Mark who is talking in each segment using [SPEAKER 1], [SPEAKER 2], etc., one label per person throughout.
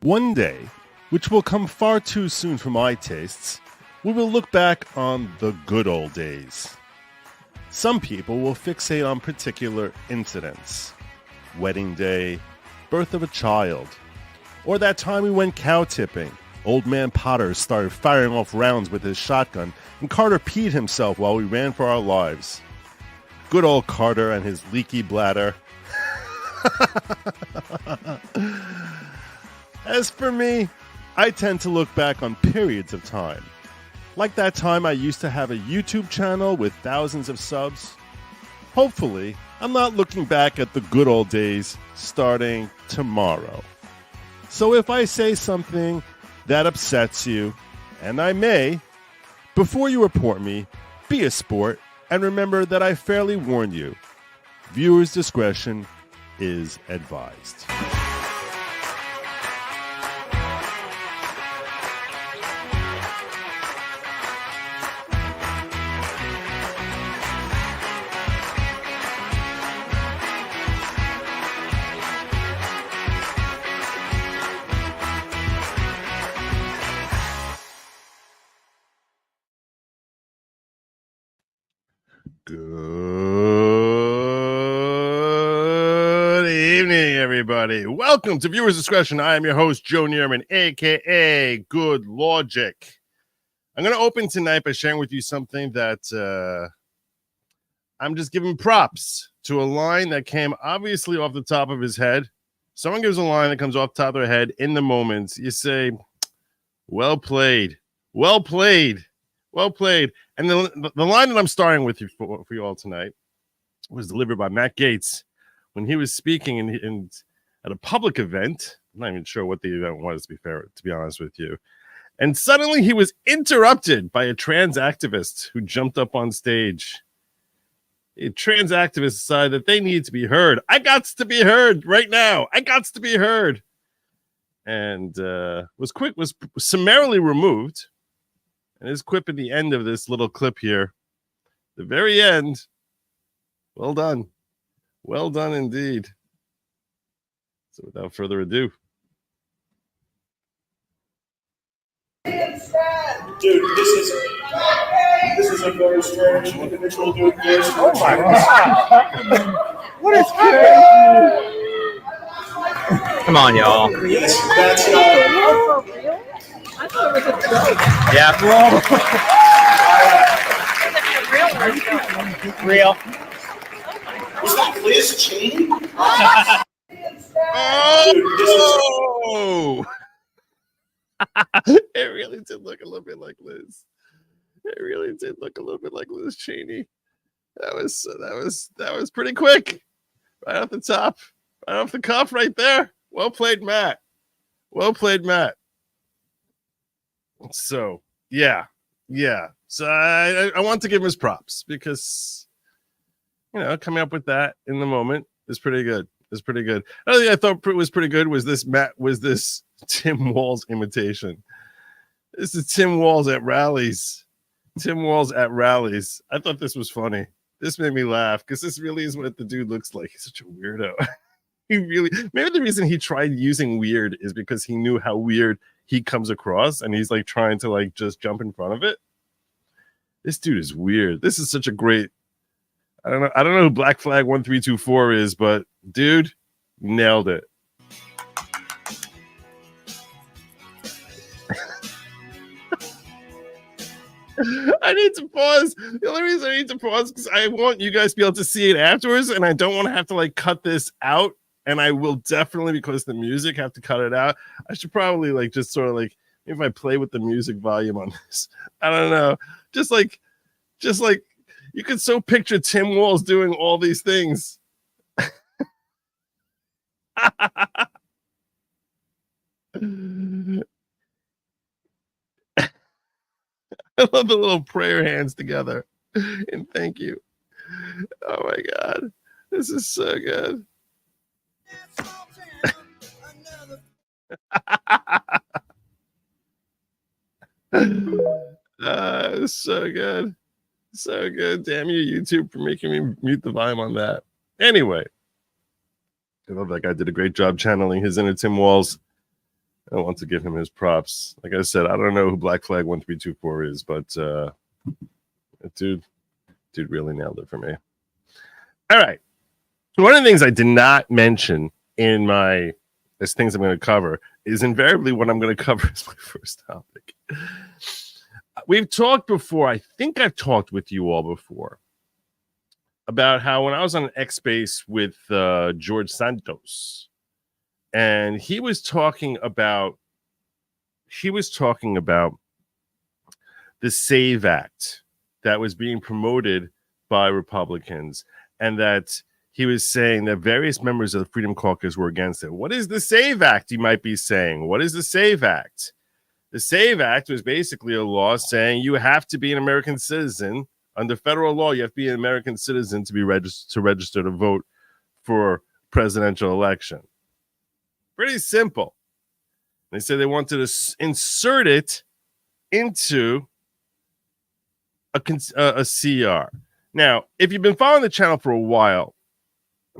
[SPEAKER 1] One day, which will come far too soon for my tastes, we will look back on the good old days. Some people will fixate on particular incidents. Wedding day, birth of a child, or that time we went cow tipping. Old man Potter started firing off rounds with his shotgun, and Carter peed himself while we ran for our lives. Good old Carter and his leaky bladder. As for me, I tend to look back on periods of time. Like that time I used to have a YouTube channel with thousands of subs. Hopefully, I'm not looking back at the good old days starting tomorrow. So if I say something that upsets you, and I may, before you report me, be a sport and remember that I fairly warned you. Viewers' discretion is advised. Good evening, everybody. Welcome to Viewers Discretion. I am your host, Joe Neerman, a.k.a. Good Lawgic. I'm going to open tonight by sharing with you something that I'm just giving props to a line that came obviously off the top of his head. Someone gives a line that comes off the top of their head in the moment. You say, well played, well played. Well played. And the line that I'm starting with you for you all tonight was delivered by Matt Gaetz when he was speaking at a public event. I'm not even sure what the event was, to be honest with you. And suddenly he was interrupted by a trans activist who jumped up on stage. A trans activist decided that they need to be heard. I got to be heard right now. I got to be heard. And was summarily removed. And his quip at the end of this little clip here, the very end, well done. Well done indeed. So without further ado.
[SPEAKER 2] Dude, this is a very strange individual doing this. Oh my god. What is happening?
[SPEAKER 3] Come on, y'all.
[SPEAKER 2] Yes, that's
[SPEAKER 4] I thought it was a joke.
[SPEAKER 3] Yeah. Real.
[SPEAKER 2] Was that Liz Cheney?
[SPEAKER 1] Oh! It really did look a little bit like Liz. It really did look a little bit like Liz Cheney. That was pretty quick. Right off the top. Right off the cuff right there. Well played, Matt. Well played, Matt. So, yeah. So I want to give him his props because, coming up with that in the moment is pretty good. Another thing I thought was pretty good was this Tim Walz imitation. This is Tim Walz at rallies. I thought this was funny. This made me laugh because this really is what the dude looks like. He's such a weirdo. Maybe the reason he tried using weird is because he knew how weird he comes across and he's like trying to like just jump in front of it. This dude is weird. This is such a great, I don't know who Black Flag 1324 is, but dude, nailed it. I need to pause. The only reason I need to pause is because I want you guys to be able to see it afterwards, and I don't want to have to like cut this out. And I will definitely, because the music, have to cut it out. I should probably like just sort of like, if I play with the music volume on this, I don't know. Just like you could so picture Tim Walz doing all these things. I love the little prayer hands together. And thank you. Oh my God. This is so good. So good. Damn you, YouTube, for making me mute the volume on that. Anyway, I love that guy. Did a great job channeling his inner Tim Walz. I want to give him his props. Like I said, I don't know who Black Flag 1324 is, but dude really nailed it for me. All right. So one of the things I did not mention in my as things I'm going to cover is invariably what I'm going to cover as my first topic. We've talked before. I think I've talked with you all before about how when I was on an X Space with George Santos, and he was talking about the SAVE Act that was being promoted by Republicans, and that he was saying that various members of the Freedom Caucus were against it. What is the SAVE Act, you might be saying? What is the SAVE Act? The SAVE Act was basically a law saying you have to be an American citizen. Under federal law, you have to be an American citizen to be register to vote for presidential election. Pretty simple. They said they wanted to insert it into a CR. Now, if you've been following the channel for a while,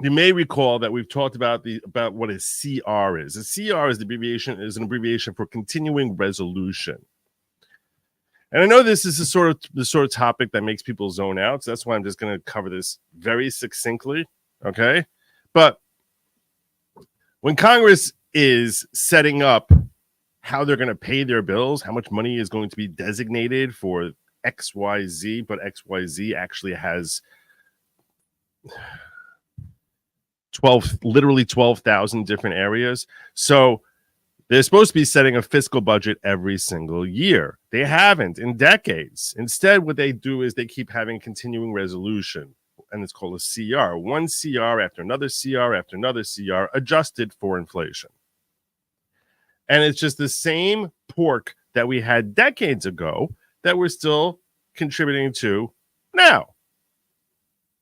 [SPEAKER 1] you may recall that we've talked about what a CR is. A CR is an abbreviation for continuing resolution. And I know this is the sort of topic that makes people zone out, so that's why I'm just going to cover this very succinctly, okay? But when Congress is setting up how they're going to pay their bills, how much money is going to be designated for XYZ, but XYZ actually has literally 12,000 different areas. So they're supposed to be setting a fiscal budget every single year. They haven't in decades. Instead, what they do is they keep having continuing resolution, and it's called a CR. One CR after another CR after another CR, adjusted for inflation. And it's just the same pork that we had decades ago that we're still contributing to now,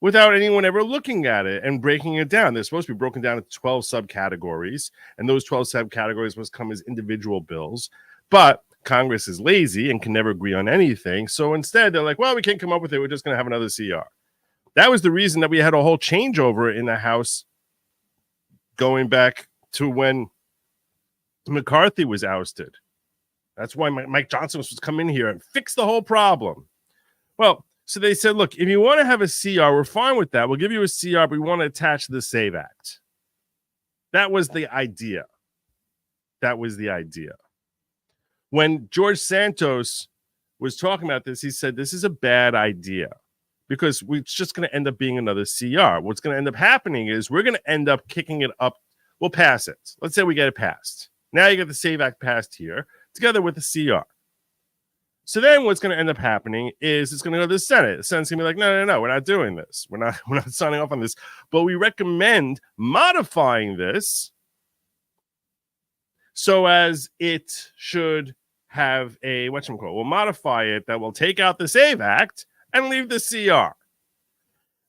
[SPEAKER 1] without anyone ever looking at it and breaking it down. They're supposed to be broken down into 12 subcategories, and those 12 subcategories must come as individual bills. But Congress is lazy and can never agree on anything. So instead, they're like, well, we can't come up with it. We're just going to have another CR. That was the reason that we had a whole changeover in the House going back to when McCarthy was ousted. That's why Mike Johnson was supposed to come in here and fix the whole problem. Well, so they said, look, if you want to have a CR, we're fine with that. We'll give you a CR, but we want to attach the SAVE Act. That was the idea. When George Santos was talking about this, he said, this is a bad idea because it's just going to end up being another CR. What's going to end up happening is we're going to end up kicking it up. We'll pass it. Let's say we get it passed. Now you get the SAVE Act passed here together with the CR. So then what's going to end up happening is it's going to go to the Senate. The Senate's going to be like, no, we're not doing this. We're not signing off on this. But we recommend modifying this so as it should have a, we'll modify it that will take out the SAVE Act and leave the CR.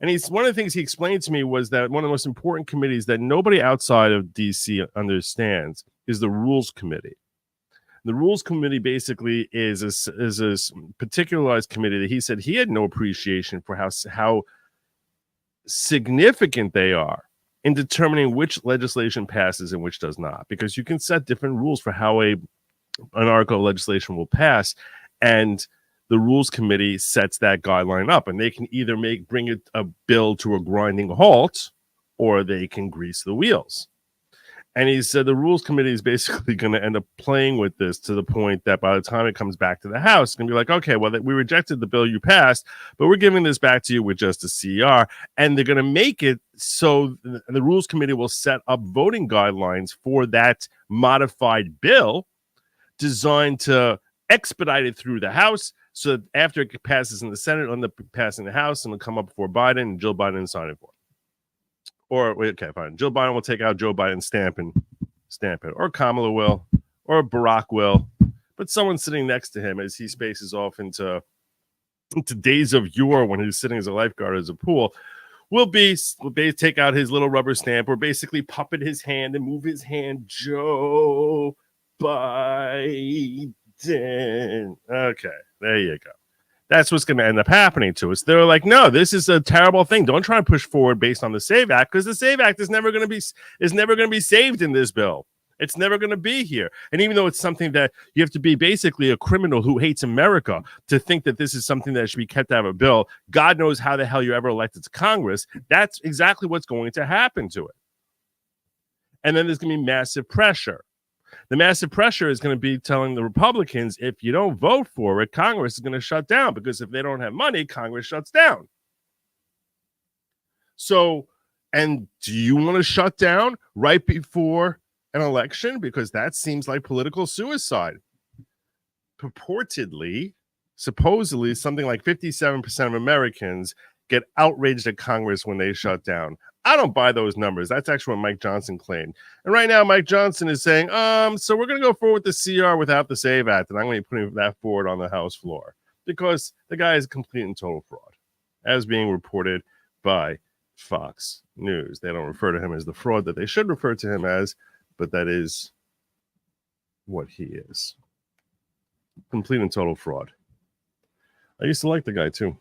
[SPEAKER 1] And one of the things he explained to me was that one of the most important committees that nobody outside of DC understands is the Rules Committee. The Rules Committee basically is a particularized committee that he said he had no appreciation for how significant they are in determining which legislation passes and which does not, because you can set different rules for how an article of legislation will pass, and the Rules Committee sets that guideline up, and they can either bring a bill to a grinding halt, or they can grease the wheels. And he said the Rules Committee is basically going to end up playing with this to the point that by the time it comes back to the House, it's going to be like, okay, well, we rejected the bill you passed, but we're giving this back to you with just a CR. And they're going to make it so the Rules Committee will set up voting guidelines for that modified bill designed to expedite it through the House. So that after it passes in the Senate, it'll end up passing the House and it'll come up before Biden, and Jill Biden is signing for it. Or, okay, fine. Jill Biden will take out Joe Biden's stamp it. Or Kamala will. Or Barack will. But someone sitting next to him as he spaces off into days of yore when he's sitting as a lifeguard as a pool will take out his little rubber stamp or basically puppet his hand and move his hand. Joe Biden. Okay, there you go. That's what's going to end up happening to us. They're like, no, this is a terrible thing. Don't try and push forward based on the SAVE Act, because the SAVE Act is never going to be saved in this bill. It's never going to be here. And even though it's something that you have to be basically a criminal who hates America to think that this is something that should be kept out of a bill, God knows how the hell you're ever elected to Congress. That's exactly what's going to happen to it. And then there's going to be massive pressure. The massive pressure is going to be telling the Republicans, if you don't vote for it, Congress is going to shut down, because if they don't have money, Congress shuts down. So, and do you want to shut down right before an election? Because that seems like political suicide. Purportedly, supposedly, something like 57% of Americans get outraged at Congress when they shut down. I don't buy those numbers. That's actually what Mike Johnson claimed. And right now, Mike Johnson is saying, so we're going to go forward with the CR without the SAVE Act, and I'm going to be putting that forward on the House floor, because the guy is a complete and total fraud, as being reported by Fox News. They don't refer to him as the fraud that they should refer to him as, but that is what he is. Complete and total fraud. I used to like the guy too.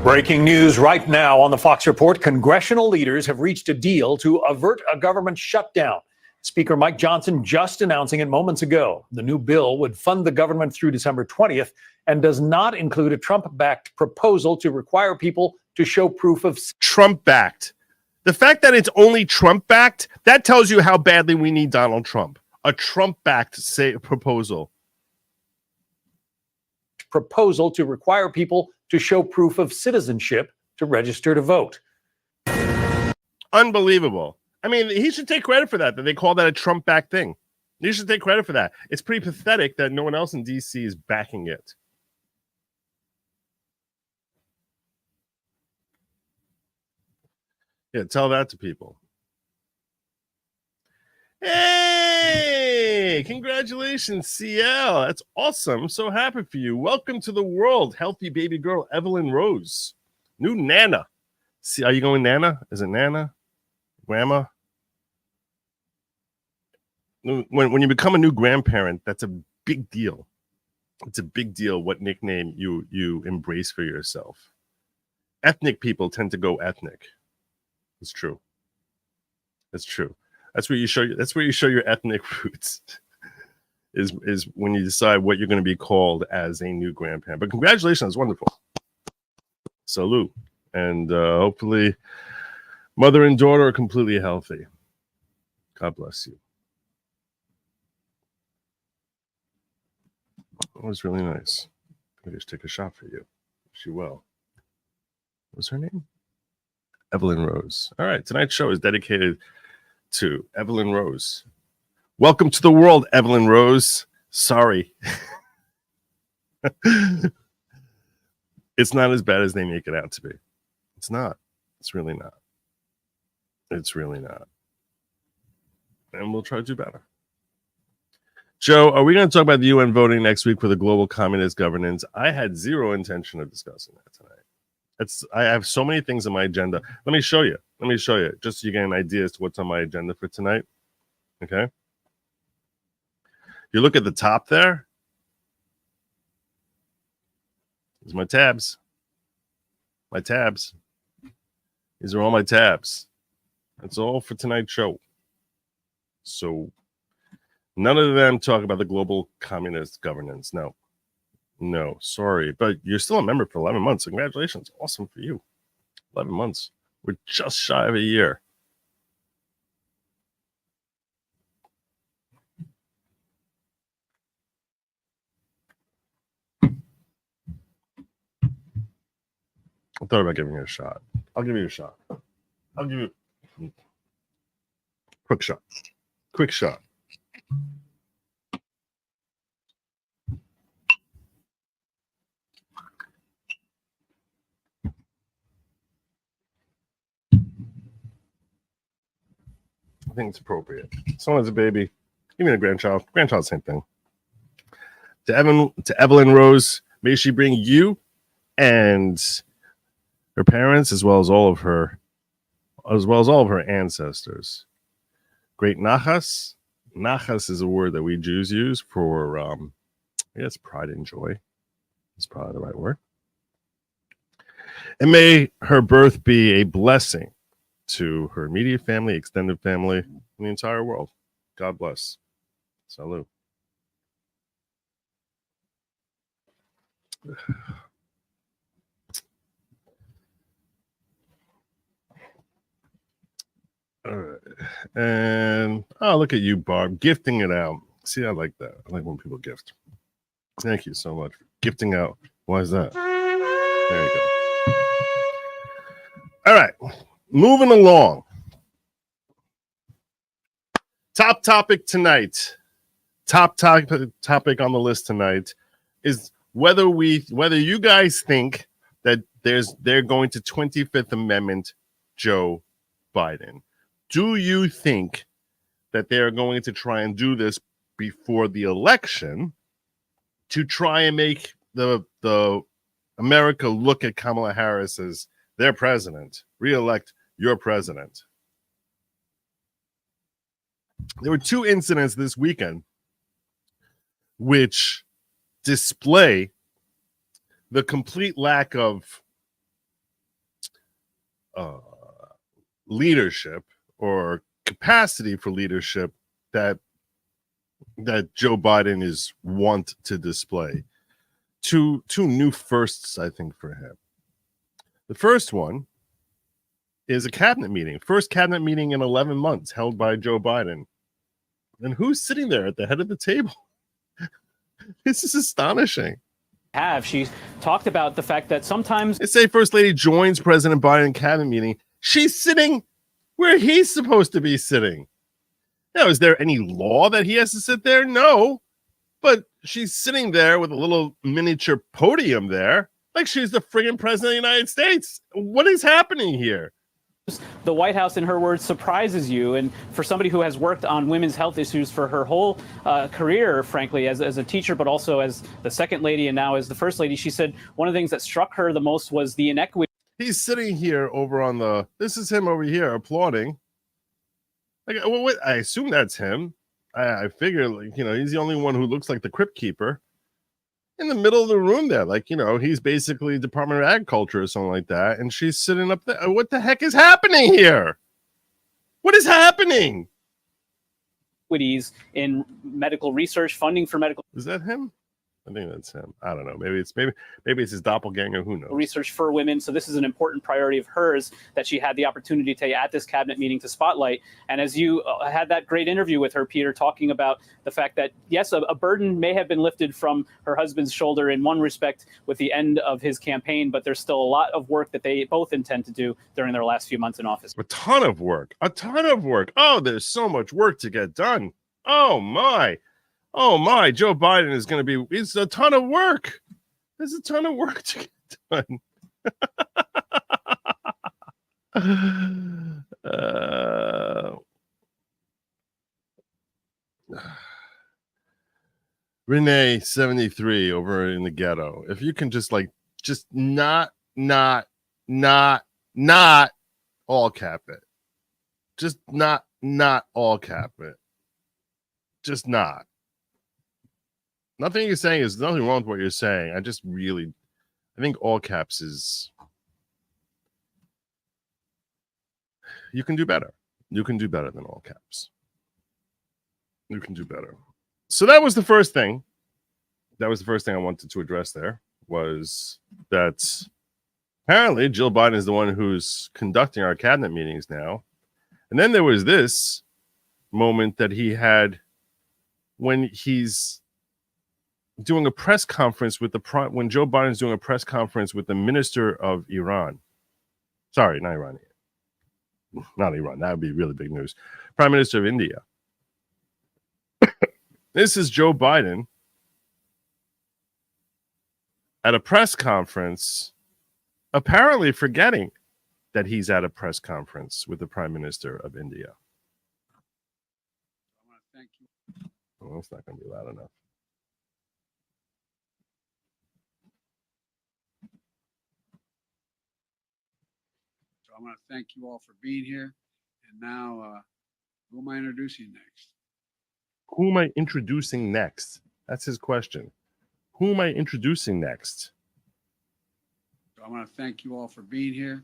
[SPEAKER 5] Breaking news right now on the Fox Report. Congressional leaders have reached a deal to avert a government shutdown. Speaker Mike Johnson just announcing it moments ago. The new bill would fund the government through December 20th and does not include a Trump-backed proposal to require people to show proof of...
[SPEAKER 1] Trump-backed. The fact that it's only Trump-backed, that tells you how badly we need Donald Trump. A Trump-backed proposal.
[SPEAKER 5] Proposal to require people to show proof of citizenship to register to vote.
[SPEAKER 1] Unbelievable. I mean, he should take credit for that they call that a Trump-backed thing. He should take credit for that. It's pretty pathetic that no one else in D.C. is backing it. Yeah, tell that to people. Hey, congratulations, CL. That's awesome. I'm so happy for you. Welcome to the world, healthy baby girl, Evelyn Rose. New Nana. See, are you going Nana? Is it Nana? Grandma? When you become a new grandparent, that's a big deal. It's a big deal what nickname you embrace for yourself. Ethnic people tend to go ethnic. It's true. It's true. That's where you show your ethnic roots. is when you decide what you're going to be called as a new grandparent. But congratulations, that's wonderful. Salute. And hopefully mother and daughter are completely healthy. God bless you. That was really nice. Let me just take a shot for you. She will. What's her name? Evelyn Rose. All right, tonight's show is dedicated to Evelyn Rose. Welcome to the world, Evelyn Rose. Sorry. It's not as bad as they make it out to be. It's not. It's really not. It's really not. And we'll try to do better. Joe, are we going to talk about the UN voting next week for the global communist governance? I had zero intention of discussing that tonight. I have so many things on my agenda. Let me show you, just so you get an idea as to what's on my agenda for tonight. Okay? You look at the top there. These are my tabs. My tabs. These are all my tabs. That's all for tonight's show. So none of them talk about the global communist governance. No, sorry. But you're still a member for 11 months. Congratulations. Awesome for you. 11 months. We're just shy of a year. I thought about giving you a shot. I'll give you a shot. I'll give you a quick shot. Quick shot. I think it's appropriate. Someone has a baby, even a grandchild. Grandchild, same thing. To Evelyn Rose, may she bring you and her parents, as well as all of her ancestors, great nachas. Nachas is a word that we Jews use for, I guess, pride and joy. It's probably the right word. And may her birth be a blessing to her immediate family, extended family, and the entire world. God bless. Salud. All right. And look at you, Barb, gifting it out. See, I like that. I like when people gift. Thank you so much for gifting out. Why is that? There you go. All right. Moving along. Top topic tonight. Top topic on the list tonight is whether you guys think that they're going to 25th Amendment Joe Biden. Do you think that they are going to try and do this before the election to try and make the America look at Kamala Harris as their president, re-elect your president? There were two incidents this weekend which display the complete lack of leadership or capacity for leadership that Joe Biden is wont to display. Two new firsts, I think, for him. The first one is a cabinet meeting. First cabinet meeting in 11 months held by Joe Biden. And who's sitting there at the head of the table? This is astonishing.
[SPEAKER 6] She talked about the fact that sometimes
[SPEAKER 1] they say First Lady joins President Biden in cabinet meeting. She's sitting where he's supposed to be sitting. Now, is there any law that he has to sit there? No. But she's sitting there with a little miniature podium there, like she's the friggin' president of the United States. What is happening here?
[SPEAKER 6] The White House, in her words, surprises you. And for somebody who has worked on women's health issues for her whole career, frankly, as a teacher, but also as the second lady and now as the first lady, she said one of the things that struck her the most was the inequity.
[SPEAKER 1] He's sitting here over on this is him over here applauding. Like, well, I assume that's him. I figure, he's the only one who looks like the Crypt Keeper in the middle of the room there. Like, he's basically Department of Agriculture or something like that. And she's sitting up there. What the heck is happening here? What is happening?
[SPEAKER 6] In medical research, funding for medical.
[SPEAKER 1] Is that him? I think that's him. I don't know. Maybe it's his doppelganger. Who knows?
[SPEAKER 6] Research for women. So this is an important priority of hers that she had the opportunity to at this cabinet meeting to spotlight. And as you had that great interview with her, Peter, talking about the fact that, yes, a burden may have been lifted from her husband's shoulder in one respect with the end of his campaign, but there's still a lot of work that they both intend to do during their last few months in office.
[SPEAKER 1] A ton of work. Oh, there's so much work to get done. Oh, my, Joe Biden is going to be, it's a ton of work. There's a ton of work to get done. Renee 73 over in the ghetto. If you can just not all cap it. Just not all cap it. Just not. Nothing you're saying is nothing wrong with what you're saying. I think all caps is, you can do better. You can do better than all caps. You can do better. So that was the first thing. That was the first thing I wanted to address there, was that apparently Jill Biden is the one who's conducting our cabinet meetings now. And then there was this moment that he had when he's doing a press conference with when Joe Biden's doing a press conference with the minister of Iran. Sorry, not Iran. Not Iran. That would be really big news. Prime Minister of India. This is Joe Biden at a press conference, apparently forgetting that he's at a press conference with the Prime Minister of India.
[SPEAKER 7] I want to thank you.
[SPEAKER 1] Well, it's not going to be loud enough.
[SPEAKER 7] So I want to thank you all for being here. And now, who am I introducing next?
[SPEAKER 1] Who am I introducing next? That's his question. Who am I introducing next?
[SPEAKER 7] So I want to thank you all for being here.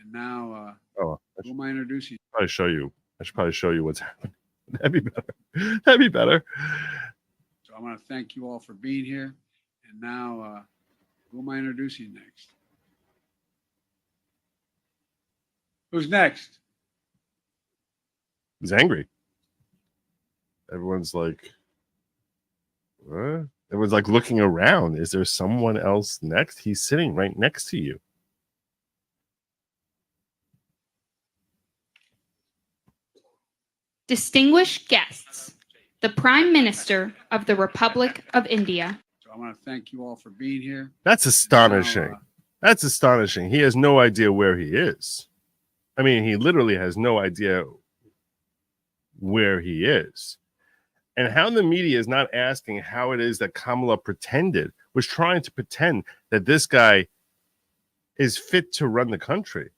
[SPEAKER 7] And now,
[SPEAKER 1] Oh,
[SPEAKER 7] who am I introducing?
[SPEAKER 1] I should probably show you what's happening. That'd be better. That'd be better.
[SPEAKER 7] So I want to thank you all for being here. And now, who am I introducing next? Who's next?
[SPEAKER 1] He's angry. Everyone's like, what? Everyone's like looking around. Is there someone else next? He's sitting right next to you.
[SPEAKER 8] Distinguished guests, the Prime Minister of the Republic of India.
[SPEAKER 7] So I want to thank you all for being here.
[SPEAKER 1] That's astonishing. That's astonishing. He has no idea where he is. I mean, he literally has no idea where he is. And how the media is not asking how it is that Kamala was trying to pretend that this guy is fit to run the country.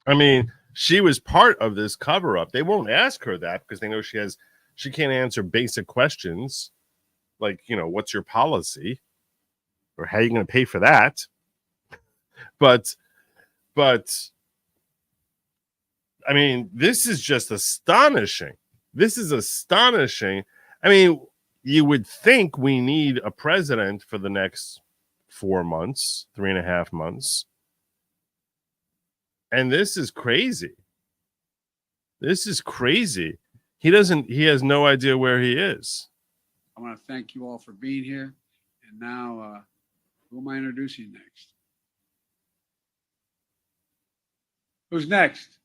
[SPEAKER 1] I mean, she was part of this cover up. They won't ask her that because they know she can't answer basic questions like, what's your policy or how are you going to pay for that? But I mean, this is just astonishing. This is astonishing. I mean, you would think we need a president for the next 4 months, 3.5 months. And this is crazy. This is crazy. He has no idea where he is.
[SPEAKER 7] I want to thank you all for being here. And now, who am I introducing next? Who's next?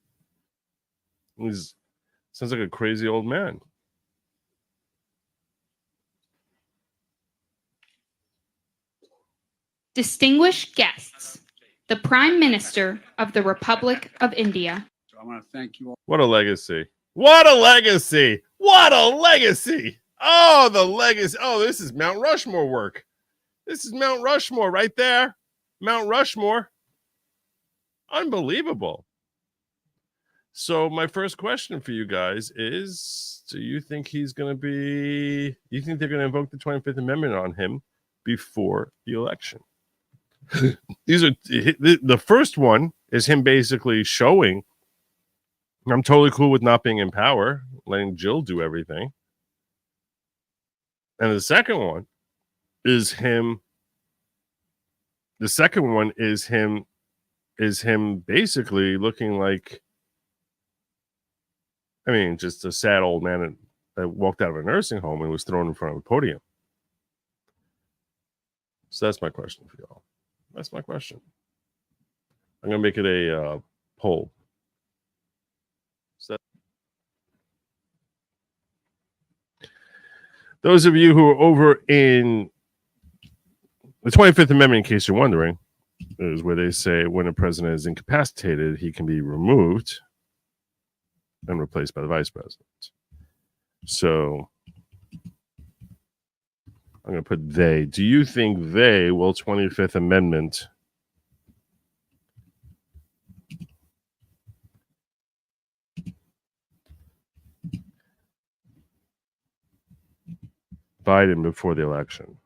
[SPEAKER 1] Sounds like a crazy old man.
[SPEAKER 8] Distinguished guests, the Prime Minister of the Republic of India.
[SPEAKER 7] So I want to thank you all.
[SPEAKER 1] What a legacy. What a legacy. What a legacy. Oh, the legacy. Oh, this is Mount Rushmore work. This is Mount Rushmore right there. Mount Rushmore. Unbelievable. So my first question for you guys is, do you think you think they're going to invoke the 25th Amendment on him before the election? The first one is him basically showing I'm totally cool with not being in power, letting Jill do everything. And the second one is him basically looking like, I mean, just a sad old man that walked out of a nursing home and was thrown in front of a podium. So that's my question for y'all. That's my question. I'm going to make it a poll. So those of you who are over in the 25th Amendment, in case you're wondering, is where they say when a president is incapacitated, he can be removed and replaced by the vice president. So I'm going to put they. Do you think they will 25th Amendment Biden before the election?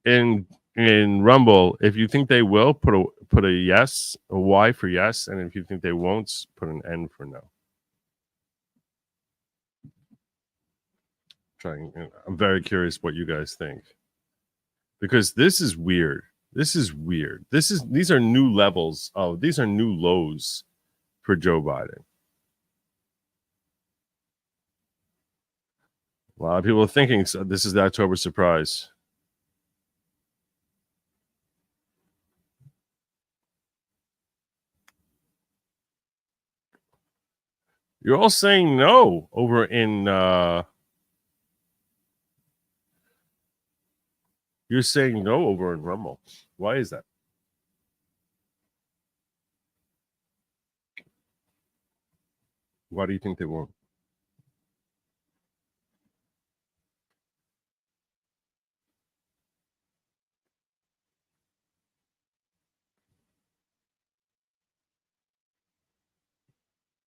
[SPEAKER 1] In Rumble, if you think they will, put a yes, a Y for yes, and if you think they won't, put an N for no. I'm very curious what you guys think, because this is weird. These are new levels of, these are new lows for Joe Biden. A lot of people are thinking this is the October surprise. You're all saying no over in you're saying no over in Rumble. Why is that? Why do you think they won't?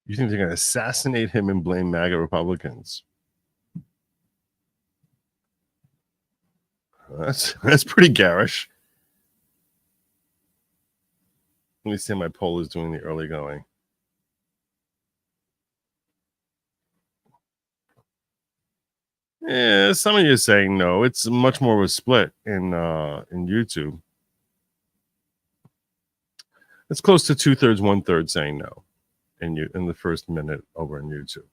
[SPEAKER 1] You think they're going to assassinate him and blame MAGA Republicans? That's pretty garish. Let me see how my poll is doing the early going. Yeah, some of you are saying no. It's much more of a split in YouTube. It's close to 2/3, 1/3 saying no in the first minute over on YouTube.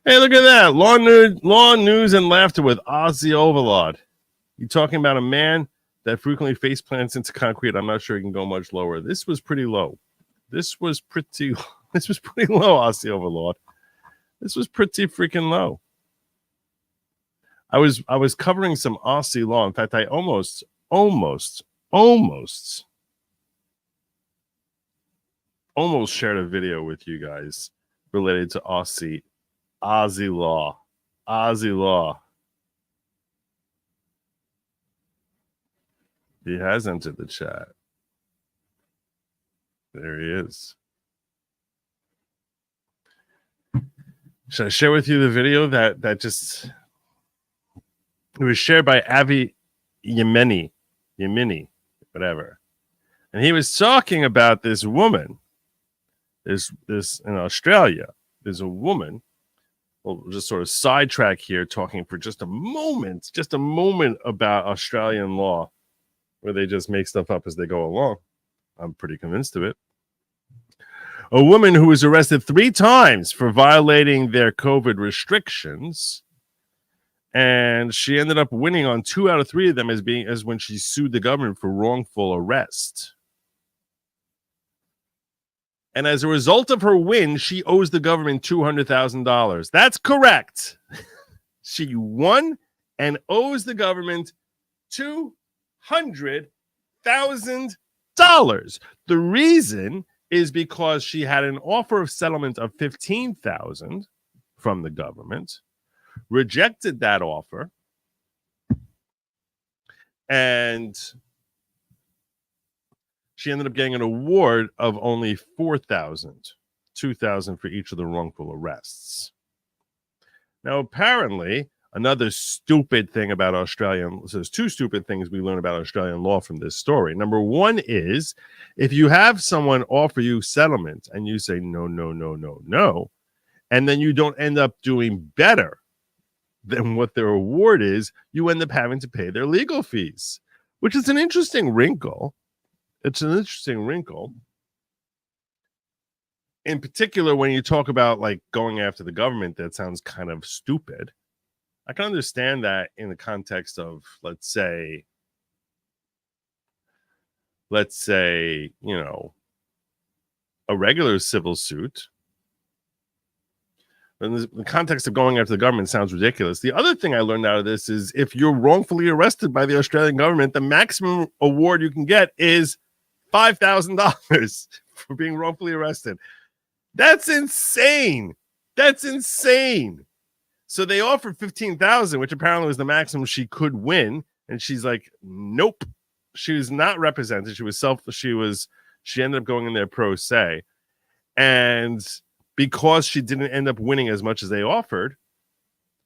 [SPEAKER 1] Hey, look at that. Law news and laughter with Ozzy Overlord. You talking about a man that frequently face plants into concrete? I'm not sure he can go much lower. This was pretty low. This was pretty low, Ozzy Overlord. This was pretty freaking low. I was covering some Aussie law. In fact, I almost shared a video with you guys related to Aussie law. Aussie law. He has entered the chat. There he is. Should I share with you the video that just... It was shared by Avi Yemeni, whatever. And he was talking about this woman. This in Australia. There's a woman. We'll just sort of sidetrack here, talking for just a moment about Australian law, where they just make stuff up as they go along. I'm pretty convinced of it. A woman who was arrested 3 times for violating their COVID restrictions. And she ended up winning on 2 out of 3 of them as when she sued the government for wrongful arrest. And as a result of her win, she owes the government $200,000. That's correct. She won and owes the government $200,000. The reason is because she had an offer of settlement of $15,000 from the government. Rejected that offer, and she ended up getting an award of only $4,000, $2,000 for each of the wrongful arrests. Now, apparently, another stupid thing about Australian, so there's 2 stupid things we learn about Australian law from this story. Number one is, if you have someone offer you settlement and you say no, and then you don't end up doing better than what their award is, you end up having to pay their legal fees, which is an interesting wrinkle. It's an interesting wrinkle. In particular, when you talk about like going after the government, that sounds kind of stupid. I can understand that in the context of, let's say, you know, a regular civil suit. In the context of going after the government sounds ridiculous. The other thing I learned out of this is if you're wrongfully arrested by the Australian government, the maximum award you can get is $5,000 for being wrongfully arrested. That's insane. That's insane. So they offered $15,000, which apparently was the maximum she could win, and she's like, nope. She was not represented. She ended up going in there pro se, and because she didn't end up winning as much as they offered,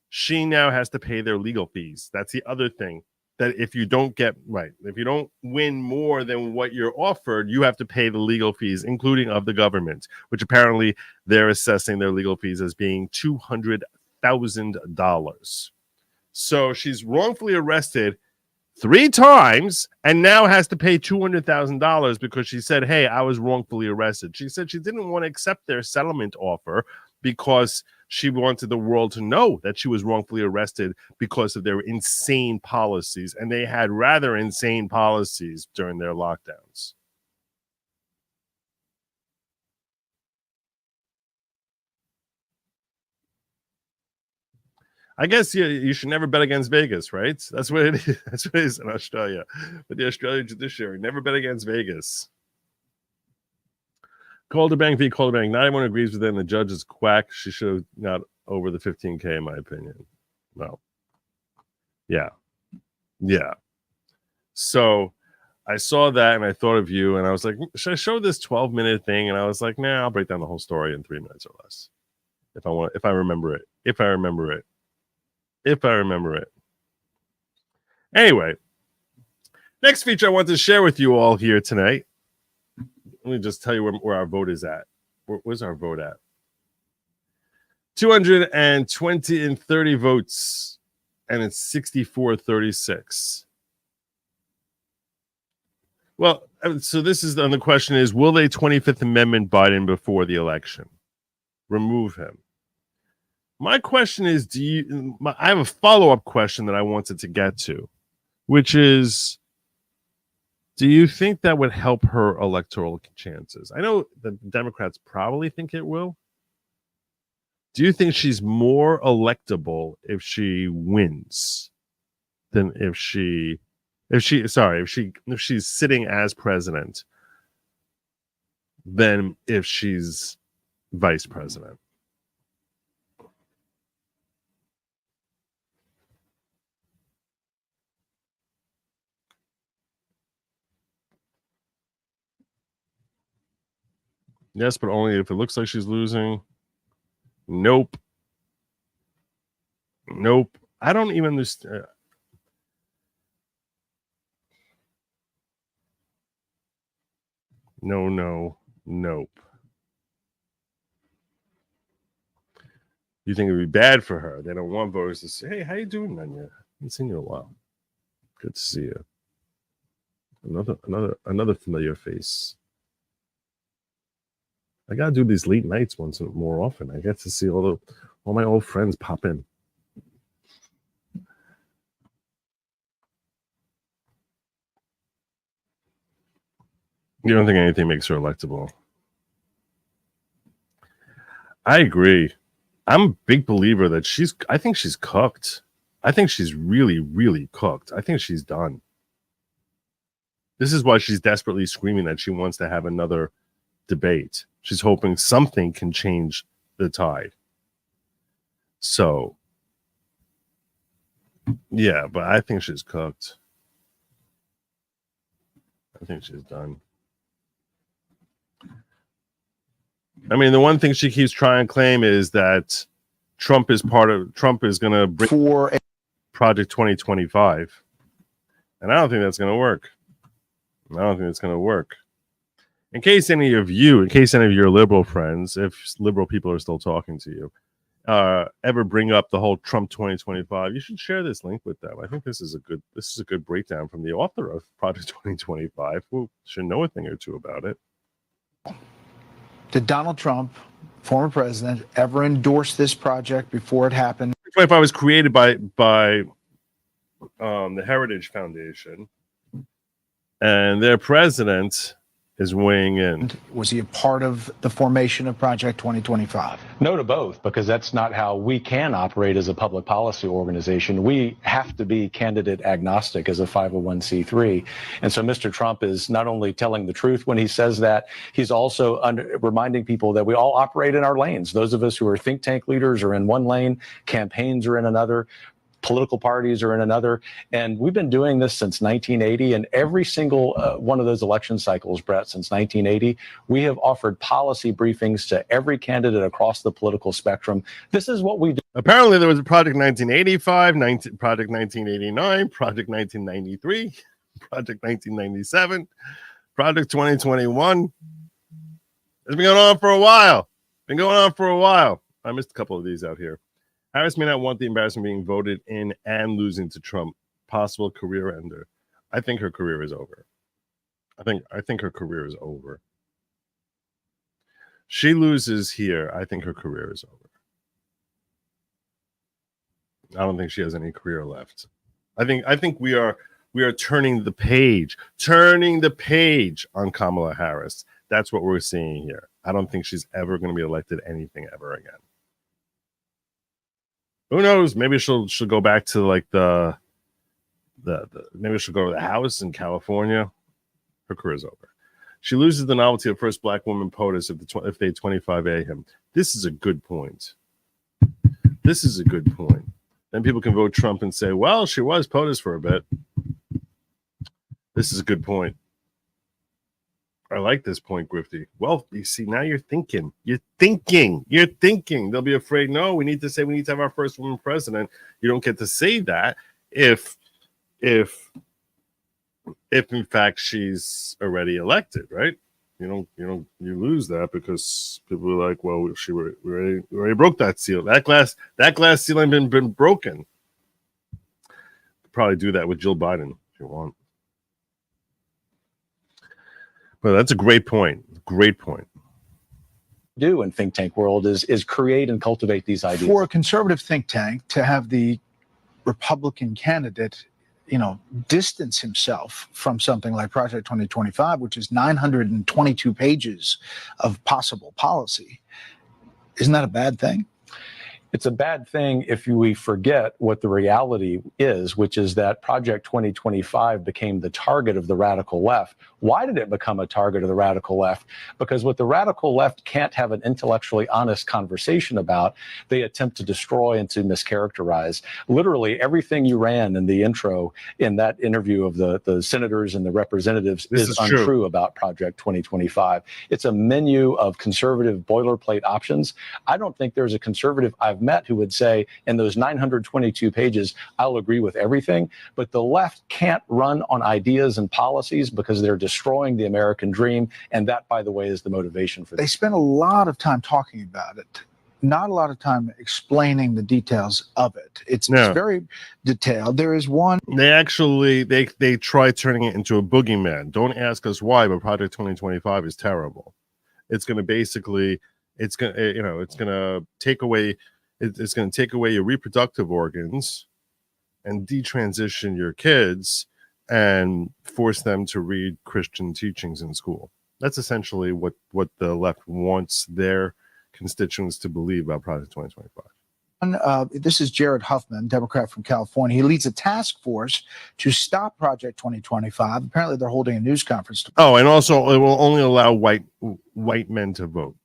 [SPEAKER 1] she now has to pay their legal fees. That's the other thing, that if you don't win more than what you're offered, you have to pay the legal fees, including of the government, which apparently they're assessing their legal fees as being $200,000. So she's wrongfully arrested 3 times and now has to pay $200,000 because she said, hey, I was wrongfully arrested. She said she didn't want to accept their settlement offer because she wanted the world to know that she was wrongfully arrested because of their insane policies. And they had rather insane policies during their lockdowns. I guess you should never bet against Vegas, right? That's what it is. That's what it is in Australia. But the Australian judiciary, never bet against Vegas. Calderbank v. Calderbank. Not everyone agrees with them. The judge is quack. She should have not over the 15K, in my opinion. No. Yeah. So I saw that and I thought of you, and I was like, should I show this 12-minute thing? And I was like, nah, I'll break down the whole story in 3 minutes or less. If I remember it. Anyway, next feature I want to share with you all here tonight. Let me just tell you where our vote is at. Where's our vote at? 220 and 30 votes, and it's 64-36. Well, so this is the question is, will they 25th Amendment Biden before the election? Remove him. My question is, I have a follow-up question that I wanted to get to, which is, do you think that would help her electoral chances? I know the Democrats probably think it will. Do you think she's more electable if she wins than if she's sitting as president than if she's vice president? Yes, but only if it looks like she's losing. Nope. I don't even understand. Nope. You think it would be bad for her? They don't want voters to say, "Hey, how you doing, Nanya? Haven't seen you in a while. Good to see you." Another familiar face. I gotta do these late nights more often. I get to see all my old friends pop in. You don't think anything makes her electable? I agree. I'm a big believer that I think she's cooked. I think she's really, really cooked. I think she's done. This is why she's desperately screaming that she wants to have another debate. She's hoping something can change the tide. So, yeah, but I think she's cooked. I think she's done. I mean, the one thing she keeps trying to claim is that Trump is going to bring for Project 2025. And I don't think that's going to work. In case any of your liberal friends, if liberal people are still talking to you, ever bring up the whole Trump 2025, you should share this link with them. I think this is a good breakdown from the author of Project 2025, who should know a thing or two about it.
[SPEAKER 9] Did Donald Trump, former president, ever endorse this project before it happened?
[SPEAKER 1] 2025 was created by the Heritage Foundation, and their president is weighing in.
[SPEAKER 9] Was he a part of the formation of Project 2025?
[SPEAKER 10] No to both, because that's not how we can operate as a public policy organization. We have to be candidate agnostic as a 501c3. And so Mr. Trump is not only telling the truth when he says that, he's also reminding people that we all operate in our lanes. Those of us who are think tank leaders are in one lane, campaigns are in another, political parties are in another. And we've been doing this since 1980. And every single one of those election cycles, Brett, since 1980, we have offered policy briefings to every candidate across the political spectrum. This is what we do.
[SPEAKER 1] Apparently there was a Project 1985, Project 1989, Project 1993, Project 1997, Project 2021. It's been going on for a while. I missed a couple of these out here. Harris may not want the embarrassment of being voted in and losing to Trump. Possible career ender. I think her career is over. I think her career is over. She loses here. I think her career is over. I don't think she has any career left. I think we are turning the page on Kamala Harris. That's what we're seeing here. I don't think she's ever going to be elected anything ever again. Who knows? Maybe she'll go back to like maybe she'll go to the House in California. Her career's over. She loses the novelty of first black woman POTUS if they 25A him. This is a good point. Then people can vote Trump and say, well, she was POTUS for a bit. This is a good point. I like this point, Grifty. Well, you see, now you're thinking. They'll be afraid. No, we need to have our first woman president. You don't get to say that if in fact she's already elected, right? You lose that because people are like, well, we already broke that seal. That glass seal ain't been broken. Probably do that with Jill Biden if you want. Well, that's a great point. Great point.
[SPEAKER 10] Do in think tank world is create and cultivate these ideas.
[SPEAKER 9] For a conservative think tank to have the Republican candidate, distance himself from something like Project 2025, which is 922 pages of possible policy, isn't that a bad thing?
[SPEAKER 10] It's a bad thing if we forget what the reality is, which is that Project 2025 became the target of the radical left. Why did it become a target of the radical left? Because what the radical left can't have an intellectually honest conversation about, they attempt to destroy and to mischaracterize. Literally everything you ran in the intro in that interview of the senators and the representatives is untrue about Project 2025. It's a menu of conservative boilerplate options. I don't think there's a conservative I've met who would say in those 922 pages, I'll agree with everything, but the left can't run on ideas and policies because they're destroying the American dream. And that, by the way, is the motivation for this.
[SPEAKER 9] They spend a lot of time talking about it, not a lot of time explaining the details of it. It's very detailed. There is one.
[SPEAKER 1] They try turning it into a boogeyman. Don't ask us why, but Project 2025 is terrible. It's going to basically, it's going to take away your reproductive organs and detransition your kids and force them to read Christian teachings in school. That's essentially what the left wants their constituents to believe about Project 2025.
[SPEAKER 9] This is Jared Huffman, Democrat from California. He leads a task force to stop Project 2025. Apparently, they're holding a news conference.
[SPEAKER 1] And also, it will only allow white men to vote.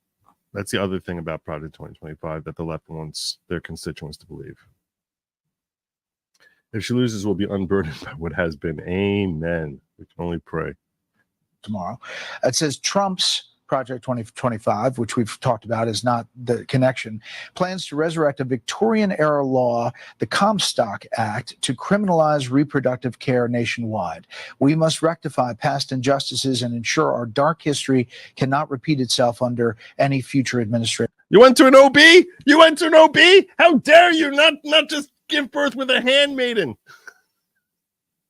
[SPEAKER 1] That's the other thing about Project 2025 that the left wants their constituents to believe. If she loses, we'll be unburdened by what has been. Amen. We can only pray.
[SPEAKER 9] Tomorrow. It says Trump's Project 2025, which we've talked about, is not the connection, plans to resurrect a Victorian-era law, the Comstock Act, to criminalize reproductive care nationwide. We must rectify past injustices and ensure our dark history cannot repeat itself under any future administration.
[SPEAKER 1] You went to an OB? You went to an OB? How dare you not just give birth with a handmaiden?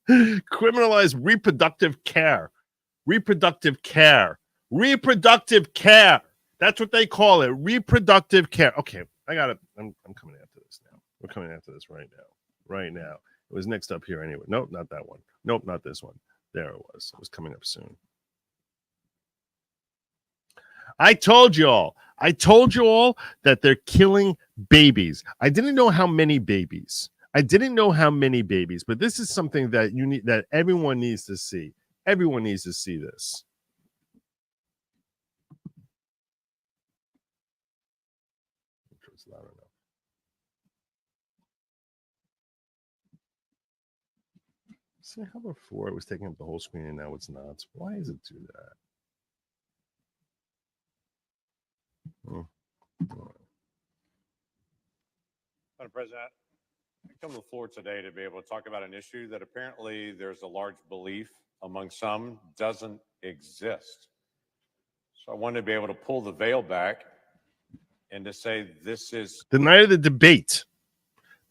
[SPEAKER 1] Criminalize reproductive care. Reproductive care. Reproductive care. That's what they call it. Reproductive care. Okay, I got it. I'm coming after this now. We're coming after this right now. Right now. It was next up here anyway. Nope, not that one. Nope, not this one. There it was. It was coming up soon. I told you all that they're killing babies. I didn't know how many babies. But this is something that everyone needs to see. Everyone needs to see this. See how before it was taking up the whole screen and now it's not. Why does it do that?
[SPEAKER 11] Madam President, I come to the floor today to be able to talk about an issue that apparently there's a large belief among some doesn't exist. So I wanted to be able to pull the veil back and to say this is
[SPEAKER 1] the night of the debate.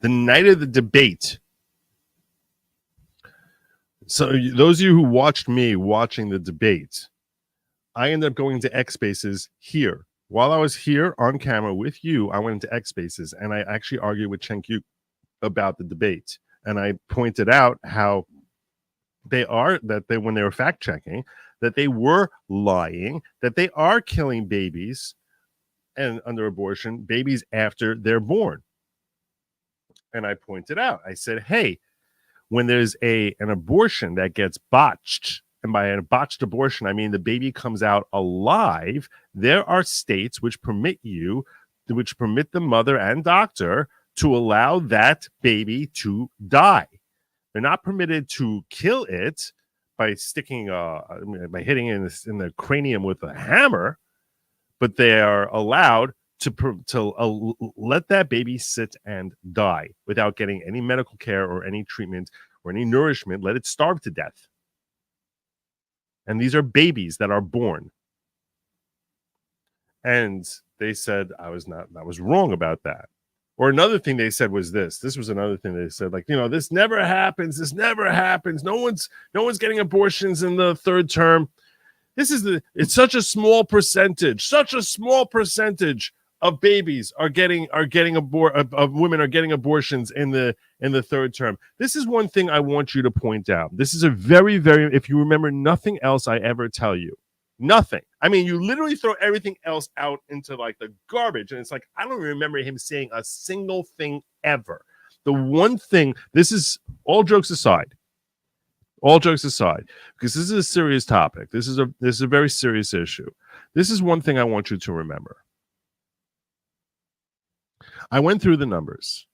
[SPEAKER 1] The night of the debate. So those of you who watched me watching the debate, I ended up going to X Spaces here. While I was here on camera with you, I went into X Spaces and I actually argued with Chen Q about the debate. And I pointed out how when they were fact checking, that they were lying, that they are killing babies and under abortion, babies after they're born. And I pointed out, I said, hey, when there's an abortion that gets botched, and by a botched abortion, I mean the baby comes out alive, there are states which permit the mother and doctor to allow that baby to die. They're not permitted to kill it, sticking by hitting in the cranium with a hammer, but they are allowed to let that baby sit and die without getting any medical care or any treatment or any nourishment. Let it starve to death. And these are babies that are born. And they said I was wrong about that. Or another thing they said was this. This was another thing they said, like, this never happens. This never happens. No one's getting abortions in the third term. It's such a small percentage of babies are getting of women are getting abortions in the third term. This is one thing I want you to point out. This is a very, very, if you remember nothing else I ever tell you, nothing. I mean, you literally throw everything else out into like the garbage. And it's like, I don't remember him saying a single thing ever. The one thing, this is all jokes aside, because this is a serious topic. This is a very serious issue. This is one thing I want you to remember. I went through the numbers.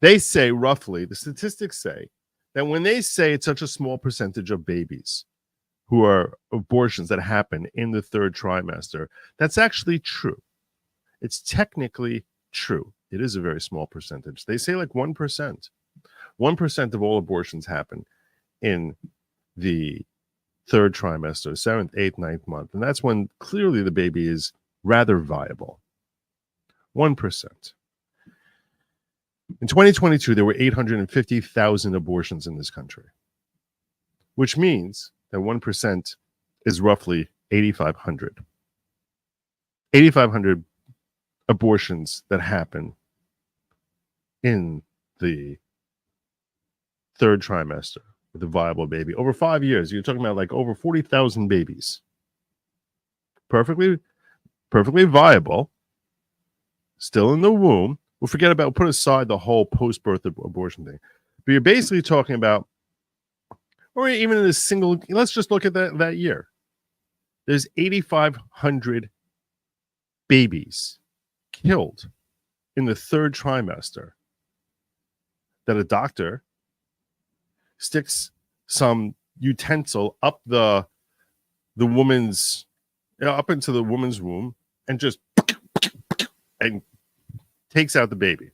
[SPEAKER 1] They say roughly, the statistics say that when they say it's such a small percentage of babies who are abortions that happen in the third trimester, that's actually true. It's technically true. It is a very small percentage. They say like 1%. 1% of all abortions happen in the third trimester, 7th, 8th, 9th month. And that's when clearly the baby is rather viable. 1%. In 2022, there were 850,000 abortions in this country, which means that 1% is roughly 8,500. 8,500 abortions that happen in the third trimester with a viable baby. Over 5 years, you're talking about like over 40,000 babies. Perfectly viable, still in the womb. We'll put aside the whole post-birth abortion thing. But you're basically talking about, or even in a single, let's just look at that year. There's 8,500 babies killed in the third trimester that a doctor sticks some utensil up the woman's, up into the woman's womb and just and takes out the baby.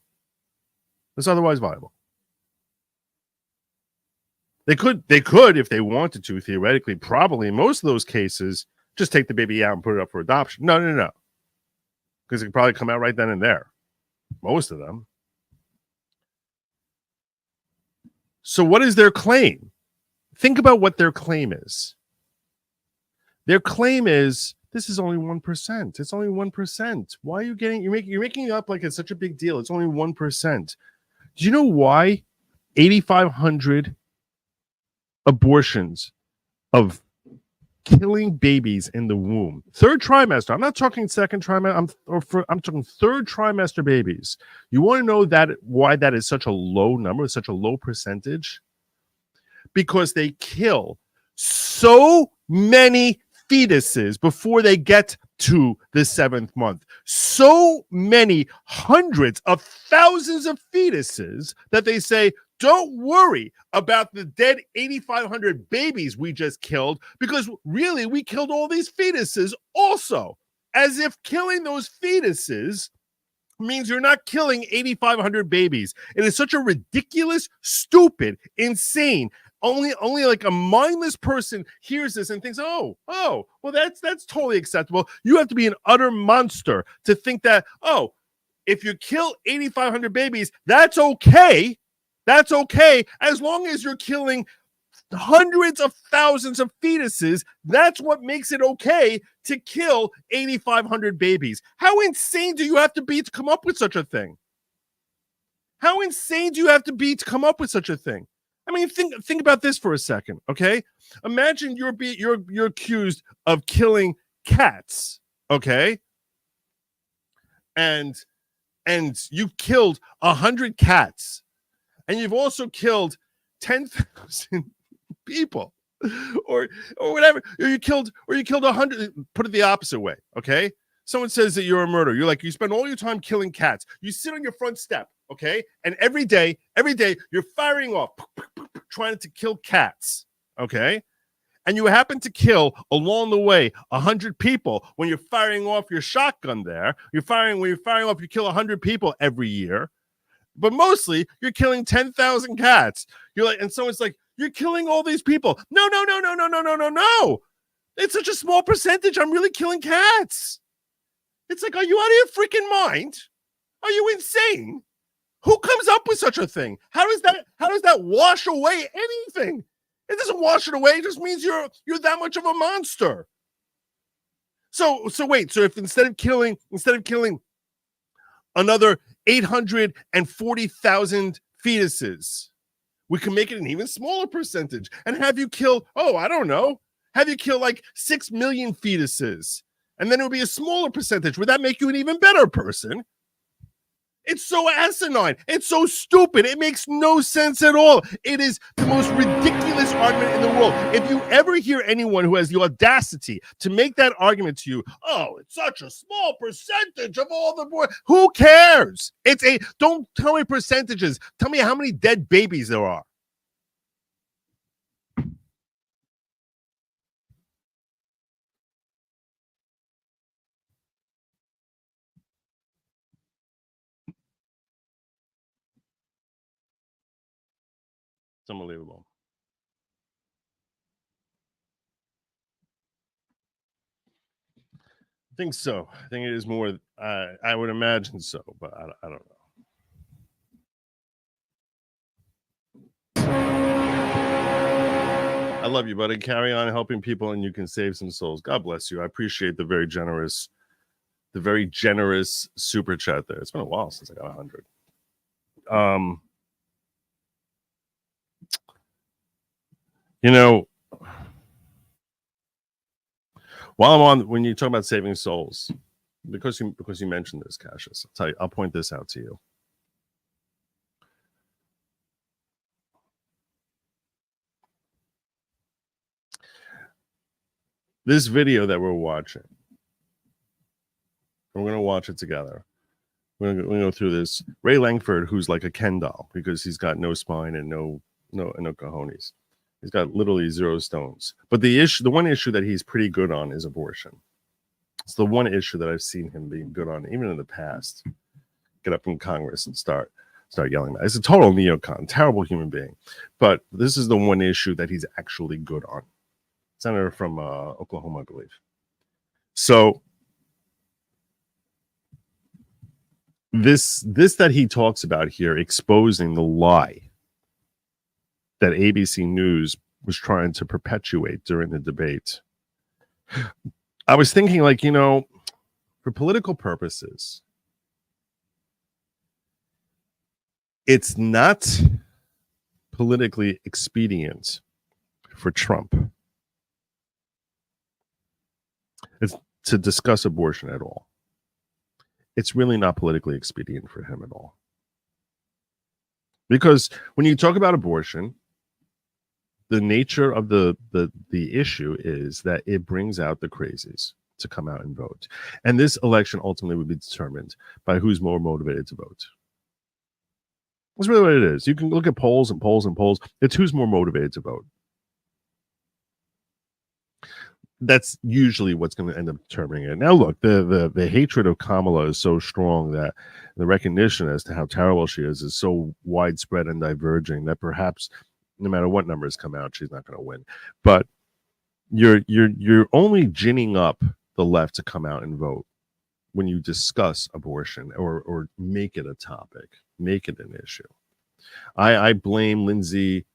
[SPEAKER 1] It's otherwise viable. They could, if they wanted to, theoretically, probably in most of those cases, just take the baby out and put it up for adoption. No. Because it could probably come out right then and there. Most of them. So what is their claim? Think about what their claim is. Their claim is, this is only 1%. It's only 1%. Why are you you're making it up like it's such a big deal. It's only 1%. Do you know why 8,500 abortions of killing babies in the womb, third trimester, I'm not talking second trimester, I'm talking third trimester babies. You want to know why that is such a low number, such a low percentage? Because they kill so many fetuses before they get to the 7th month. So many hundreds of thousands of fetuses that they say, don't worry about the dead 8,500 babies we just killed, because really we killed all these fetuses also, as if killing those fetuses means you're not killing 8,500 babies. It is such a ridiculous, stupid, insane. Only like a mindless person hears this and thinks, oh, well, that's totally acceptable. You have to be an utter monster to think that, oh, if you kill 8,500 babies, that's okay. That's okay. As long as you're killing hundreds of thousands of fetuses, that's what makes it okay to kill 8,500 babies. How insane do you have to be to come up with such a thing? How insane do you have to be to come up with such a thing? I mean, think about this for a second, okay? Imagine you're accused of killing cats, okay? And you've killed 100 cats, and you've also killed 10,000 people, or whatever. Or you killed 100. Put it the opposite way, okay? Someone says that you're a murderer. You're like, you spend all your time killing cats. You sit on your front step, okay? And every day you're firing off trying to kill cats, okay? And you happen to kill along the way 100 people when you're firing off your shotgun there. When you're firing off, you kill 100 people every year. But mostly you're killing 10,000 cats. You're like, and someone's like, you're killing all these people. No. It's such a small percentage. I'm really killing cats. It's like, are you out of your freaking mind? Are you insane? Who comes up with such a thing? How does that wash away anything? It doesn't wash it away. It just means you're that much of a monster. So wait. So if instead of killing another 840,000 fetuses, we can make it an even smaller percentage and have you kill, have you kill like 6 million fetuses, and then it would be a smaller percentage. Would that make you an even better person? It's so asinine. It's so stupid. It makes no sense at all. It is the most ridiculous argument in the world. If you ever hear anyone who has the audacity to make that argument to you, oh, it's such a small percentage of all the boys. Who cares? Don't tell me percentages. Tell me how many dead babies there are. It's unbelievable. I think so. I think it is more. I would imagine so, but I don't know. I love you, buddy. Carry on helping people, and you can save some souls. God bless you. I appreciate the very generous super chat there. It's been a while since I got 100. When you talk about saving souls, because you mentioned this, Cassius, I'll point this out to you. This video that we're watching, we're going to watch it together. We're going to go through this. Ray Langford, who's like a Ken doll because he's got no spine and no cojones. He's got literally 0 stones. But the one issue that he's pretty good on is abortion. It's the one issue that I've seen him being good on, even in the past. Get up in Congress and start yelling at. It's a total neocon, terrible human being. But this is the one issue that he's actually good on. Senator from Oklahoma, I believe. So this that he talks about here, exposing the lie that ABC News was trying to perpetuate during the debate. I was thinking, for political purposes, it's not politically expedient for Trump to discuss abortion at all. It's really not politically expedient for him at all. Because when you talk about abortion, the nature of the issue is that it brings out the crazies to come out and vote. And this election ultimately would be determined by who's more motivated to vote. That's really what it is. You can look at polls and polls and polls. It's who's more motivated to vote. That's usually what's going to end up determining it. Now, look, the hatred of Kamala is so strong that the recognition as to how terrible she is so widespread and diverging that perhaps no matter what numbers come out, she's not going to win. But you're only ginning up the left to come out and vote when you discuss abortion or make it a topic, make it an issue. I blame Lindsey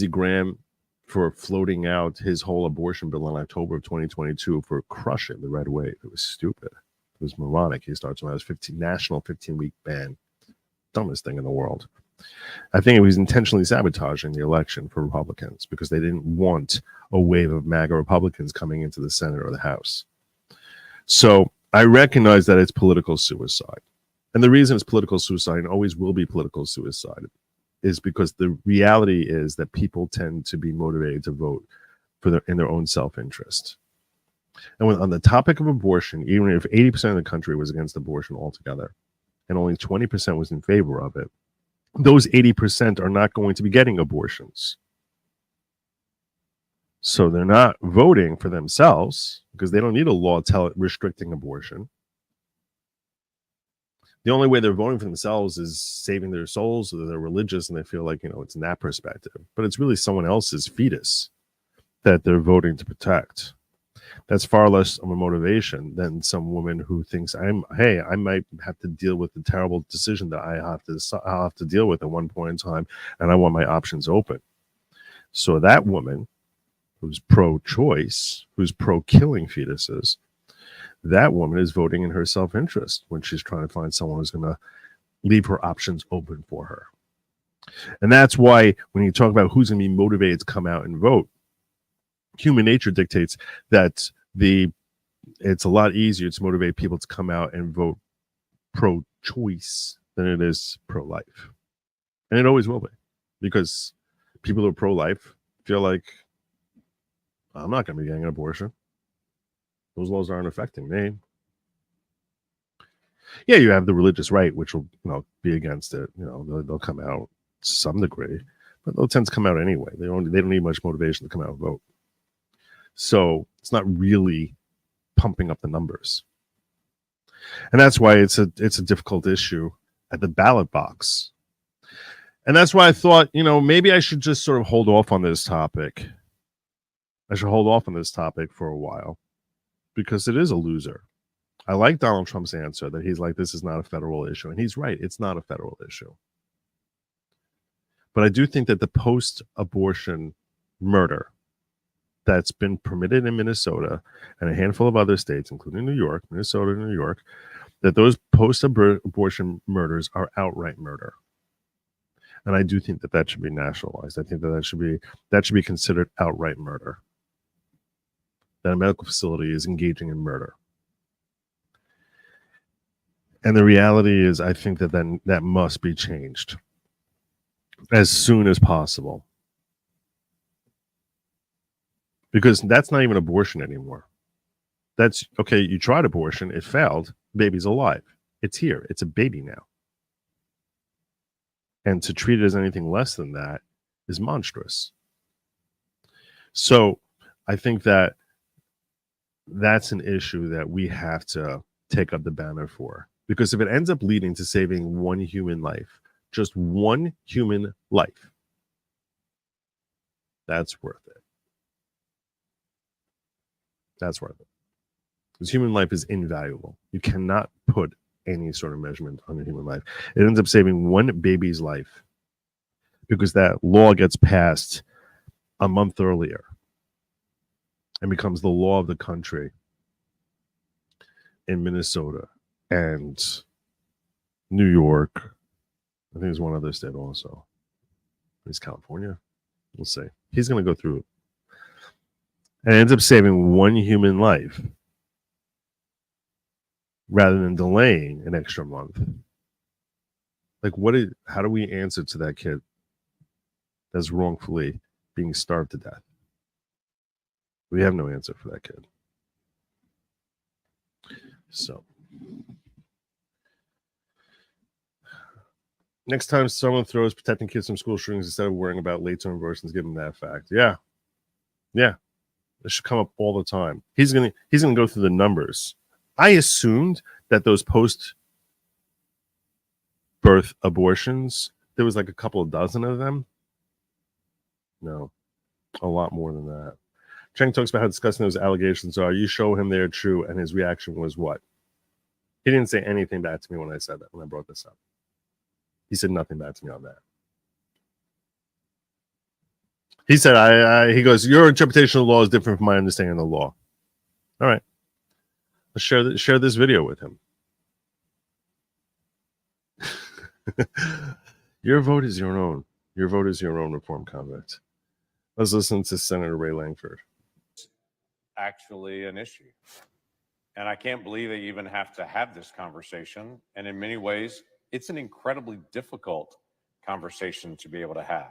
[SPEAKER 1] Graham for floating out his whole abortion bill in October of 2022 for crushing the red wave. It was stupid. It was moronic. He starts when I was 15-week ban. Dumbest thing in the world. I think it was intentionally sabotaging the election for Republicans because they didn't want a wave of MAGA Republicans coming into the Senate or the House. So I recognize that it's political suicide. And the reason it's political suicide and always will be political suicide is because the reality is that people tend to be motivated to vote in their own self-interest. And on the topic of abortion, even if 80% of the country was against abortion altogether and only 20% was in favor of it, those 80% are not going to be getting abortions. So they're not voting for themselves because they don't need a law restricting abortion. The only way they're voting for themselves is saving their souls, or they're religious and they feel like, it's in that perspective. But it's really someone else's fetus that they're voting to protect. That's far less of a motivation than some woman who thinks I might have to deal with the terrible decision that I'll have to deal with at one point in time, and I want my options open. So that woman who's pro-choice, who's pro-killing fetuses, that woman is voting in her self-interest when she's trying to find someone who's going to leave her options open for her. And that's why when you talk about who's going to be motivated to come out and vote, human nature dictates that it's a lot easier to motivate people to come out and vote pro-choice than it is pro-life. And it always will be, because people who are pro-life feel like, I'm not going to be getting an abortion. Those laws aren't affecting me. Yeah, you have the religious right, which will be against it. They'll come out to some degree, but they'll tend to come out anyway. They don't need much motivation to come out and vote. So it's not really pumping up the numbers. And that's why it's a difficult issue at the ballot box. And that's why I thought, maybe I should just sort of hold off on this topic. I should hold off on this topic for a while because it is a loser. I like Donald Trump's answer that he's like, this is not a federal issue. And he's right. It's not a federal issue. But I do think that the post-abortion murder that's been permitted in Minnesota and a handful of other states, including New York, Minnesota, New York, that those post-abortion murders are outright murder. And I do think that should be nationalized. I think that should be considered outright murder. That a medical facility is engaging in murder. And the reality is, I think that must be changed as soon as possible. Because that's not even abortion anymore. That's, okay, you tried abortion, it failed, baby's alive. It's here, it's a baby now. And to treat it as anything less than that is monstrous. So I think that's an issue that we have to take up the banner for. Because if it ends up leading to saving one human life, just one human life, that's worth it. That's worth it. Because human life is invaluable. You cannot put any sort of measurement on a human life. It ends up saving one baby's life because that law gets passed a month earlier and becomes the law of the country in Minnesota and New York. I think there's one other state also. It's California. We'll see. He's going to go through it. And it ends up saving one human life rather than delaying an extra month. Like, how do we answer to that kid that's wrongfully being starved to death? We have no answer for that kid. So, next time someone throws protecting kids from school shootings instead of worrying about late-term abortions, give them that fact. Yeah. It should come up all the time. He's gonna go through the numbers. I assumed that those post-birth abortions, there was like a couple of dozen of them. No, a lot more than that. Cheng talks about how disgusting those allegations are. You show him they're true, and his reaction was what? He didn't say anything back to me when I said that, when I brought this up. He said nothing back to me on that. He said, he goes, your interpretation of the law is different from my understanding of the law. All right. Let's share this video with him. Your vote is your own. Your vote is your own, reform convict. Let's listen to Senator Ray Langford.
[SPEAKER 11] Actually an issue. And I can't believe they even have to have this conversation. And in many ways, it's an incredibly difficult conversation to be able to have.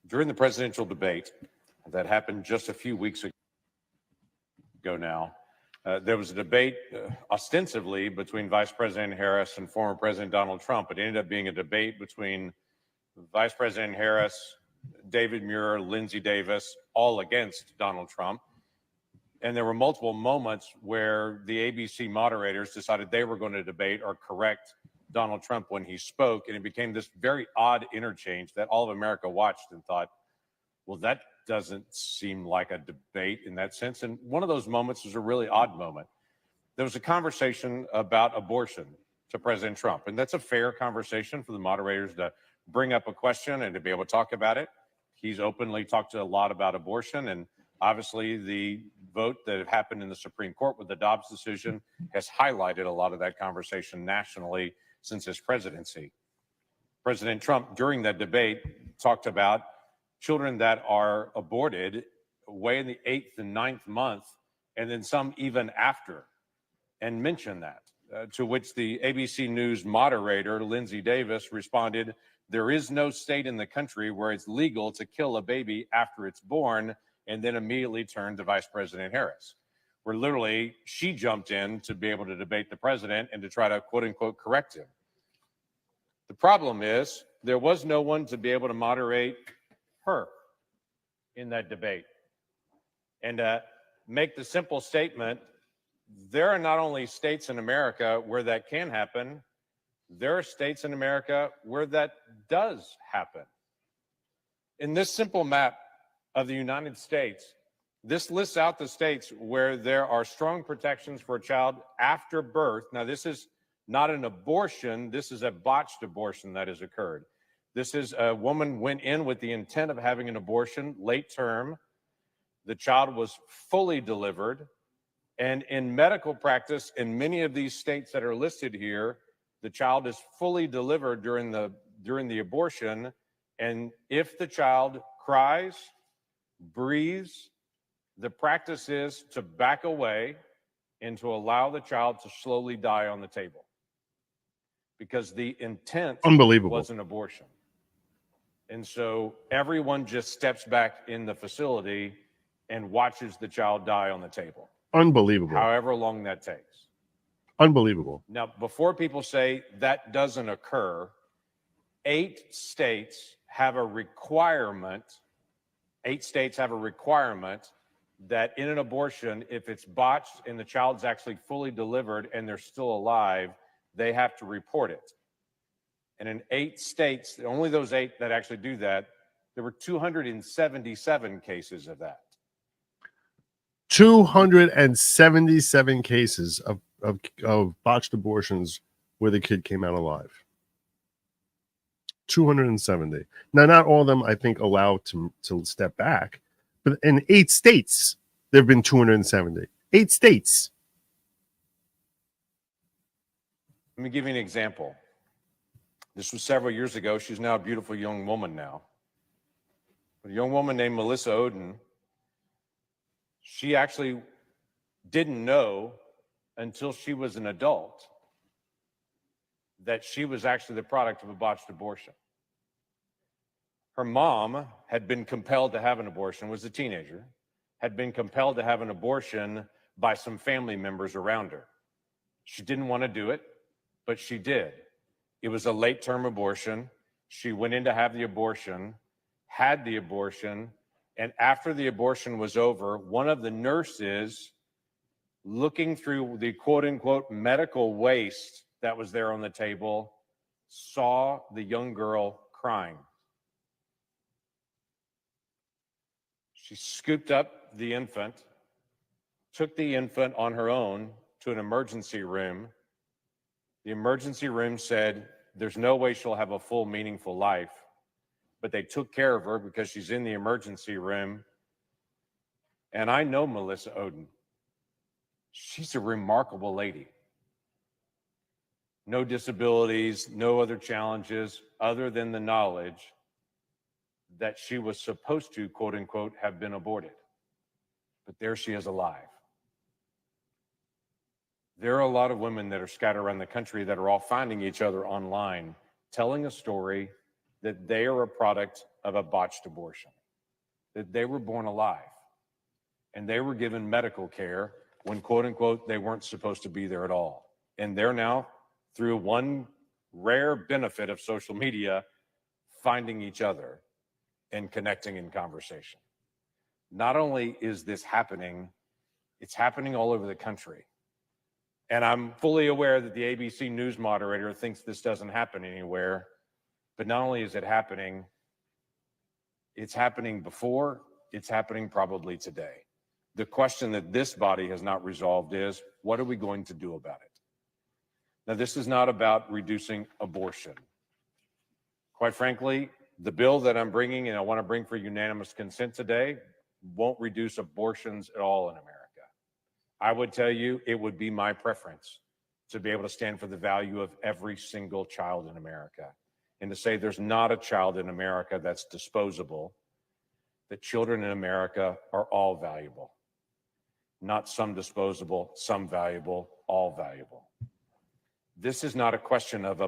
[SPEAKER 11] During the presidential debate that happened just a few weeks ago now, There was a debate ostensibly between Vice President Harris and former President Donald Trump. It ended up being a debate between Vice President Harris, David Muir, Lindsey Davis, all against Donald Trump. And there were multiple moments where the ABC moderators decided they were going to debate or correct Donald Trump when he spoke. And it became this very odd interchange that all of America watched and thought, well, that doesn't seem like a debate in that sense. And one of those moments was a really odd moment. There was a conversation about abortion to President Trump. And that's a fair conversation for the moderators to bring up a question and to be able to talk about it. He's openly talked a lot about abortion. And obviously the vote that happened in the Supreme Court with the Dobbs decision has highlighted a lot of that conversation nationally since his presidency. President Trump, during that debate, talked about children that are aborted way in the 8th and 9th month, and then some even after, and mentioned that. To which the ABC News moderator, Lindsey Davis, responded, "There is no state in the country where it's legal to kill a baby after it's born," and then immediately turned to Vice President Harris, where literally she jumped in to be able to debate the president and to try to, quote unquote, correct him. The problem is there was no one to be able to moderate her in that debate and make the simple statement, there are not only states in America where that can happen, there are states in America where that does happen. In this simple map of the United States, this lists out the states where there are strong protections for a child after birth. Now, this is not an abortion. This is a botched abortion that has occurred. This is a woman went in with the intent of having an abortion, late term. The child was fully delivered. And in medical practice, in many of these states that are listed here, the child is fully delivered during the abortion. And if the child cries, breathes, the practice is to back away and to allow the child to slowly die on the table, because the intent was an abortion. And so everyone just steps back in the facility and watches the child die on the table.
[SPEAKER 1] Unbelievable.
[SPEAKER 11] However long that takes.
[SPEAKER 1] Unbelievable.
[SPEAKER 11] Now, before people say that doesn't occur, 8 states have a requirement. 8 states have a requirement that in an abortion, if it's botched and the child's actually fully delivered and they're still alive, they have to report it. And in 8 states, only those 8 that actually do that, there were 277 cases of that.
[SPEAKER 1] 277 cases of botched abortions where the kid came out alive. 270. Now, not all of them, I think, allowed to step back, but in 8 states, there have been 270. 8 states.
[SPEAKER 11] Let me give you an example. This was several years ago. She's now a beautiful young woman now. A young woman named Melissa Oden. She actually didn't know until she was an adult that she was actually the product of a botched abortion. Her mom had been compelled to have an abortion, was a teenager, had been compelled to have an abortion by some family members around her. She didn't want to do it, but she did. It was a late-term abortion. She went in to have the abortion, had the abortion, and after the abortion was over, one of the nurses, looking through the quote-unquote medical waste that was there on the table, saw the young girl crying. She scooped up the infant, took the infant on her own to an emergency room. The emergency room said, there's no way she'll have a full, meaningful life. But they took care of her because she's in the emergency room. And I know Melissa Oden. She's a remarkable lady. No disabilities, no other challenges other than the knowledge that she was supposed to, quote unquote, have been aborted. But there she is alive. There are a lot of women that are scattered around the country that are all finding each other online, telling a story that they are a product of a botched abortion, that they were born alive and they were given medical care when, quote unquote, they weren't supposed to be there at all. And they're now, through one rare benefit of social media, finding each other and connecting in conversation. Not only is this happening, it's happening all over the country. And I'm fully aware that the ABC News moderator thinks this doesn't happen anywhere. But not only is it happening, it's happening before, it's happening probably today. The question that this body has not resolved is, what are we going to do about it? Now, this is not about reducing abortion. Quite frankly, the bill that I'm bringing, and I want to bring for unanimous consent today, won't reduce abortions at all in America. I would tell you it would be my preference to be able to stand for the value of every single child in America and to say there's not a child in America that's disposable, that children in America are all valuable. Not some disposable, some valuable, all valuable. This is not a question of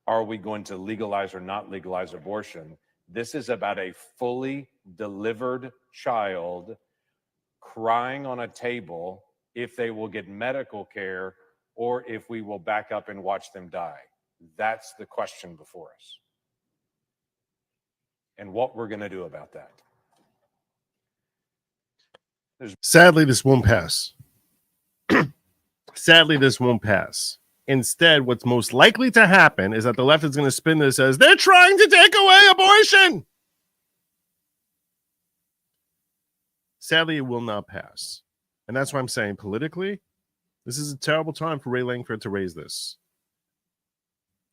[SPEAKER 11] are we going to legalize or not legalize abortion? This is about a fully delivered child crying on a table if they will get medical care or if we will back up and watch them die. That's the question before us. And what we're going to do about that.
[SPEAKER 1] Sadly, this won't pass. Sadly, this won't pass. Instead, what's most likely to happen is that the left is going to spin this as they're trying to take away abortion. Sadly, it will not pass. And that's why I'm saying politically, this is a terrible time for Ray Langford to raise this.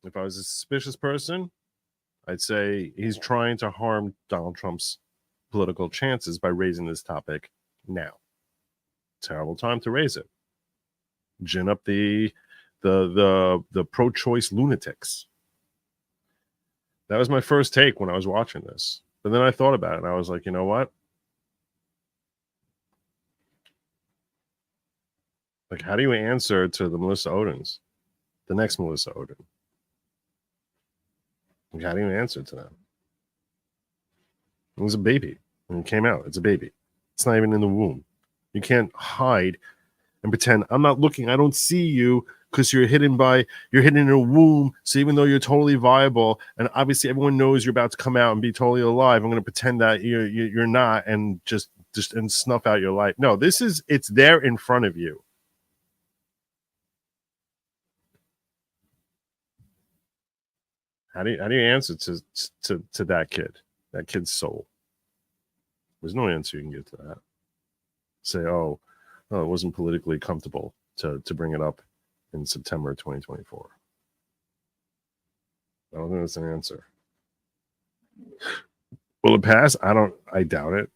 [SPEAKER 1] If I was a suspicious person, I'd say he's trying to harm Donald Trump's political chances by raising this topic now. Terrible time to raise it. Gin up the pro-choice lunatics. That was my first take when I was watching this. But then I thought about it and I was like, you know what? Like, how do you answer to the Melissa Odens? The next Melissa Oden? Like, how do you answer to them? It was a baby when it came out. It's a baby. It's not even in the womb. You can't hide and pretend I'm not looking. I don't see you because you're hidden in a womb. So even though you're totally viable, and obviously everyone knows you're about to come out and be totally alive, I'm going to pretend that you're not and just and snuff out your life. No, it's there in front of you. How do you answer to that kid's soul? There's no answer you can get to that. Say, oh, it wasn't politically comfortable to bring it up in September 2024. I don't think that's an answer. Will it pass? I doubt it.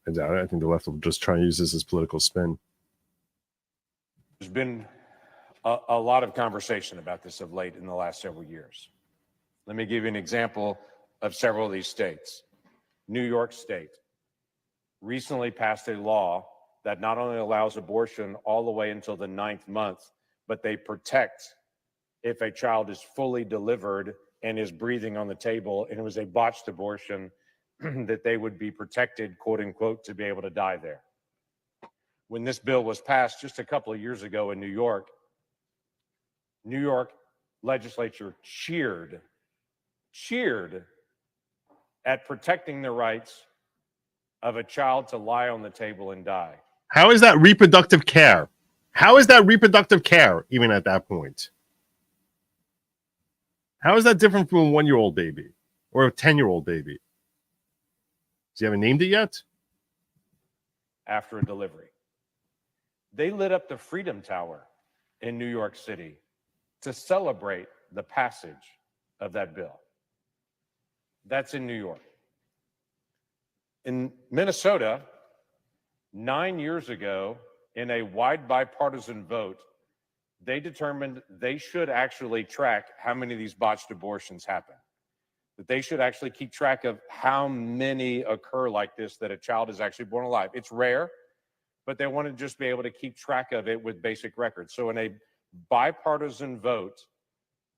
[SPEAKER 1] I think the left will just try and use this as political spin.
[SPEAKER 11] There's been a lot of conversation about this of late in the last several years. Let me give you an example of several of these states. New York State recently passed a law that not only allows abortion all the way until the 9th month, but they protect if a child is fully delivered and is breathing on the table and it was a botched abortion, that they would be protected, quote unquote, to be able to die there. When this bill was passed just a couple of years ago in New York legislature cheered at protecting the rights of a child to lie on the table and die.
[SPEAKER 1] How is that reproductive care? How is that reproductive care even at that point? How is that different from a 1-year-old baby or a 10-year-old baby? Do you haven't named it yet?
[SPEAKER 11] After a delivery. They lit up the Freedom Tower in New York City to celebrate the passage of that bill. That's in New York. In Minnesota, 9 years ago, in a wide bipartisan vote, they determined they should actually track how many of these botched abortions happen. That they should actually keep track of how many occur like this, that a child is actually born alive. It's rare, but they want to just be able to keep track of it with basic records. So in a bipartisan vote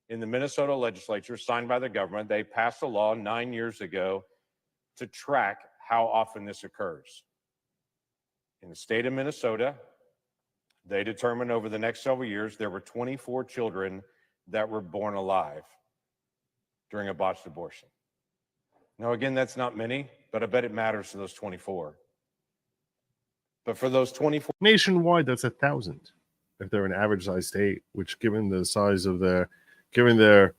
[SPEAKER 11] in the Minnesota legislature, signed by the government, they passed a law 9 years ago to track how often this occurs. In the state of Minnesota, They determined over the next several years there were 24 children that were born alive during a botched abortion. Now, again, that's not many, but I bet it matters to those 24. But for those 24
[SPEAKER 1] nationwide, that's 1,000. If they're an average size state, which given the size of given their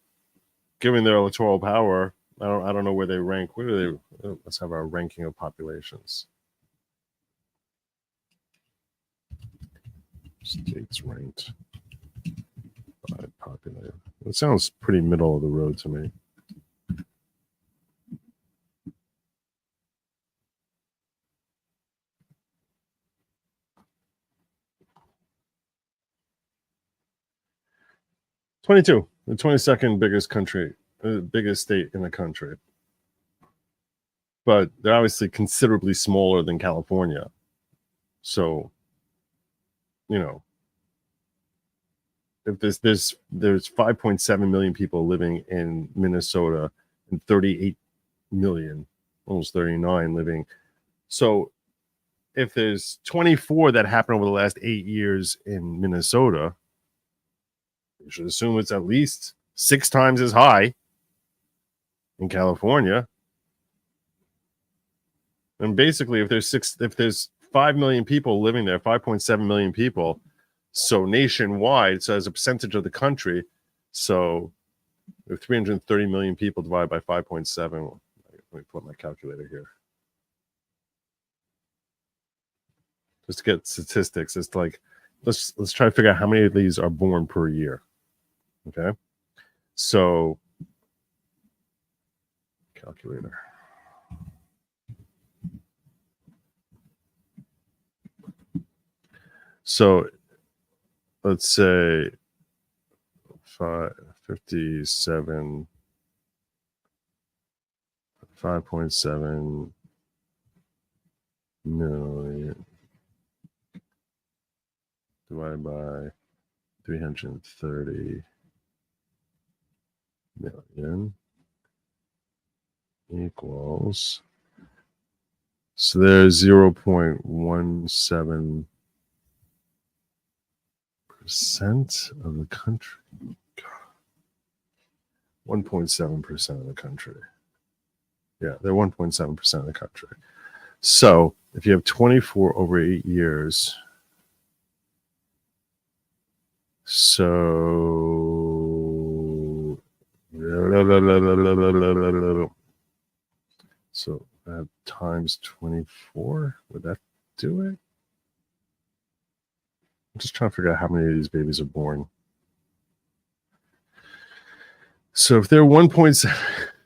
[SPEAKER 1] electoral power, I don't know where they rank. Where do they? Let's have our ranking of populations. States ranked by population. It sounds pretty middle of the road to me. '22, the 22nd biggest country, biggest state in the country. But they're obviously considerably smaller than California. So, you know, if there's 5.7 million people living in Minnesota and 38 million, almost 39 living. So if there's 24 that happened over the last 8 years in Minnesota, you should assume it's at least 6 times as high in California. And basically, if there's 5 million people living there, 5.7 million people, so nationwide, so as a percentage of the country, so if 330 million people divided by 5.7, let me put my calculator here. Just to get statistics, it's like let's try to figure out how many of these are born per year. Okay, so calculator. So let's say 57, 5.7 million divided by 330 million equals, so there's 0.17% of the country. 1.7% of the country. Yeah, they're 1.7% of the country. So if you have 24 over 8 years, so times 24, would that do it? I'm just trying to figure out how many of these babies are born. So if they're 1.7,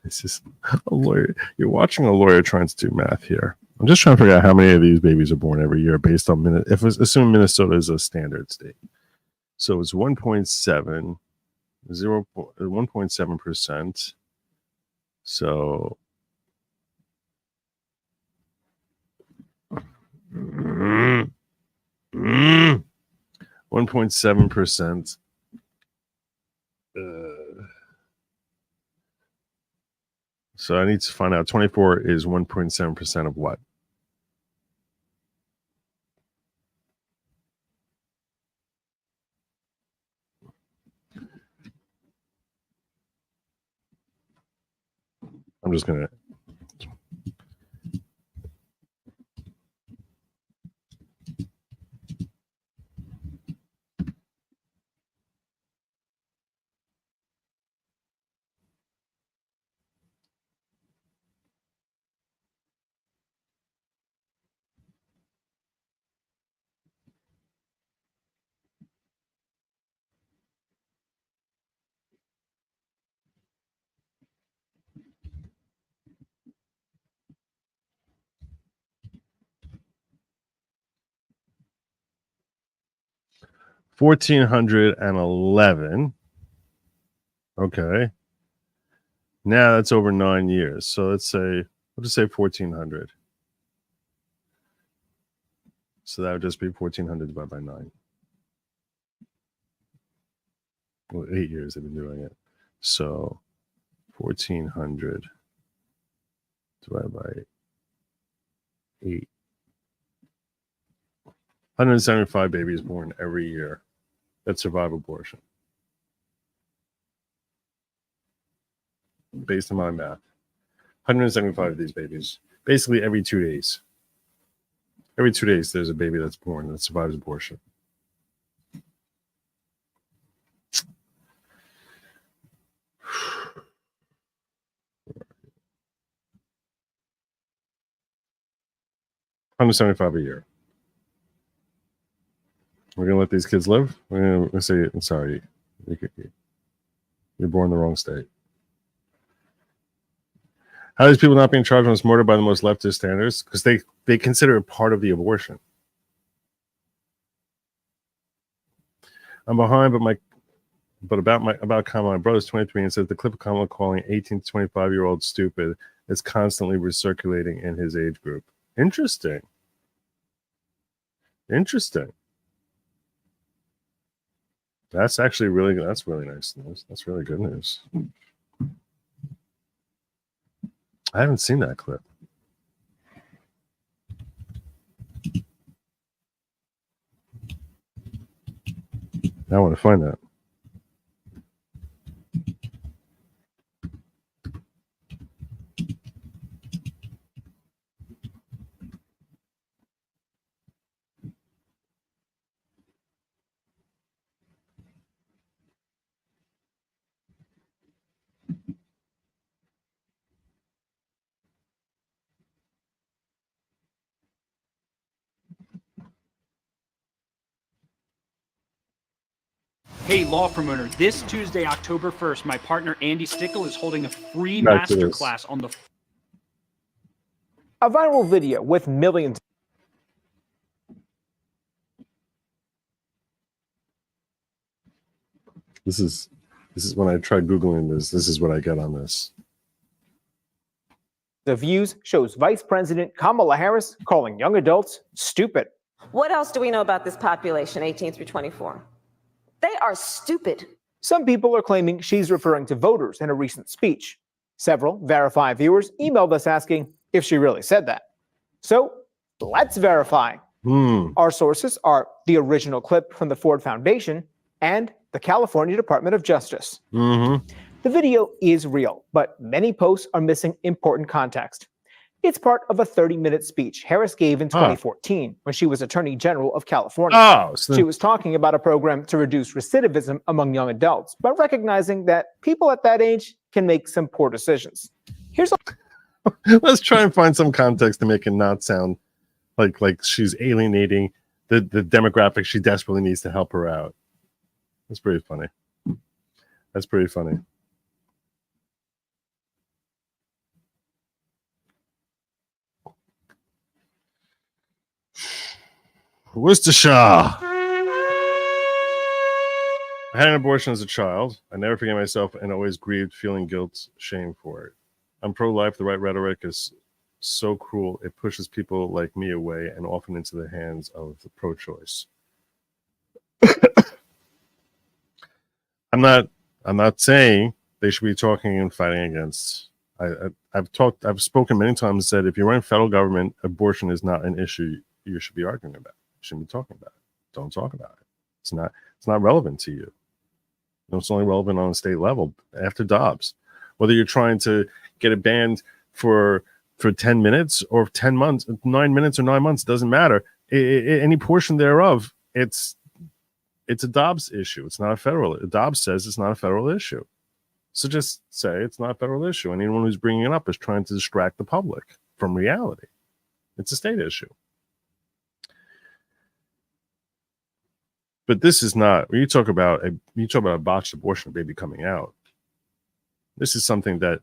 [SPEAKER 1] it's just a lawyer. You're watching a lawyer trying to do math here. I'm just trying to figure out how many of these babies are born every year based on assume Minnesota is a standard state. So it's 1.7, 1.7%. So 1.7%. So I need to find out 24 is 1.7% of what? I'm just going to. $1,411. Okay. Now that's over 9 years. So let's say, we'll just say 1,400. So that would just be 1,400 divided by 9. Well, 8 years they've been doing it. So 1,400 divided by 8. 175 babies born every year that survive abortion. Based on my math, 175 of these babies, basically every 2 days. Every 2 days, there's a baby that's born that survives abortion. $175 a year. We're gonna let these kids live. We're gonna say, "I'm sorry, you're born in the wrong state." How are these people not being charged when it's murder by the most leftist standards? Because they consider it part of the abortion. I'm behind, about Kamala, my brother's 23 and says the clip of Kamala calling 18 to 25-year-olds stupid is constantly recirculating in his age group. Interesting. That's actually really good. That's really nice news. That's really good news. I haven't seen that clip. I want to find that.
[SPEAKER 12] Hey, law promoter, this Tuesday, October 1st, my partner Andy Stickle is holding a free
[SPEAKER 1] Back to this.
[SPEAKER 12] masterclass on the...
[SPEAKER 13] A viral video with millions.
[SPEAKER 1] This is when I tried Googling this. This is what I get on this.
[SPEAKER 13] The views shows Vice President Kamala Harris calling young adults stupid.
[SPEAKER 14] What else do we know about this population, 18 through 24? They are stupid.
[SPEAKER 13] Some people are claiming she's referring to voters in a recent speech. Several verified viewers emailed us asking if she really said that. So let's verify. Our sources are the original clip from the Ford Foundation and the California Department of Justice. The video is real, but many posts are missing important context. It's part of a 30-minute speech Harris gave in 2014 when she was Attorney General of California. She was talking about a program to reduce recidivism among young adults, but recognizing that people at that age can make some poor decisions. Here's
[SPEAKER 1] Let's try and find some context to make it not sound like she's alienating the demographic she desperately needs to help her out. That's pretty funny. That's pretty funny. Worcestershire. I had an abortion as a child. I never forgave myself and always grieved, feeling guilt, shame for it. I'm pro-life. The right rhetoric is so cruel. It pushes people like me away and often into the hands of the pro-choice. I'm not saying they should be talking and fighting against. I've spoken many times and said if you're in federal government, abortion is not an issue you should be arguing about. You shouldn't be talking about it. Don't talk about it. It's not relevant to you. It's only relevant on a state level after Dobbs. Whether you're trying to get it banned for 10 minutes or 10 months, 9 minutes or 9 months, doesn't matter. Any portion thereof, it's a Dobbs issue. It's not a federal. Dobbs says it's not a federal issue. So just say it's not a federal issue. Anyone who's bringing it up is trying to distract the public from reality. It's a state issue. But this is not, when you talk about a botched abortion, a baby coming out, this is something that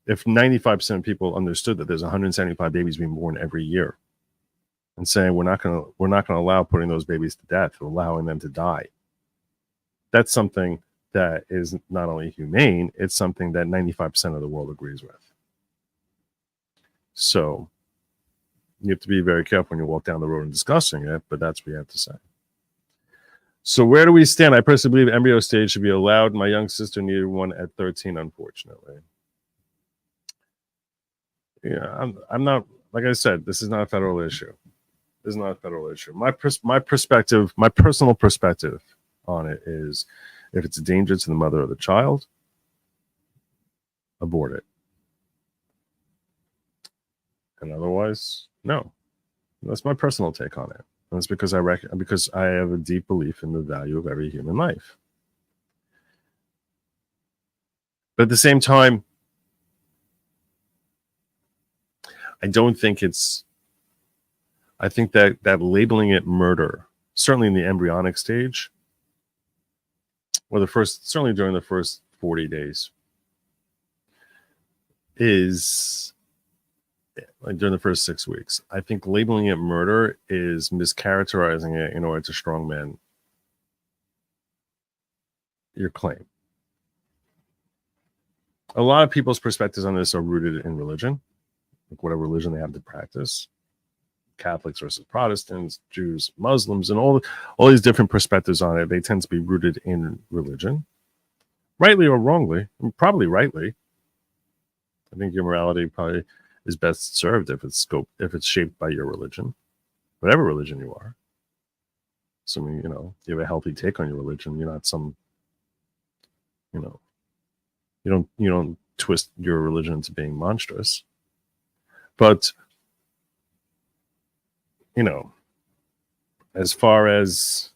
[SPEAKER 1] if 95% of people understood that there's 175 babies being born every year and saying we're not going to allow putting those babies to death, or allowing them to die, that's something that is not only humane, it's something that 95% of the world agrees with. So you have to be very careful when you walk down the road and discussing it, but that's what you have to say. So where do we stand? I personally believe embryo stage should be allowed. My young sister needed one at 13, unfortunately. Yeah, I'm not, like I said, this is not a federal issue. is not a federal issue. My perspective, my personal perspective on it is, if it's a danger to the mother or the child, abort it. And otherwise, no. That's my personal take on it. And that's because because I have a deep belief in the value of every human life. But at the same time, I don't think it's, I think that labeling it murder, certainly in the embryonic stage, or certainly during the first 40 days, is, like during the first 6 weeks, I think labeling it murder is mischaracterizing it in order to strongman your claim. A lot of people's perspectives on this are rooted in religion, like whatever religion they have to practice. Catholics versus Protestants, Jews, Muslims, and all these different perspectives on it. They tend to be rooted in religion, rightly or wrongly, and probably rightly. I think your morality probably is best served if it's shaped by your religion, whatever religion you are. So, you know, you have a healthy take on your religion. You're not some, you know, you don't twist your religion into being monstrous. But, you know, as far as,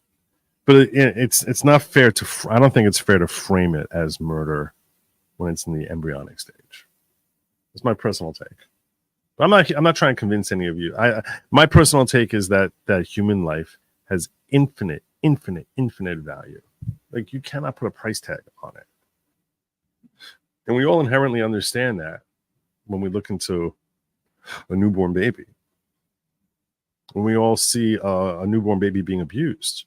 [SPEAKER 1] but it's not fair to, I don't think it's fair to frame it as murder when it's in the embryonic stage. It's my personal take. But I'm not trying to convince any of you. My personal take is that human life has infinite value. Like, you cannot put a price tag on it. And we all inherently understand that when we look into a newborn baby. When we all see a newborn baby being abused,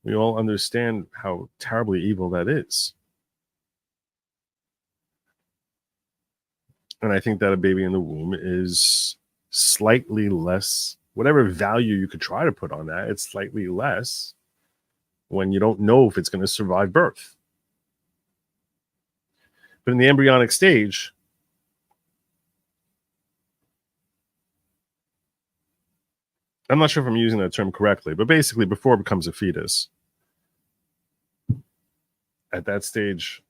[SPEAKER 1] we all understand how terribly evil that is. And I think that a baby in the womb is slightly less, whatever value you could try to put on that, it's slightly less when you don't know if it's going to survive birth. But in the embryonic stage, I'm not sure if I'm using that term correctly, but basically before it becomes a fetus, at that stage,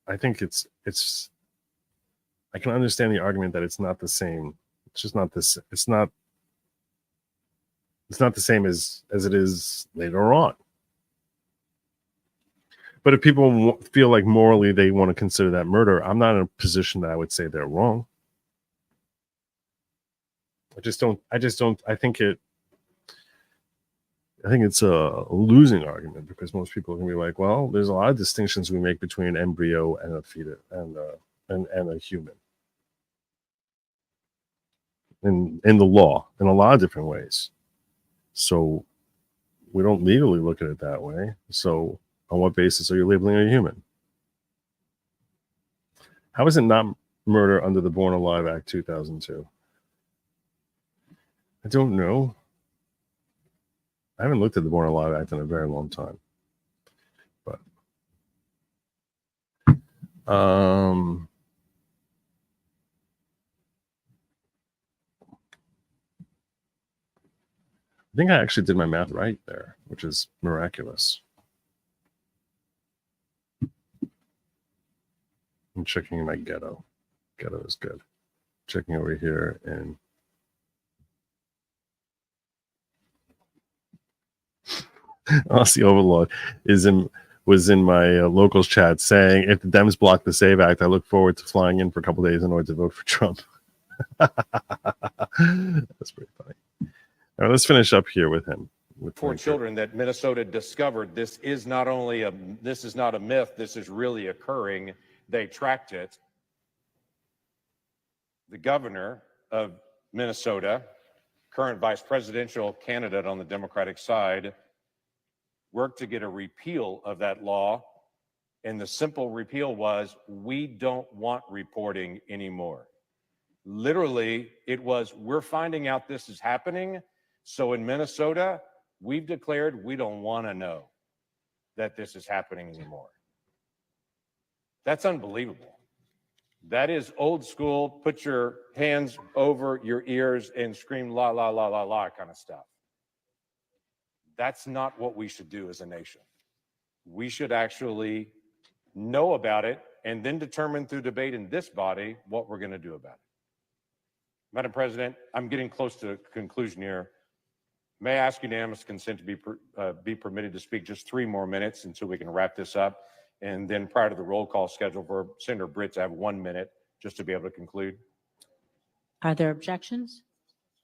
[SPEAKER 1] I think it's I can understand the argument that it's not the same. It's just not this. It's not the same as it is later on. But if people feel like morally they want to consider that murder, I'm not in a position that I would say they're wrong. I think it's a losing argument, because most people can be like, well, there's a lot of distinctions we make between an embryo and a fetus and a human in the law in a lot of different ways. So we don't legally look at it that way. So on what basis are you labeling a human? How is it not murder under the Born Alive Act 2002? I don't know. I haven't looked at the Born Alive Act in a very long time. But I think I actually did my math right there, which is miraculous. I'm checking my ghetto. Ghetto is good. Checking over here, and Aussie Overlord was in my locals chat saying, if the Dems block the SAVE Act, I look forward to flying in for a couple of days in order to vote for Trump. That's pretty funny. All right, let's finish up here with him.
[SPEAKER 11] For children that Minnesota discovered, this is not a myth, this is really occurring. They tracked it. The governor of Minnesota, current vice presidential candidate on the Democratic side, worked to get a repeal of that law. And the simple repeal was, we don't want reporting anymore. Literally, it was, we're finding out this is happening. So in Minnesota, we've declared we don't want to know that this is happening anymore. That's unbelievable. That is old school, put your hands over your ears and scream la, la, la, la, la kind of stuff. That's not what we should do as a nation. We should actually know about it and then determine through debate in this body what we're going to do about it. Madam President, I'm getting close to a conclusion here. May I ask unanimous consent to be permitted to speak just 3 more minutes until we can wrap this up? And then prior to the roll call schedule for Senator Britz, I have 1 minute just to be able to conclude.
[SPEAKER 15] Are there objections?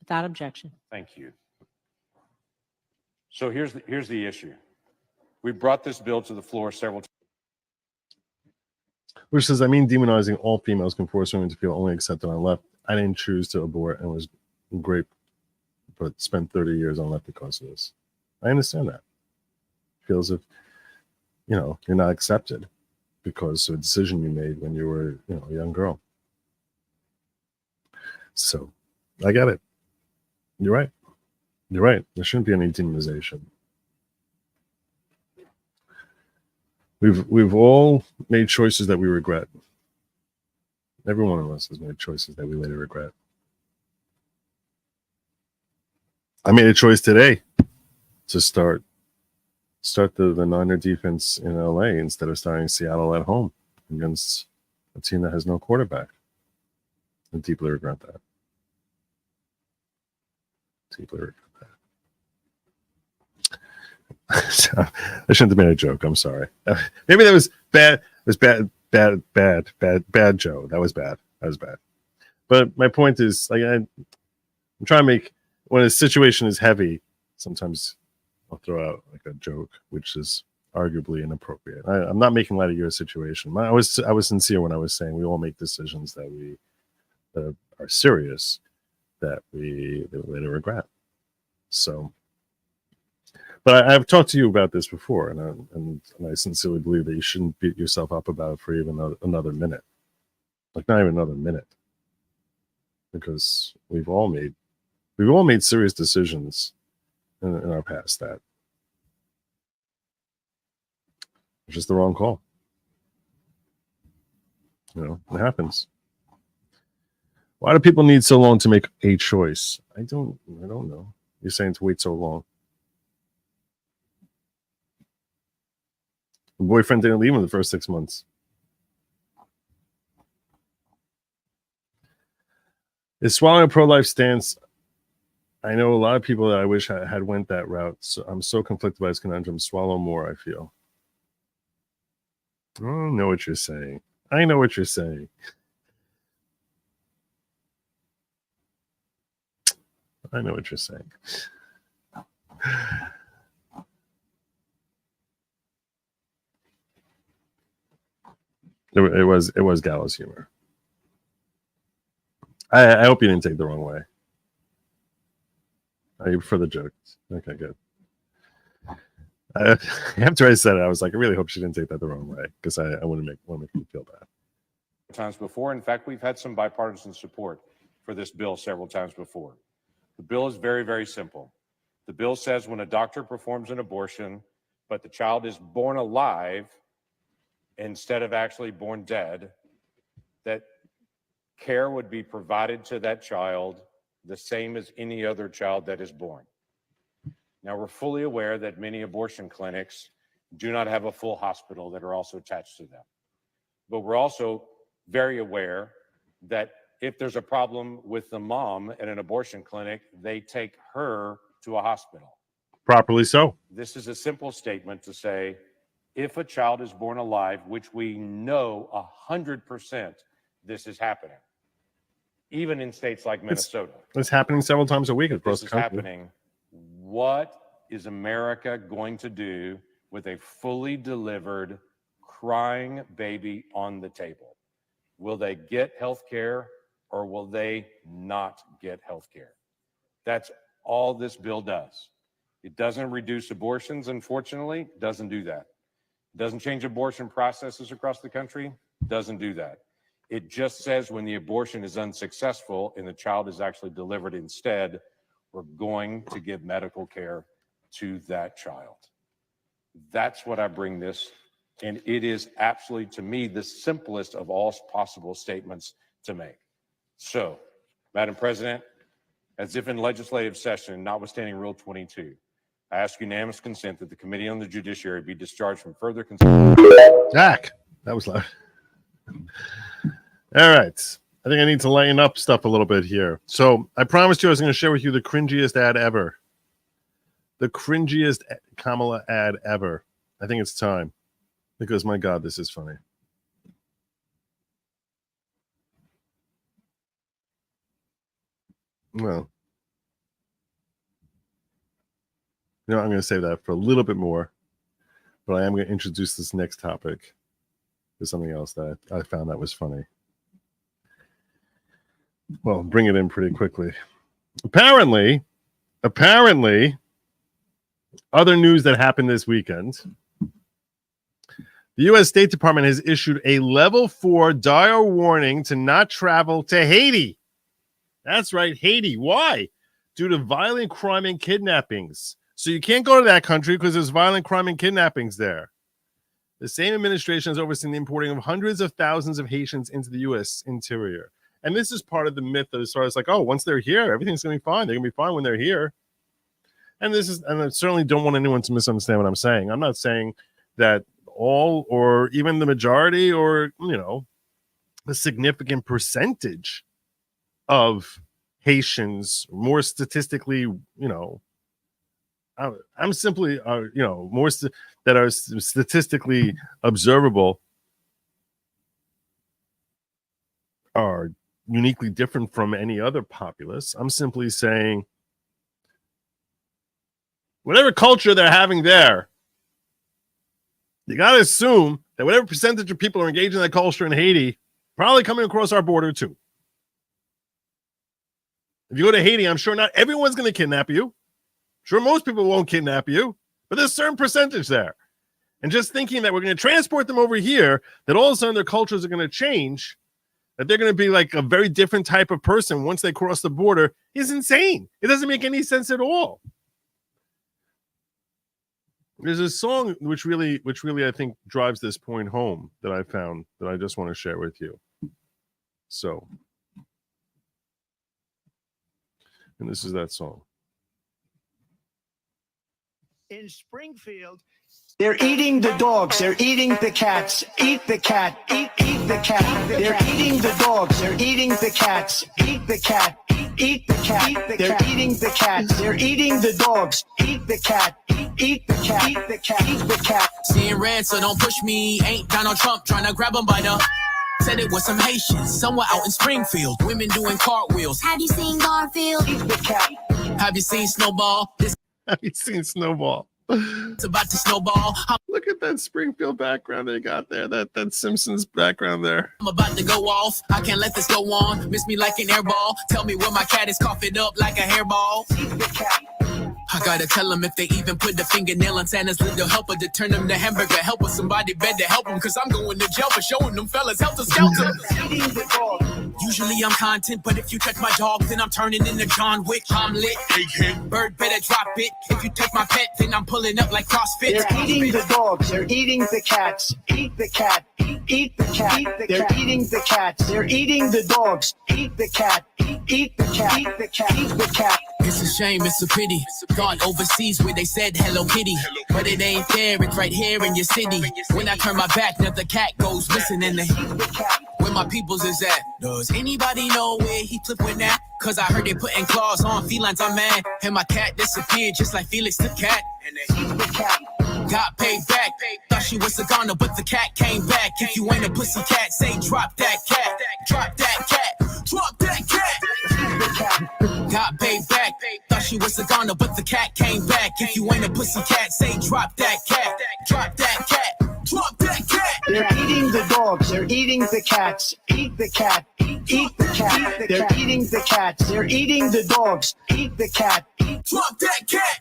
[SPEAKER 15] Without objection.
[SPEAKER 11] Thank you. So here's the issue. We brought this bill to the floor several times.
[SPEAKER 1] Which says, I mean, demonizing all females can force women to feel only accepted on left. I didn't choose to abort and was great, but spent 30 years on left because of this. I understand that. It feels if, you know, you're not accepted because of a decision you made when you were, you know, a young girl. So I get it. You're right. You're right. There shouldn't be any demonization. We've all made choices that we regret. Every one of us has made choices that we later regret. I made a choice today to start the Niner defense in LA instead of starting Seattle at home against a team that has no quarterback. I deeply regret that. Deeply regret that. I shouldn't have made a joke. I'm sorry. Maybe that was bad. It was bad, Joe. That was bad. That was bad. But my point is, like, I'm trying to make, when a situation is heavy, sometimes I'll throw out like a joke, which is arguably inappropriate. I'm not making light of your situation. I was sincere when I was saying we all make decisions that are serious, that we later regret. So. But I've talked to you about this before, and I sincerely believe that you shouldn't beat yourself up about it for even another minute, like not even another minute, because we've all made serious decisions in our past that it's just the wrong call. You know, it happens. Why do people need so long to make a choice? I don't know. You're saying to wait so long. The boyfriend didn't leave him the first 6 months. Is swallowing a pro-life stance? I know a lot of people that I wish I had went that route. So I'm so conflicted by this conundrum. Swallow more, I feel. I know what you're saying. I know what you're saying. I know what you're saying. It was gallows humor. I hope you didn't take it the wrong way. I prefer the jokes. Okay, good. After I said it, I was like, I really hope she didn't take that the wrong way, because I want to make you feel bad.
[SPEAKER 11] Times before. In fact, we've had some bipartisan support for this bill several times before. The bill is very, very simple. The bill says when a doctor performs an abortion, but the child is born alive instead of actually born dead, that care would be provided to that child the same as any other child that is born. Now, we're fully aware that many abortion clinics do not have a full hospital that are also attached to them. But we're also very aware that if there's a problem with the mom at an abortion clinic, they take her to a hospital.
[SPEAKER 1] Properly so.
[SPEAKER 11] This is a simple statement to say, if a child is born alive, which we know 100% this is happening, even in states like Minnesota.
[SPEAKER 1] It's happening several times a week across the
[SPEAKER 11] country. This is happening. What is America going to do with a fully delivered, crying baby on the table? Will they get health care or will they not get health care? That's all this bill does. It doesn't reduce abortions, unfortunately. It doesn't do that. It doesn't change abortion processes across the country. It doesn't do that. It just says when the abortion is unsuccessful and the child is actually delivered instead, we're going to give medical care to that child. That's what I bring this And it is absolutely, to me, the simplest of all possible statements to make. So, Madam President, as if in legislative session, notwithstanding Rule 22, I ask unanimous consent that the Committee on the Judiciary be discharged from further
[SPEAKER 1] Zach, that was loud. All right. I think I need to lighten up stuff a little bit here. So I promised you I was going to share with you the cringiest ad ever. The cringiest Kamala ad ever. I think it's time. Because, my God, this is funny. Well, I'm going to save that for a little bit more. But I am going to introduce this next topic to something else that I found that was funny. Well, bring it in pretty quickly. Apparently, other news that happened this weekend. The U.S. State Department has issued a level 4 dire warning to not travel to Haiti. That's right, Haiti. Why? Due to violent crime and kidnappings. So you can't go to that country because there's violent crime and kidnappings there. The same administration has overseen the importing of hundreds of thousands of Haitians into the U.S. interior. And this is part of the myth that as far as like, oh, once they're here, everything's going to be fine. They're going to be fine when they're here. And I certainly don't want anyone to misunderstand what I'm saying. I'm not saying that all or even the majority or, a significant percentage of Haitians, more statistically, I'm simply, more that are statistically observable are uniquely different from any other populace. I'm simply saying whatever culture they're having there, you got to assume that whatever percentage of people are engaged in that culture in Haiti, probably coming across our border too. If you go to Haiti, I'm sure not everyone's going to kidnap you. Sure, most people won't kidnap you, but there's a certain percentage there. And just thinking that we're going to transport them over here, that all of a sudden their cultures are going to change, that they're going to be like a very different type of person once they cross the border is insane. It doesn't make any sense at all. There's a song which really I think drives this point home that I found that I just want to share with you. So, and this is that song.
[SPEAKER 16] In Springfield, they're eating the dogs, they're eating the cats. Eat the cat, eat the cat. They're eating the dogs, they're eating the cats. Eat the cat, eat the cat. They're eating the cats, they're eating the dogs. Eat the cat, eat the cat, eat the cat, eat the cat.
[SPEAKER 17] Seeing red, so don't push me. Ain't Donald Trump trying to grab him by the... Said it was some Haitians, somewhere out in Springfield. Women doing cartwheels. Have you seen Garfield? Eat the cat. Have you seen Snowball?
[SPEAKER 1] Have you seen Snowball?
[SPEAKER 17] It's about to snowball.
[SPEAKER 1] Look at that Springfield background they got there. That Simpsons background there.
[SPEAKER 17] I'm about to go off. I can't let this go on. Miss me like an airball. Tell me where my cat is coughing up like a hairball. I gotta tell them if they even put the fingernail on Santa's little helper to turn them to hamburger helper. Somebody better help them, cause I'm going to jail for showing them fellas helter skelter. Usually I'm content, but if you touch my dog, then I'm turning into John Wick. I'm lit. Bird better drop it. If you touch my pet, then I'm pulling up like CrossFit.
[SPEAKER 16] They're eating the dogs, they're eating the cats. Eat the cat, eat the cat. They're eating the cats, they're eating the dogs. Eat the cat, eat the cat, eat the cat, eat the cat.
[SPEAKER 17] It's a shame, it's a pity. Gone overseas where they said Hello Kitty. But it ain't there, it's right here in your city. When I turn my back, now the cat goes missing in the where my peoples is at. Does anybody know where he flipping at? Cause I heard they putting claws on felines, I'm mad. And my cat disappeared just like Felix the cat. And they got paid back. Thought she was a goner, but the cat came back. If you ain't a pussy cat, say drop that cat. Drop that cat. Drop that cat. Got paid back. Thought she was a goner, but the cat came back. If you ain't a pussy cat, say drop that cat. Drop that cat. Drop that cat.
[SPEAKER 16] They're eating the dogs, they're eating the cats. Eat the cat, eat the cat. They're eating the cats, they're eating the dogs. Eat the cat.
[SPEAKER 17] Drop that cat.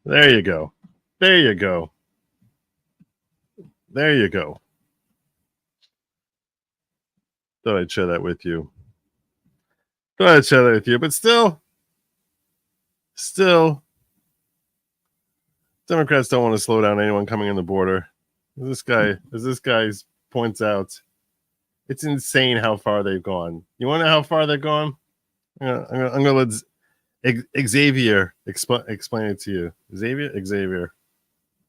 [SPEAKER 1] There you go. There you go. There you go. Thought I'd share that with you. But still, Democrats don't want to slow down anyone coming in the border. As this guy points out, it's insane how far they've gone. You want to know how far they've gone? I'm gonna let Xavier explain it to you. Xavier.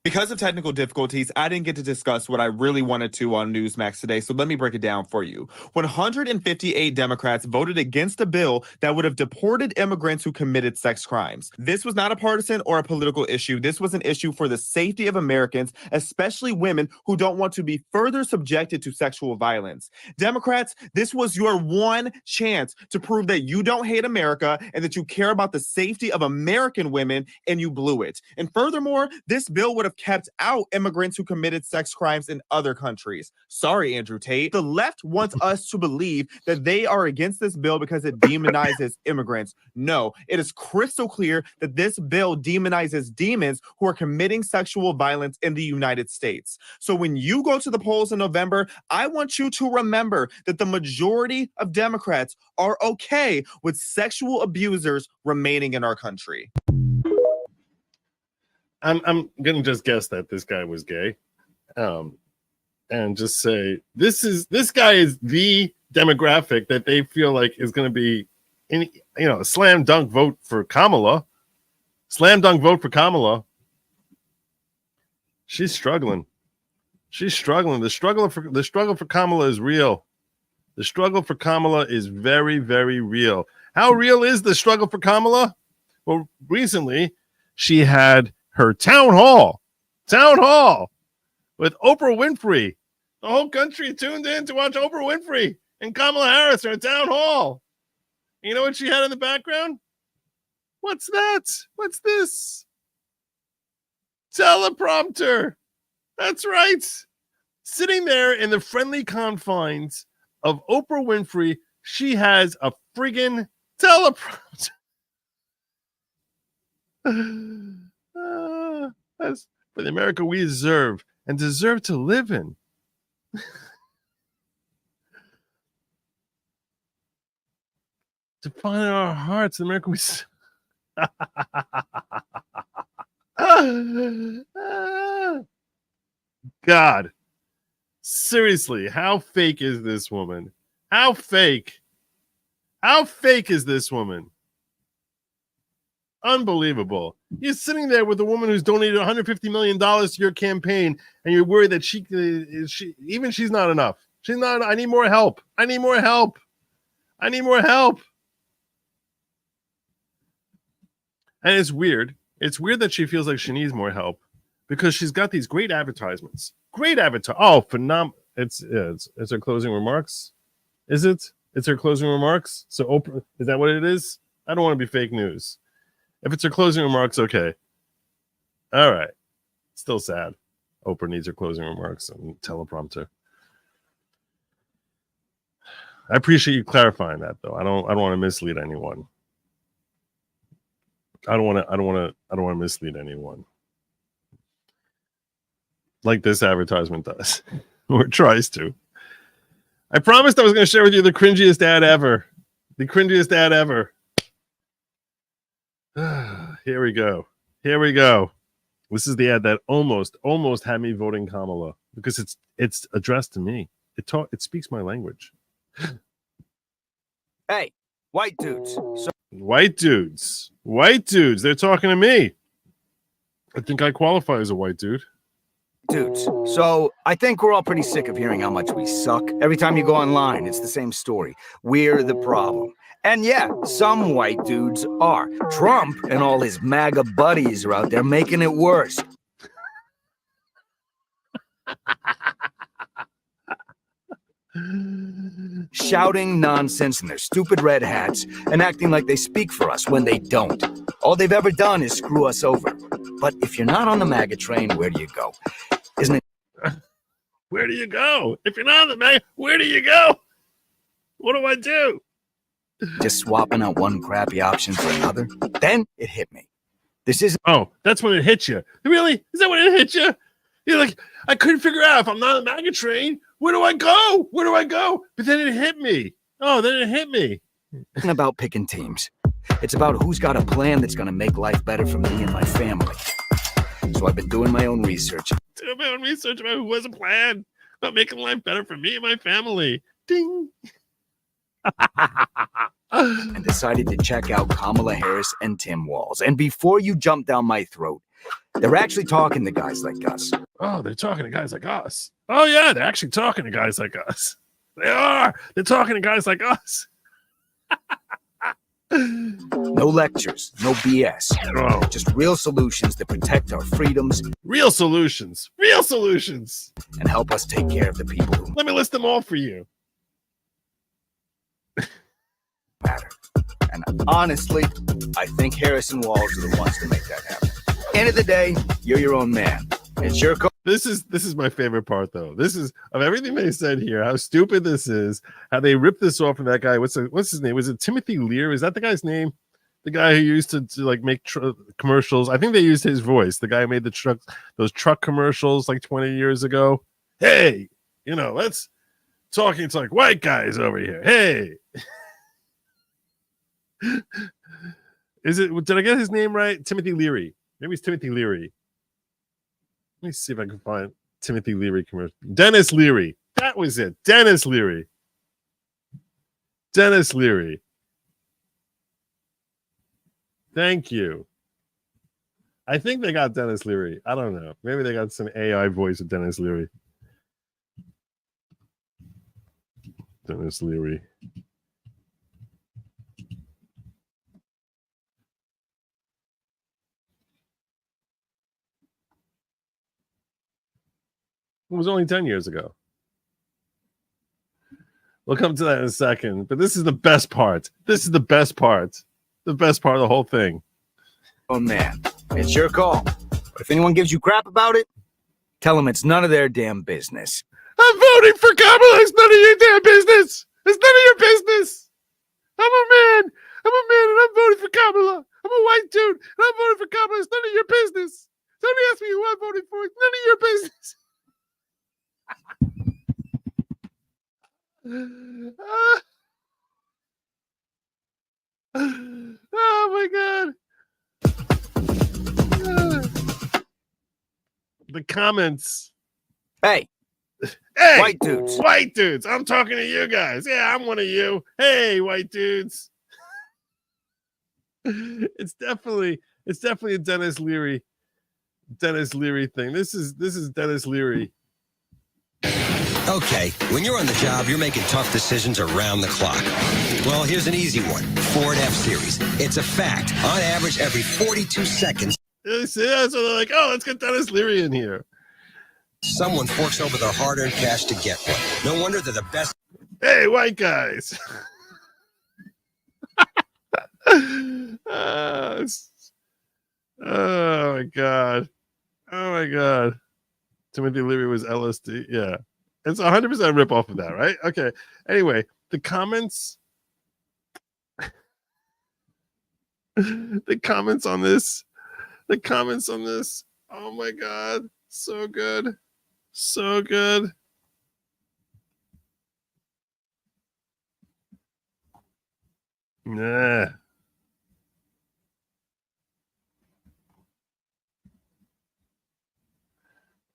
[SPEAKER 18] Because of technical difficulties, I didn't get to discuss what I really wanted to on Newsmax today, so let me break it down for you. 158 Democrats voted against a bill that would have deported immigrants who committed sex crimes. This was not a partisan or a political issue. This was an issue for the safety of Americans, especially women who don't want to be further subjected to sexual violence. Democrats, this was your one chance to prove that you don't hate America and that you care about the safety of American women, and you blew it. And furthermore, this bill would have kept out immigrants who committed sex crimes in other countries. Sorry, Andrew Tate. The left wants us to believe that they are against this bill because it demonizes immigrants. No, it is crystal clear that this bill demonizes demons who are committing sexual violence in the United States. So when you go to the polls in November, I want you to remember that the majority of Democrats are okay with sexual abusers remaining in our country.
[SPEAKER 1] I'm gonna just guess that this guy was gay, and just say this guy is the demographic that they feel like is going to be a slam dunk vote for Kamala. Slam dunk vote for Kamala. She's struggling. She's struggling. The struggle for Kamala is real. The struggle for Kamala is very, very real. How real is the struggle for Kamala? Well, recently she had her town hall with Oprah Winfrey. The whole country tuned in to watch Oprah Winfrey and Kamala Harris in her town hall. You know what she had in the background? What's that? What's this? Teleprompter. That's right. Sitting there in the friendly confines of Oprah Winfrey, she has a friggin' teleprompter. That's for the America we deserve and deserve to live in. To find in our hearts, the America we God, seriously, how fake is this woman? How fake is this woman? Unbelievable. You're sitting there with a woman who's donated $150 million to your campaign, and you're worried that she's not enough. She's not. I need more help. I need more help. I need more help. And it's weird. It's weird that she feels like she needs more help because she's got these great advertisements. Oh, phenomenal. It's her closing remarks. Is it? It's her closing remarks. So Oprah, is that what it is? I don't want to be fake news. If it's her closing remarks, okay. All right. Still sad. Oprah needs her closing remarks and teleprompter. I appreciate you clarifying that, though. I don't want to mislead anyone. I don't want to mislead anyone. Like this advertisement does, or tries to. I promised I was going to share with you the cringiest ad ever. The cringiest ad ever. Here we go. This is the ad that almost had me voting Kamala because it's addressed to me. It speaks my language.
[SPEAKER 19] Hey, white dudes.
[SPEAKER 1] White dudes. They're talking to me. I think I qualify as a white dude.
[SPEAKER 19] Dudes. So I think we're all pretty sick of hearing how much we suck. Every time you go online, it's the same story. We're the problem. And yeah, some white dudes are. Trump and all his MAGA buddies are out there making it worse. Shouting nonsense in their stupid red hats and acting like they speak for us when they don't. All they've ever done is screw us over. But if you're not on the MAGA train, where do you go? Isn't it?
[SPEAKER 1] Where do you go? If you're not on the MAGA, where do you go? What do I do?
[SPEAKER 19] Just swapping out one crappy option for another? Then it hit me. This isn't.
[SPEAKER 1] Oh, that's when it hit you. Really? Is that when it hit you? You're like, I couldn't figure out if I'm not on the MAGA train. Where do I go? But then it hit me.
[SPEAKER 19] It's about picking teams. It's about who's got a plan that's going to make life better for me and my family. So I've been doing my own research.
[SPEAKER 1] Doing my own research about who has a plan about making life better for me and my family. Ding.
[SPEAKER 19] And decided to check out Kamala Harris and Tim Walz. And before you jump down my throat, they're actually talking to guys like us.
[SPEAKER 1] Oh, they're talking to guys like us. Oh, yeah, they're actually talking to guys like us. They are. They're talking to guys like us.
[SPEAKER 19] No lectures, no BS.
[SPEAKER 1] Oh.
[SPEAKER 19] Just real solutions that protect our freedoms.
[SPEAKER 1] Real solutions. Real solutions.
[SPEAKER 19] And help us take care of the people who
[SPEAKER 1] Let me list them all for you.
[SPEAKER 19] matter. And honestly, I think Harris and Walz are the ones to make that happen. End of the day, you're your own man. It's your call.
[SPEAKER 1] This is my favorite part, though. This is of everything they said here. How stupid this is. How they ripped this off from that guy. What's his name? Was it Timothy Lear? Is that the guy's name? The guy who used to like make commercials. I think they used his voice. The guy who made those truck commercials like 20 years ago. Hey, let's talking to like white guys over here. Hey. Did I get his name right? Timothy Leary. Maybe it's Timothy Leary. Let me see if I can find Timothy Leary commercial. Dennis Leary. That was it. Dennis Leary. Dennis Leary. Thank you. I think they got Dennis Leary. I don't know. Maybe they got some AI voice of Dennis Leary. Dennis Leary. It was only 10 years ago. We'll come to that in a second. But this is the best part. This is the best part. The best part of the whole thing.
[SPEAKER 19] Oh, man. It's your call. But if anyone gives you crap about it, tell them it's none of their damn business.
[SPEAKER 1] I'm voting for Kamala. It's none of your damn business. It's none of your business. I'm a man. And I'm voting for Kamala. I'm a white dude. And I'm voting for Kamala. It's none of your business. Somebody ask me who I'm voting for. It's none of your business. Oh my god. The comments.
[SPEAKER 19] Hey,
[SPEAKER 1] white dudes. I'm talking to you guys. Yeah, I'm one of you. Hey, white dudes. It's definitely a Dennis Leary thing. This is Dennis Leary.
[SPEAKER 20] Okay, when you're on the job, you're making tough decisions around the clock. Well, here's an easy one. Ford F-Series. It's a fact. On average, every 42 seconds.
[SPEAKER 1] So they're like, oh, let's get Dennis Leary in here.
[SPEAKER 20] Someone forks over their hard-earned cash to get one. No wonder they're the best.
[SPEAKER 1] Hey, white guys. Oh my god. Timothy Leary was LSD. Yeah. It's 100% rip off of that, right? Okay. Anyway, the comments on this. Oh my god. So good. So good. Nah.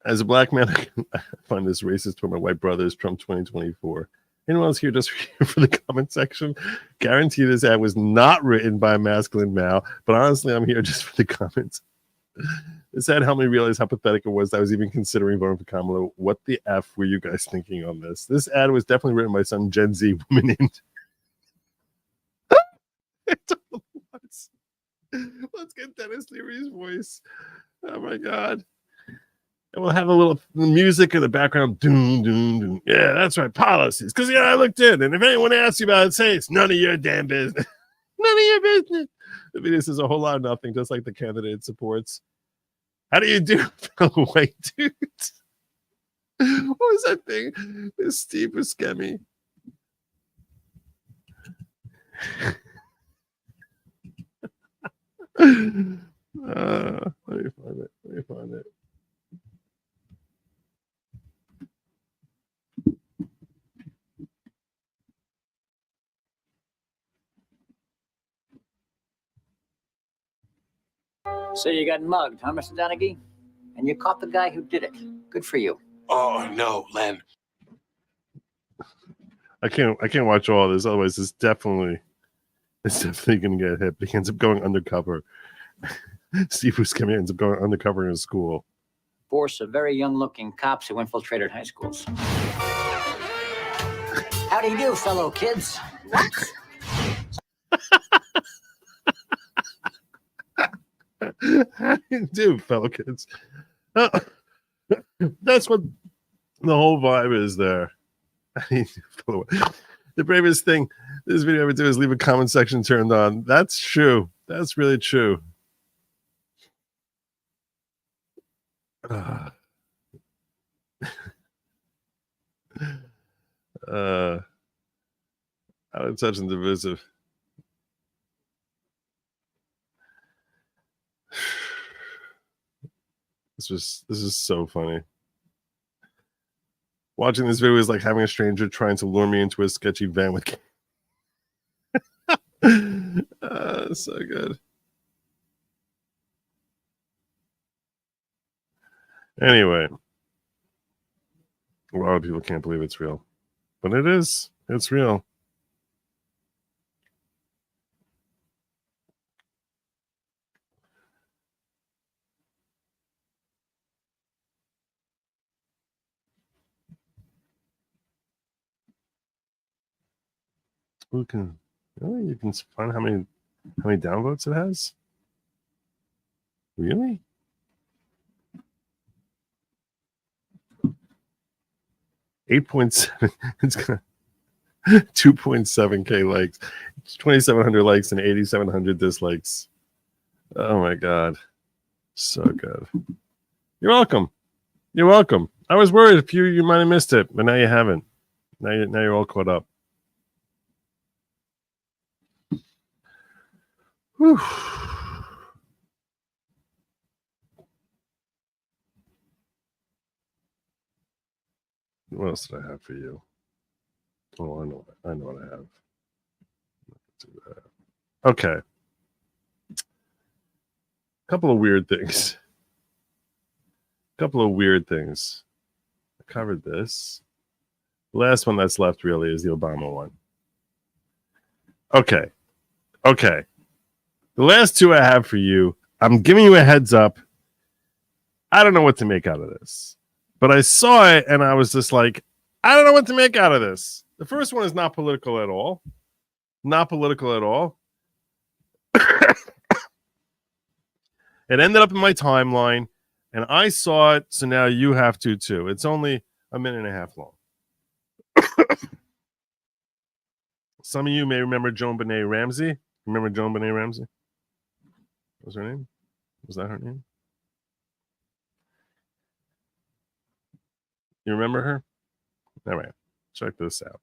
[SPEAKER 1] As a black man, I find this racist toward my white brothers, Trump 2024. Anyone else here just for the comment section? Guarantee this ad was not written by a masculine male, but honestly, I'm here just for the comments. This ad helped me realize how pathetic it was that I was even considering voting for Kamala. What the F were you guys thinking on this? This ad was definitely written by some Gen Z woman named... Let's get Dennis Leary's voice. Oh my god. And we'll have a little music in the background. Doom, doom, doom. Yeah, that's right. Policies. Because, I looked in. And if anyone asks you about it, say it's none of your damn business. None of your business. I mean, this is a whole lot of nothing, just like the candidate supports. How do you do, fellow white dudes? What was that thing? This Steve Buscemi. Let me find it.
[SPEAKER 21] So you got mugged, huh, Mr. Donaghy? and you caught the guy who did it. Good for you.
[SPEAKER 22] Oh no, Len.
[SPEAKER 1] I can't watch all this. Otherwise, it's definitely gonna get hit. He ends up going undercover. Steve Buscemi ends up going undercover in a school.
[SPEAKER 21] Force of very young-looking cops who infiltrated high schools. How do you do, fellow kids? What?
[SPEAKER 1] How do you do, fellow kids? That's what the whole vibe is there. The bravest thing this video ever do is leave a comment section turned on. That's true. That's really true. Out of touch and divisive. This is so funny. Watching this video is like having a stranger trying to lure me into a sketchy van with so good. Anyway, a lot of people can't believe it's real, but it is. It's real. You can find how many downvotes it has. Really? 8.7. It's gonna 2.7k likes, 2,700 likes, and 8,700 dislikes. Oh my god, so good. You're welcome. You're welcome. I was worried if you might have missed it, but now you haven't. Now you're all caught up. Whew. What else did I have for you? Oh, I know what I have. Do that. Okay. Couple of weird things. I covered this. The last one that's left really is the Obama one. Okay. The last two I have for you, I'm giving you a heads up. I don't know what to make out of this. But I saw it and I was just like, I don't know what to make out of this. The first one is not political at all. Not political at all. It ended up in my timeline and I saw it, so now you have to too. It's only a minute and a half long. Some of you may remember Joan Benet Ramsey. Remember Joan Benet Ramsey? What was her name? Was that her name? You remember her? All right, check this out.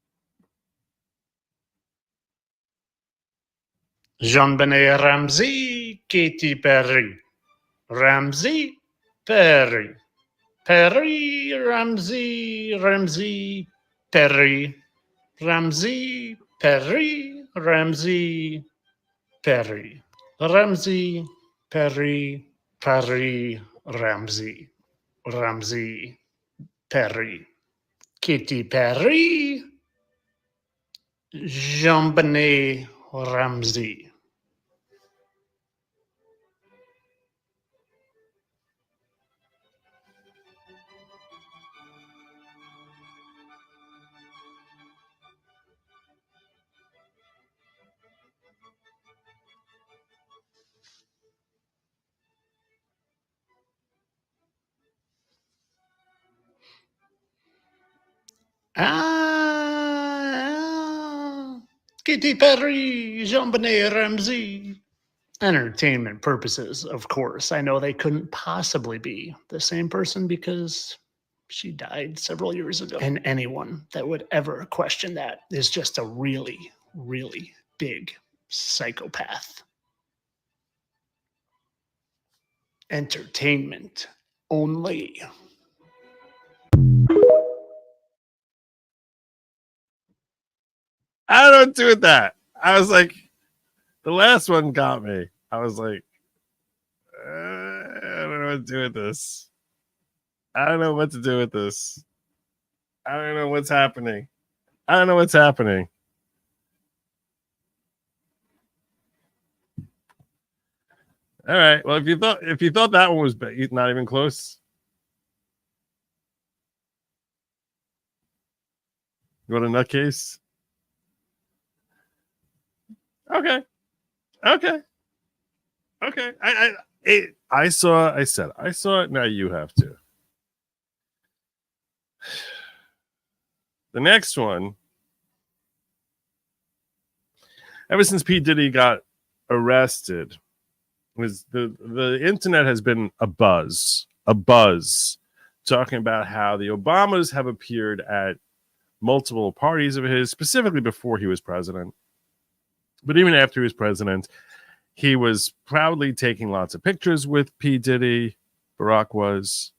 [SPEAKER 23] Jean Benet Ramsey, Katy Perry. Ramsey, Perry. Perry, Ramsey, Ramsey, Perry. Ramsey, Perry, Ramsey, Perry. Ramsey, Perry, Perry, Ramsey. Ramsey, Perry. Katy Perry. Jean Benet Ramsey. Katy Perry, Jean Benet Ramsey. Entertainment purposes, of course. I know they couldn't possibly be the same person because she died several years ago. And anyone that would ever question that is just a really, really big psychopath. Entertainment only.
[SPEAKER 1] I don't do that. I was like, the last one got me. I was like, I don't know what to do with this. I don't know what to do with this. I don't know what's happening. I don't know what's happening. All right. Well, if you thought that one was not even close, you want a nutcase? Okay. I saw it. Now you have to. The next one. Ever since P. Diddy got arrested, was the internet has been a buzz talking about how the Obamas have appeared at multiple parties of his, specifically before he was president. But even after he was president, he was proudly taking lots of pictures with P. Diddy. Barack was.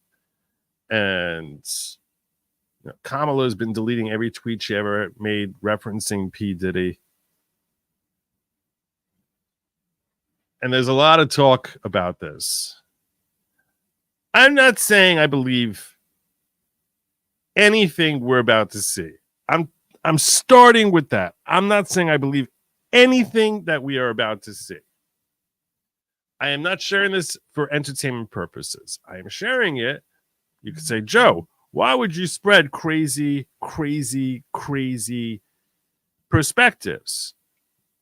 [SPEAKER 1] And Kamala has been deleting every tweet she ever made referencing P. Diddy. And there's a lot of talk about this. I'm not saying I believe anything we're about to see. I'm starting with that. I'm not saying I believe anything that we are about to see. I am not sharing this for entertainment purposes. I am sharing it. You could say, Joe, why would you spread crazy perspectives?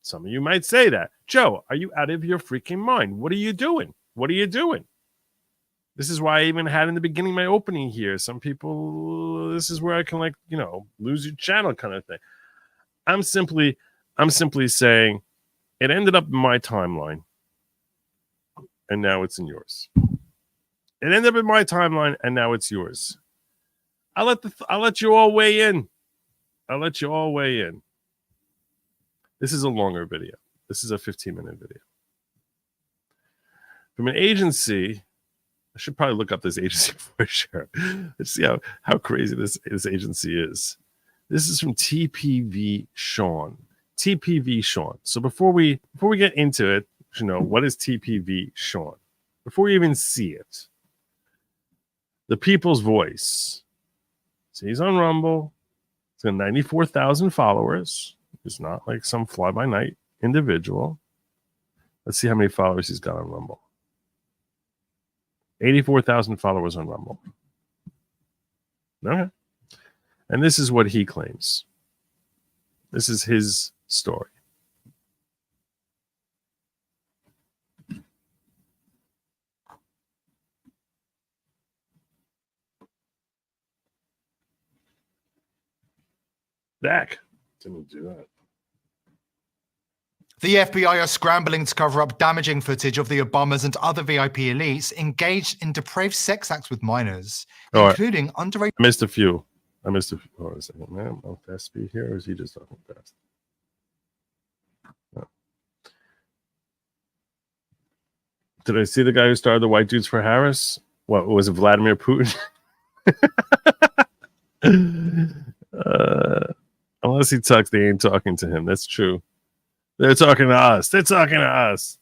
[SPEAKER 1] Some of you might say that. Joe, are you out of your freaking mind? What are you doing? This is why I even had in the beginning my opening here. Some people, this is where I can lose your channel kind of thing. I'm simply saying it ended up in my timeline and now it's in yours. It ended up in my timeline and now it's yours. I'll let you all weigh in. This is a longer video. This is a 15-minute video. From an agency, I should probably look up this agency for sure. Let's see how crazy this agency is. This is from TPV Sean. TPV Sean. So before we get into it, what is TPV Sean? Before you even see it, the People's Voice. So he's on Rumble. He's got 94,000 followers. He's not like some fly-by-night individual. Let's see how many followers he's got on Rumble. 84,000 followers on Rumble. Okay. And this is what he claims. This is his story. Dak. Didn't do that.
[SPEAKER 3] The FBI are scrambling to cover up damaging footage of the Obamas and other VIP elites engaged in depraved sex acts with minors, including underage.
[SPEAKER 1] I missed a few. Hold on a second, man. I'm fast speed here, or is he just talking fast? No. Did I see the guy who started the White Dudes for Harris? What was it, Vladimir Putin? Unless he talks, they ain't talking to him. That's true. They're talking to us.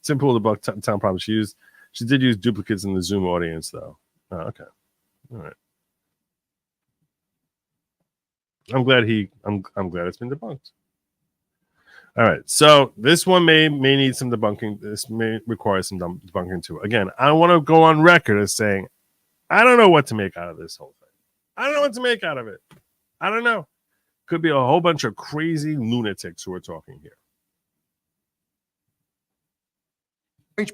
[SPEAKER 1] Simple the buck town problem. She did use duplicates in the Zoom audience, though. Oh, okay. All right. I'm glad it's been debunked. All right. So this one may need some debunking. This may require some debunking too. Again, I want to go on record as saying I don't know what to make out of this whole thing. I don't know what to make out of it. I don't know. Could be a whole bunch of crazy lunatics who are talking here.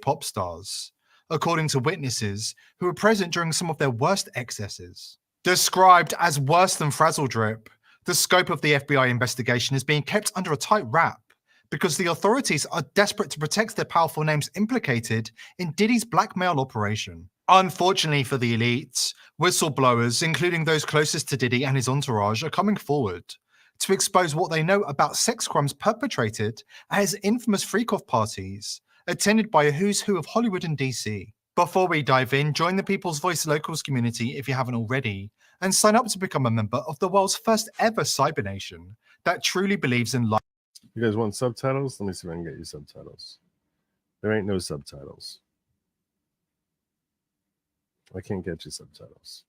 [SPEAKER 3] Pop stars, according to witnesses who were present during some of their worst excesses. Described as worse than frazzle drip, the scope of the FBI investigation is being kept under a tight wrap because the authorities are desperate to protect their powerful names implicated in Diddy's blackmail operation. Unfortunately for the elites, whistleblowers, including those closest to Diddy and his entourage, are coming forward to expose what they know about sex crimes perpetrated at his infamous freak-off parties, attended by a who's who of Hollywood and DC. Before we dive in, join the People's Voice Locals community if you haven't already, and sign up to become a member of the world's first ever cyber nation that truly believes in life.
[SPEAKER 1] You guys want subtitles? Let me see if I can get you subtitles. There ain't no subtitles. I can't get you subtitles.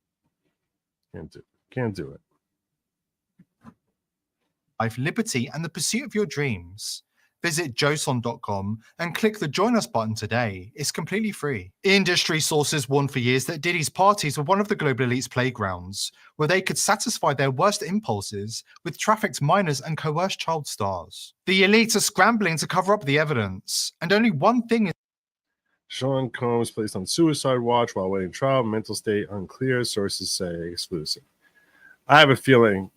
[SPEAKER 1] Can't do it.
[SPEAKER 3] Life, liberty, and the pursuit of your dreams. Visit joson.com and click the Join Us button today. It's completely free. Industry sources warned for years that Diddy's parties were one of the global elite's playgrounds, where they could satisfy their worst impulses with trafficked minors and coerced child stars. The elite are scrambling to cover up the evidence, and only one thing is
[SPEAKER 1] Sean Combs placed on suicide watch while waiting trial. Mental state unclear. Sources say exclusive. I have a feeling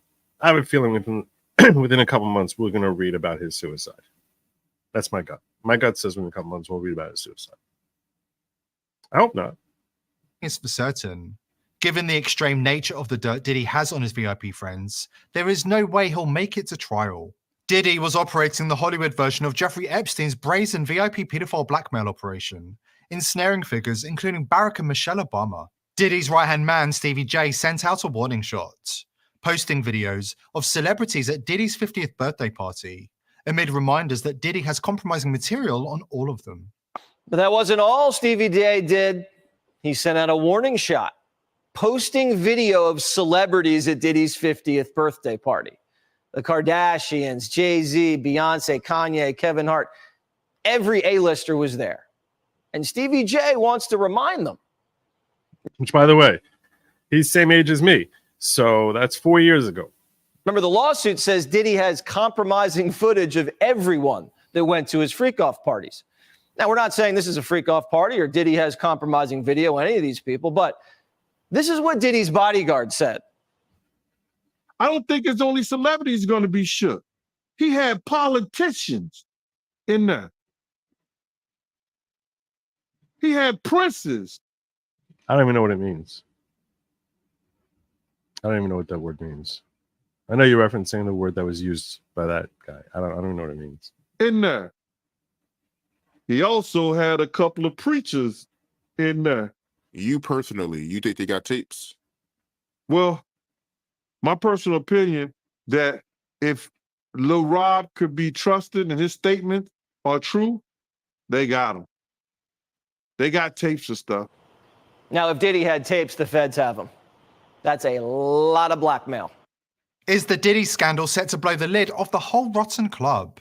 [SPEAKER 1] within within a couple months we're going to read about his suicide. That's my gut. My gut says within a couple months we'll read about his suicide. I hope not.
[SPEAKER 3] It's for certain. Given the extreme nature of the dirt Diddy has on his VIP friends, there is no way he'll make it to trial. Diddy was operating the Hollywood version of Jeffrey Epstein's brazen VIP pedophile blackmail operation, ensnaring figures including Barack and Michelle Obama. Diddy's right-hand man, Stevie J, sent out a warning shot, posting videos of celebrities at Diddy's 50th birthday party, amid reminders that Diddy has compromising material on all of them.
[SPEAKER 2] But that wasn't all Stevie J did. He sent out a warning shot, posting video of celebrities at Diddy's 50th birthday party. The Kardashians, Jay-Z, Beyonce, Kanye, Kevin Hart, every A-lister was there. And Stevie J wants to remind them.
[SPEAKER 1] Which, by the way, he's the same age as me. So that's 4 years ago.
[SPEAKER 2] Remember, the lawsuit says Diddy has compromising footage of everyone that went to his freak-off parties. Now, we're not saying this is a freak-off party or Diddy has compromising video on any of these people, but this is what Diddy's bodyguard said.
[SPEAKER 4] I don't think it's only celebrities going to be shook. He had politicians in there. He had princes.
[SPEAKER 1] I don't even know what it means. I don't even know what that word means. I know you're referencing the word that was used by that guy. I don't even know what it means.
[SPEAKER 4] In there. He also had a couple of preachers in there.
[SPEAKER 22] You personally, you think they got tapes?
[SPEAKER 4] Well, my personal opinion that if Lil Rob could be trusted and his statements are true, they got him. They got tapes and stuff.
[SPEAKER 2] Now, if Diddy had tapes, the feds have them. That's a lot of blackmail.
[SPEAKER 3] Is the Diddy scandal set to blow the lid off the whole rotten club?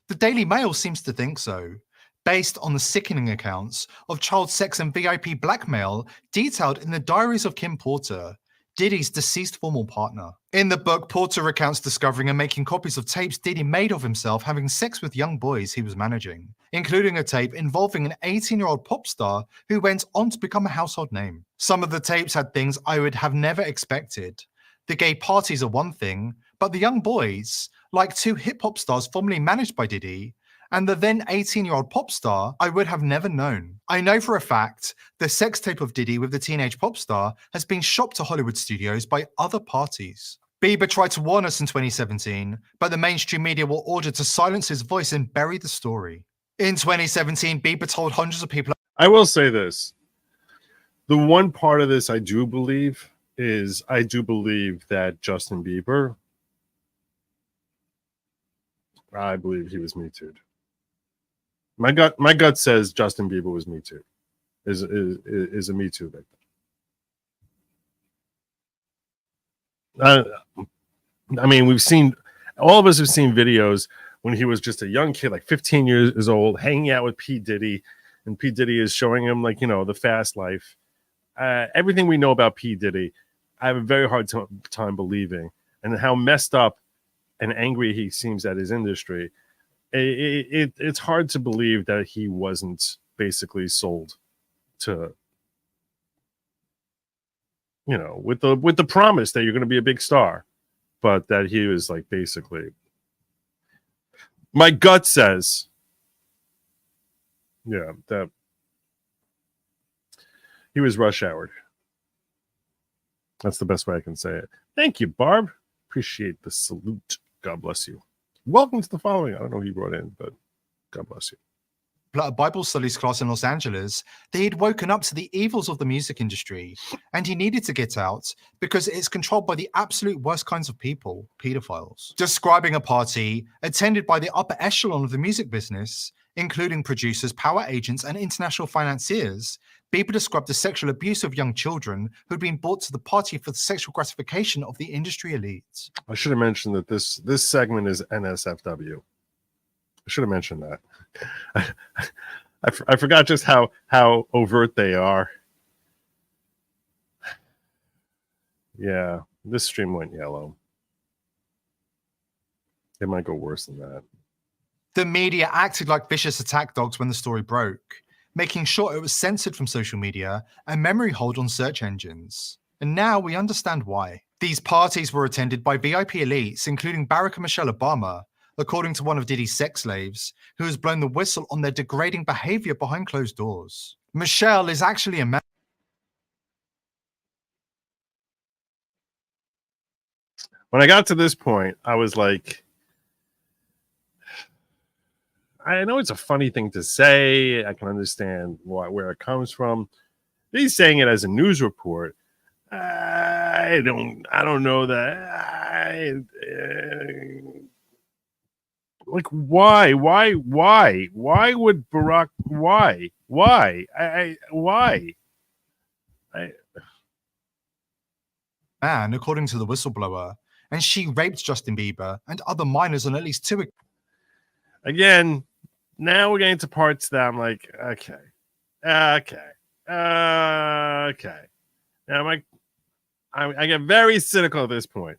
[SPEAKER 3] The Daily Mail seems to think so, based on the sickening accounts of child sex and VIP blackmail detailed in the diaries of Kim Porter, Diddy's deceased former partner. In the book, Porter recounts discovering and making copies of tapes Diddy made of himself having sex with young boys he was managing, including a tape involving an 18-year-old pop star who went on to become a household name. Some of the tapes had things I would have never expected. The gay parties are one thing, but the young boys, like two hip-hop stars formerly managed by Diddy, and the then 18-year-old pop star, I would have never known. I know for a fact the sex tape of Diddy with the teenage pop star has been shopped to Hollywood studios by other parties. Bieber tried to warn us in 2017, but the mainstream media were ordered to silence his voice and bury the story. In 2017, Bieber told hundreds of people...
[SPEAKER 1] I will say this. The one part of this I do believe is I do believe that Justin Bieber, I believe he was Me Too'd. My gut says Justin Bieber was Me Too. Is a Me Too victim. I mean, all of us have seen videos when he was just a young kid, like 15 years old, hanging out with P. Diddy, and P. Diddy is showing him, like, the fast life. Everything we know about P. Diddy, I have a very hard time believing, and how messed up and angry he seems at his industry. It's hard to believe that he wasn't basically sold to, with the promise that you're going to be a big star, but that he was like basically. My gut says, that he was rush houred. That's the best way I can say it. Thank you, Barb. Appreciate the salute. God bless you. Welcome to the following. I don't know who you brought in, but God bless you.
[SPEAKER 3] A Bible studies class in Los Angeles, that he'd woken up to the evils of the music industry, and he needed to get out because it's controlled by the absolute worst kinds of people, pedophiles. Describing a party attended by the upper echelon of the music business, including producers, power agents, and international financiers, Bieber described the sexual abuse of young children who had been brought to the party for the sexual gratification of the industry elites.
[SPEAKER 1] I should have mentioned that this segment is NSFW. I should have mentioned that. I forgot just how overt they are. Yeah, this stream went yellow. It might go worse than that.
[SPEAKER 3] The media acted like vicious attack dogs when the story broke, making sure it was censored from social media and memory hold on search engines. And now we understand why. These parties were attended by VIP elites, including Barack and Michelle Obama, according to one of Diddy's sex slaves, who has blown the whistle on their degrading behavior behind closed doors. Michelle is actually a
[SPEAKER 1] When I got to this point, I was like, I know it's a funny thing to say. I can understand where it comes from. He's saying it as a news report. I don't know that. Like, why would Barack? Why?
[SPEAKER 3] man, according to the whistleblower, and she raped Justin Bieber and other minors on at least 2 occasions.
[SPEAKER 1] Again, now we're getting to parts that I'm like, okay. Now I get very cynical at this point.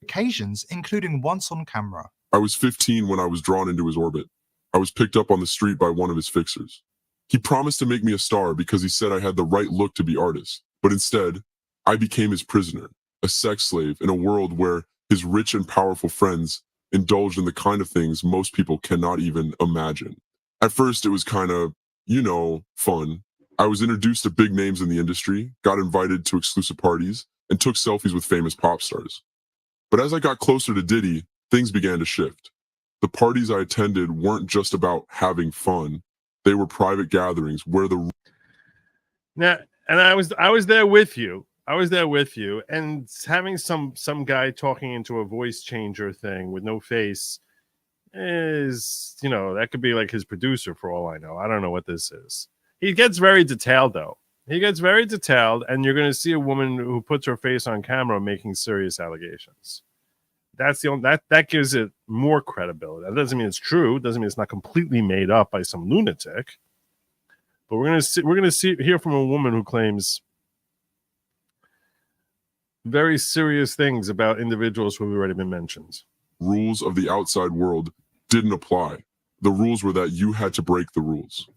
[SPEAKER 3] Occasions, including once on camera.
[SPEAKER 22] I was 15 when I was drawn into his orbit. I was picked up on the street by one of his fixers. He promised to make me a star because he said I had the right look to be artist. But instead, I became his prisoner, a sex slave in a world where his rich and powerful friends indulged in the kind of things most people cannot even imagine. At first, it was kind of, fun. I was introduced to big names in the industry, got invited to exclusive parties, and took selfies with famous pop stars. But as I got closer to Diddy, things began to shift. The parties I attended weren't just about having fun. They were private gatherings where the...
[SPEAKER 1] Now, and I was there with you. And having some guy talking into a voice changer thing with no face is, that could be like his producer for all I know. I don't know what this is. He gets very detailed, though. And you're going to see a woman who puts her face on camera making serious allegations. That's the only that gives it more credibility. That doesn't mean it's true. It doesn't mean it's not completely made up by some lunatic. But we're gonna hear from a woman who claims very serious things about individuals who have already been mentioned.
[SPEAKER 22] Rules of the outside world didn't apply. The rules were that you had to break the rules.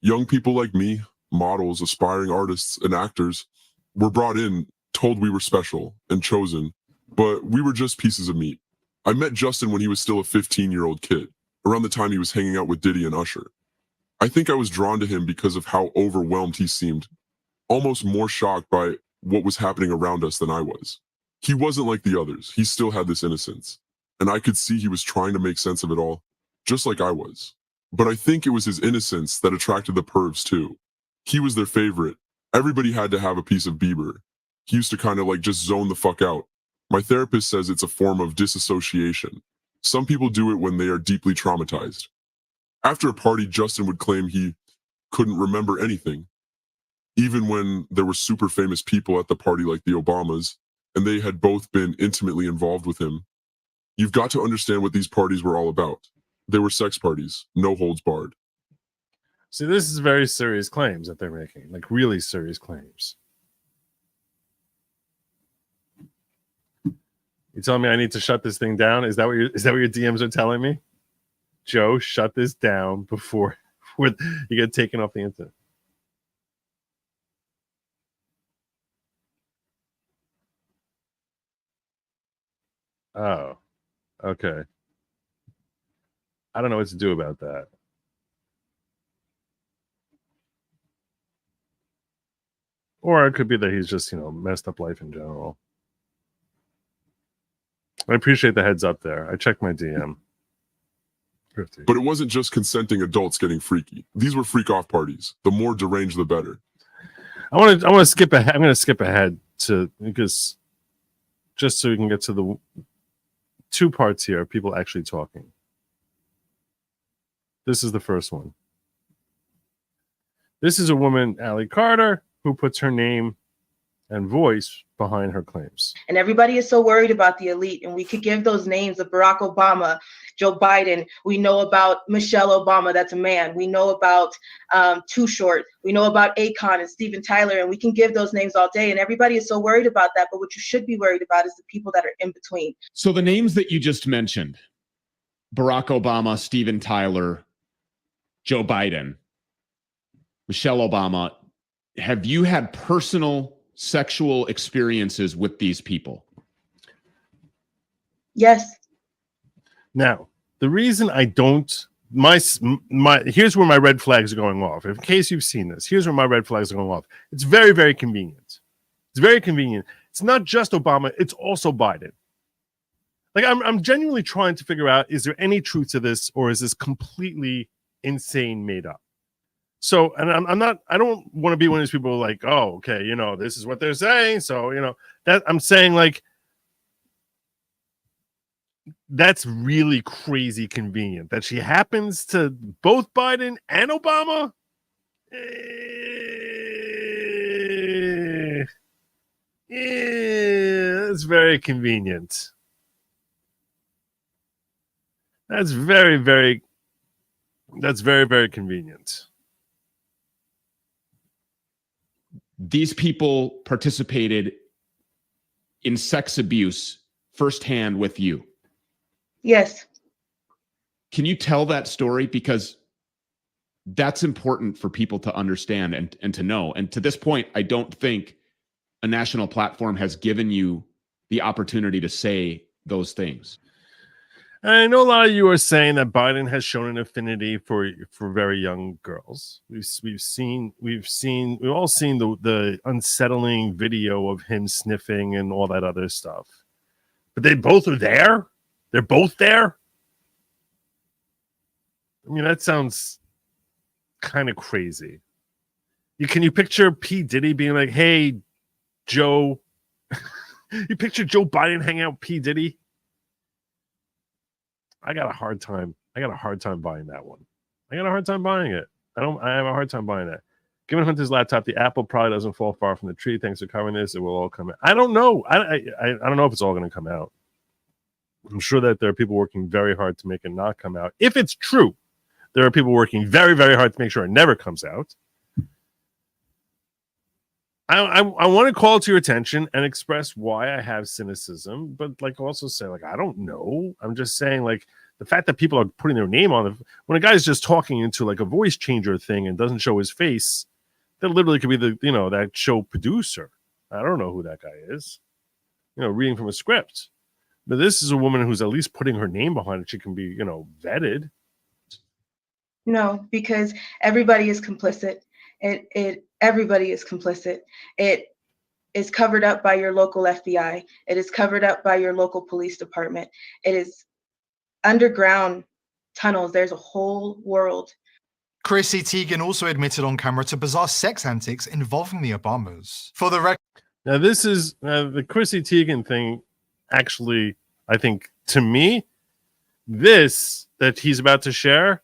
[SPEAKER 22] Young people like me, models, aspiring artists, and actors were brought in, told we were special and chosen, but we were just pieces of meat. I met Justin when he was still a 15-year-old kid, around the time he was hanging out with Diddy and Usher. I think I was drawn to him because of how overwhelmed he seemed, almost more shocked by what was happening around us than I was. He wasn't like the others. He still had this innocence, and I could see he was trying to make sense of it all, just like I was. But I think it was his innocence that attracted the pervs too. He was their favorite. Everybody had to have a piece of Bieber. He used to kind of like just zone the fuck out. My therapist says it's a form of disassociation. Some people do it when they are deeply traumatized. After a party, Justin would claim he couldn't remember anything, even when there were super famous people at the party like the Obamas, and they had both been intimately involved with him. You've got to understand what these parties were all about. They were sex parties, no holds barred.
[SPEAKER 1] See, this is very serious claims that they're making, like really serious claims. You telling me I need to shut this thing down? Is that what your DMs are telling me? Joe, shut this down before you get taken off the internet. Oh, okay. I don't know what to do about that. Or it could be that he's just, messed up life in general. I appreciate the heads up there. I checked my DM.
[SPEAKER 22] But it wasn't just consenting adults getting freaky. These were freak off parties. The more deranged, the better.
[SPEAKER 1] I want to skip ahead. I'm going to skip ahead because just so we can get to the two parts here of people actually talking. This is the first one. This is a woman, Allie Carter, who puts her name and voice behind her claims.
[SPEAKER 5] And everybody is so worried about the elite, and we could give those names of Barack Obama, Joe Biden. We know about Michelle Obama, that's a man. We know about Too Short. We know about Akon and Steven Tyler, and we can give those names all day. And everybody is so worried about that. But what you should be worried about is the people that are in between.
[SPEAKER 6] So the names that you just mentioned, Barack Obama, Steven Tyler, Joe Biden, Michelle Obama, have you had personal sexual experiences with these people?
[SPEAKER 5] Yes.
[SPEAKER 1] Now, the reason I don't, here's where my red flags are going off. In case you've seen this, here's where my red flags are going off. It's very, very convenient. It's very convenient. It's not just Obama, it's also Biden. Like, I'm genuinely trying to figure out, is there any truth to this, or is this completely insane, made up? So, and I don't want to be one of these people like, oh, okay, you know, this is what they're saying. So, you know, that I'm saying, like, that's really crazy convenient that she happens to both Biden and Obama. It's very convenient. That's very, very convenient.
[SPEAKER 6] These people participated in sex abuse firsthand with you.
[SPEAKER 5] Yes.
[SPEAKER 6] Can you tell that story? Because that's important for people to understand and to know. And to this point, I don't think a national platform has given you the opportunity to say those things.
[SPEAKER 1] I know a lot of you are saying that Biden has shown an affinity for very young girls. We've all seen the unsettling video of him sniffing and all that other stuff. But they both are there. They're both there. I mean, that sounds kind of crazy. Can you picture P. Diddy being like, "Hey, Joe"? You picture Joe Biden hanging out with P. Diddy? I got a hard time buying that one. I got a hard time buying it. I have a hard time buying that. Given Hunter's laptop, the apple probably doesn't fall far from the tree. Thanks for covering this. It will all come out. I don't know. I don't know if it's all going to come out. I'm sure that there are people working very hard to make it not come out. If it's true, there are people working very, very hard to make sure it never comes out. I want to call to your attention and express why I have cynicism, but like also say, like, I don't know. I'm just saying, like, the fact that people are putting their name on it, when a guy's just talking into like a voice changer thing and doesn't show his face, that literally could be that show producer. I don't know who that guy is, reading from a script. But this is a woman who's at least putting her name behind it. She can be, vetted.
[SPEAKER 5] No, because everybody is complicit. Everybody is complicit. It is covered up by your local FBI. It is covered up by your local police department. It is underground tunnels. There's a whole world.
[SPEAKER 3] Chrissy Teigen also admitted on camera to bizarre sex antics involving the Obamas. For the record,
[SPEAKER 1] now this is the Chrissy Teigen thing. Actually, I think to me, this that he's about to share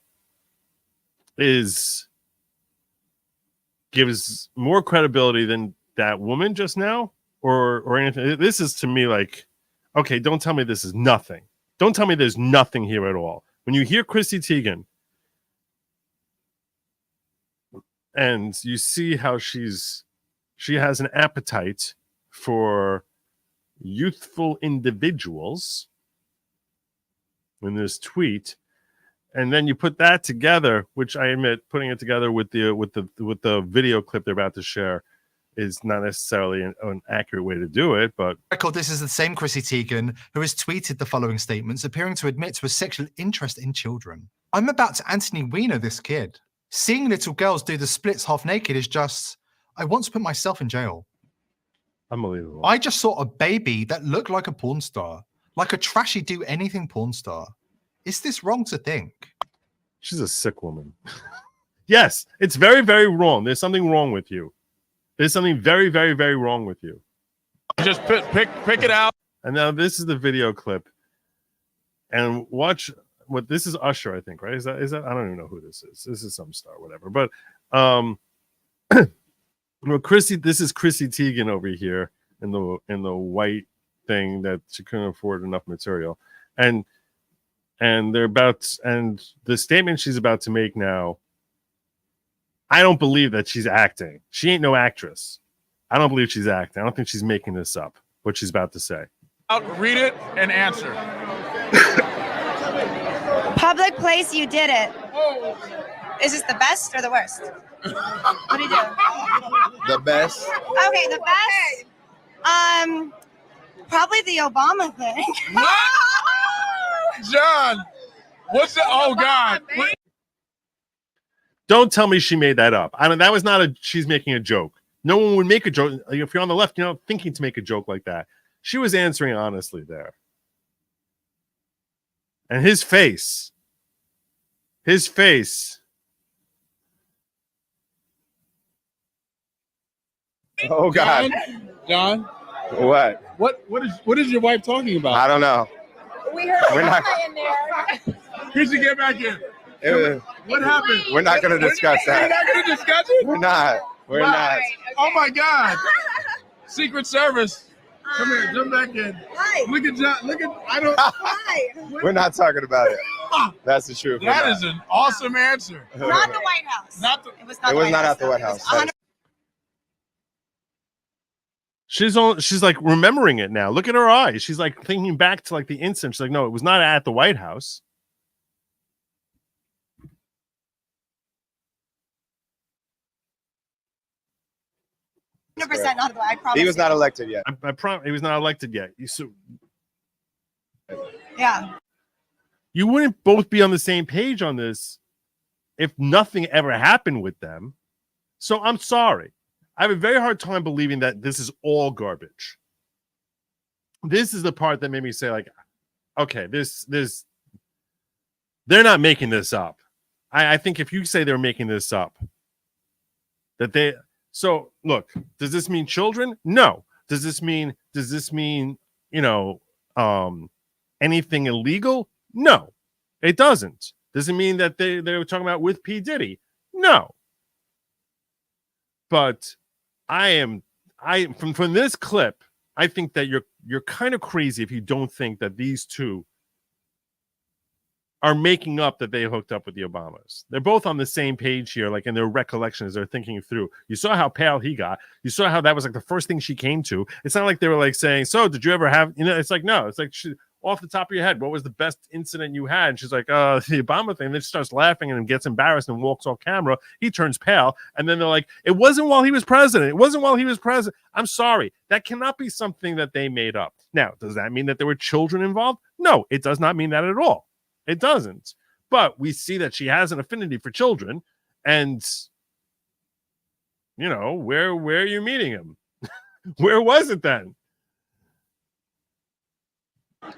[SPEAKER 1] gives more credibility than that woman just now or anything. This is to me like, okay, don't tell me this is nothing. Don't tell me there's nothing here at all. When you hear Chrissy Teigen and you see how she has an appetite for youthful individuals in this tweet, and then you put that together, which I admit, putting it together with the video clip they're about to share is not necessarily an accurate way to do it. But
[SPEAKER 3] this is the same Chrissy Teigen who has tweeted the following statements, appearing to admit to a sexual interest in children. I'm about to Anthony Weiner this kid. Seeing little girls do the splits half naked is just, I want to put myself in jail.
[SPEAKER 1] Unbelievable.
[SPEAKER 3] I just saw a baby that looked like a porn star, like a trashy do anything porn star. Is this wrong to think?
[SPEAKER 1] She's a sick woman. Yes, it's very, very wrong. There's something wrong with you. There's something very, very, very wrong with you.
[SPEAKER 6] Just pick it out.
[SPEAKER 1] And now this is the video clip. And watch what this is Usher, I think, right? Is that I don't even know who this is. This is some star, whatever. But well, this is Chrissy Teigen over here in the white thing that she couldn't afford enough material, and the statement she's about to make now. I don't believe that she's acting. She ain't no actress. I don't believe she's acting. I don't think she's making this up. What she's about to say.
[SPEAKER 7] Read it and answer.
[SPEAKER 8] Public place, you did it. Is this the best or the worst? What do you do?
[SPEAKER 10] The best.
[SPEAKER 8] Okay, the best. Probably the Obama thing.
[SPEAKER 7] John, what's the? Oh God.
[SPEAKER 1] Don't tell me she made that up. I mean, that was not she's making a joke. No one would make a joke. If you're on the left, you're not thinking to make a joke like that. She was answering honestly there. And his face.
[SPEAKER 10] Oh God.
[SPEAKER 7] John.
[SPEAKER 10] What?
[SPEAKER 7] What is your wife talking about?
[SPEAKER 10] I don't know.
[SPEAKER 8] We heard
[SPEAKER 10] We're not-
[SPEAKER 8] in there.
[SPEAKER 7] Here's get back in. What happened?
[SPEAKER 10] We're not going to discuss that.
[SPEAKER 7] We're not going to discuss it?
[SPEAKER 10] We're not. We're not.
[SPEAKER 7] Oh my God. Secret Service. Come here, jump back in.
[SPEAKER 8] Hi.
[SPEAKER 7] Look at John. Look at
[SPEAKER 8] Hi.
[SPEAKER 10] We're not talking about it. That's the truth.
[SPEAKER 7] That is an awesome answer.
[SPEAKER 8] Not the White House.
[SPEAKER 7] It
[SPEAKER 8] was
[SPEAKER 10] It was not at the White House.
[SPEAKER 1] She's like remembering it now. Look at her eyes. She's like thinking back to like the instant. She's like, no, it was not at the White House.
[SPEAKER 8] 100% not. I promise.
[SPEAKER 10] He was not elected yet.
[SPEAKER 1] I promise he was not elected yet.
[SPEAKER 8] Yeah.
[SPEAKER 1] You wouldn't both be on the same page on this if nothing ever happened with them. So I'm sorry. I have a very hard time believing that this is all garbage. This is the part that made me say, like, okay, they're not making this up. I think if you say they're making this up, so look, does this mean children? No. Does this mean, anything illegal? No, it doesn't. Does it mean that they were talking about with P. Diddy? No. But from this clip, I think that you're kind of crazy if you don't think that these two are making up that they hooked up with the Obamas. They're both on the same page here, like in their recollections, they're thinking through. You saw how pale he got. You saw how that was like the first thing she came to. It's not like they were like saying, so did you ever have, it's like, no, it's like off the top of your head, what was the best incident you had? And she's like, the Obama thing. Then she starts laughing and gets embarrassed and walks off camera. He turns pale. And then they're like, it wasn't while he was president. It wasn't while he was president. I'm sorry. That cannot be something that they made up. Now, does that mean that there were children involved? No, it does not mean that at all. It doesn't. But we see that she has an affinity for children. And, where are you meeting him? Where was it then?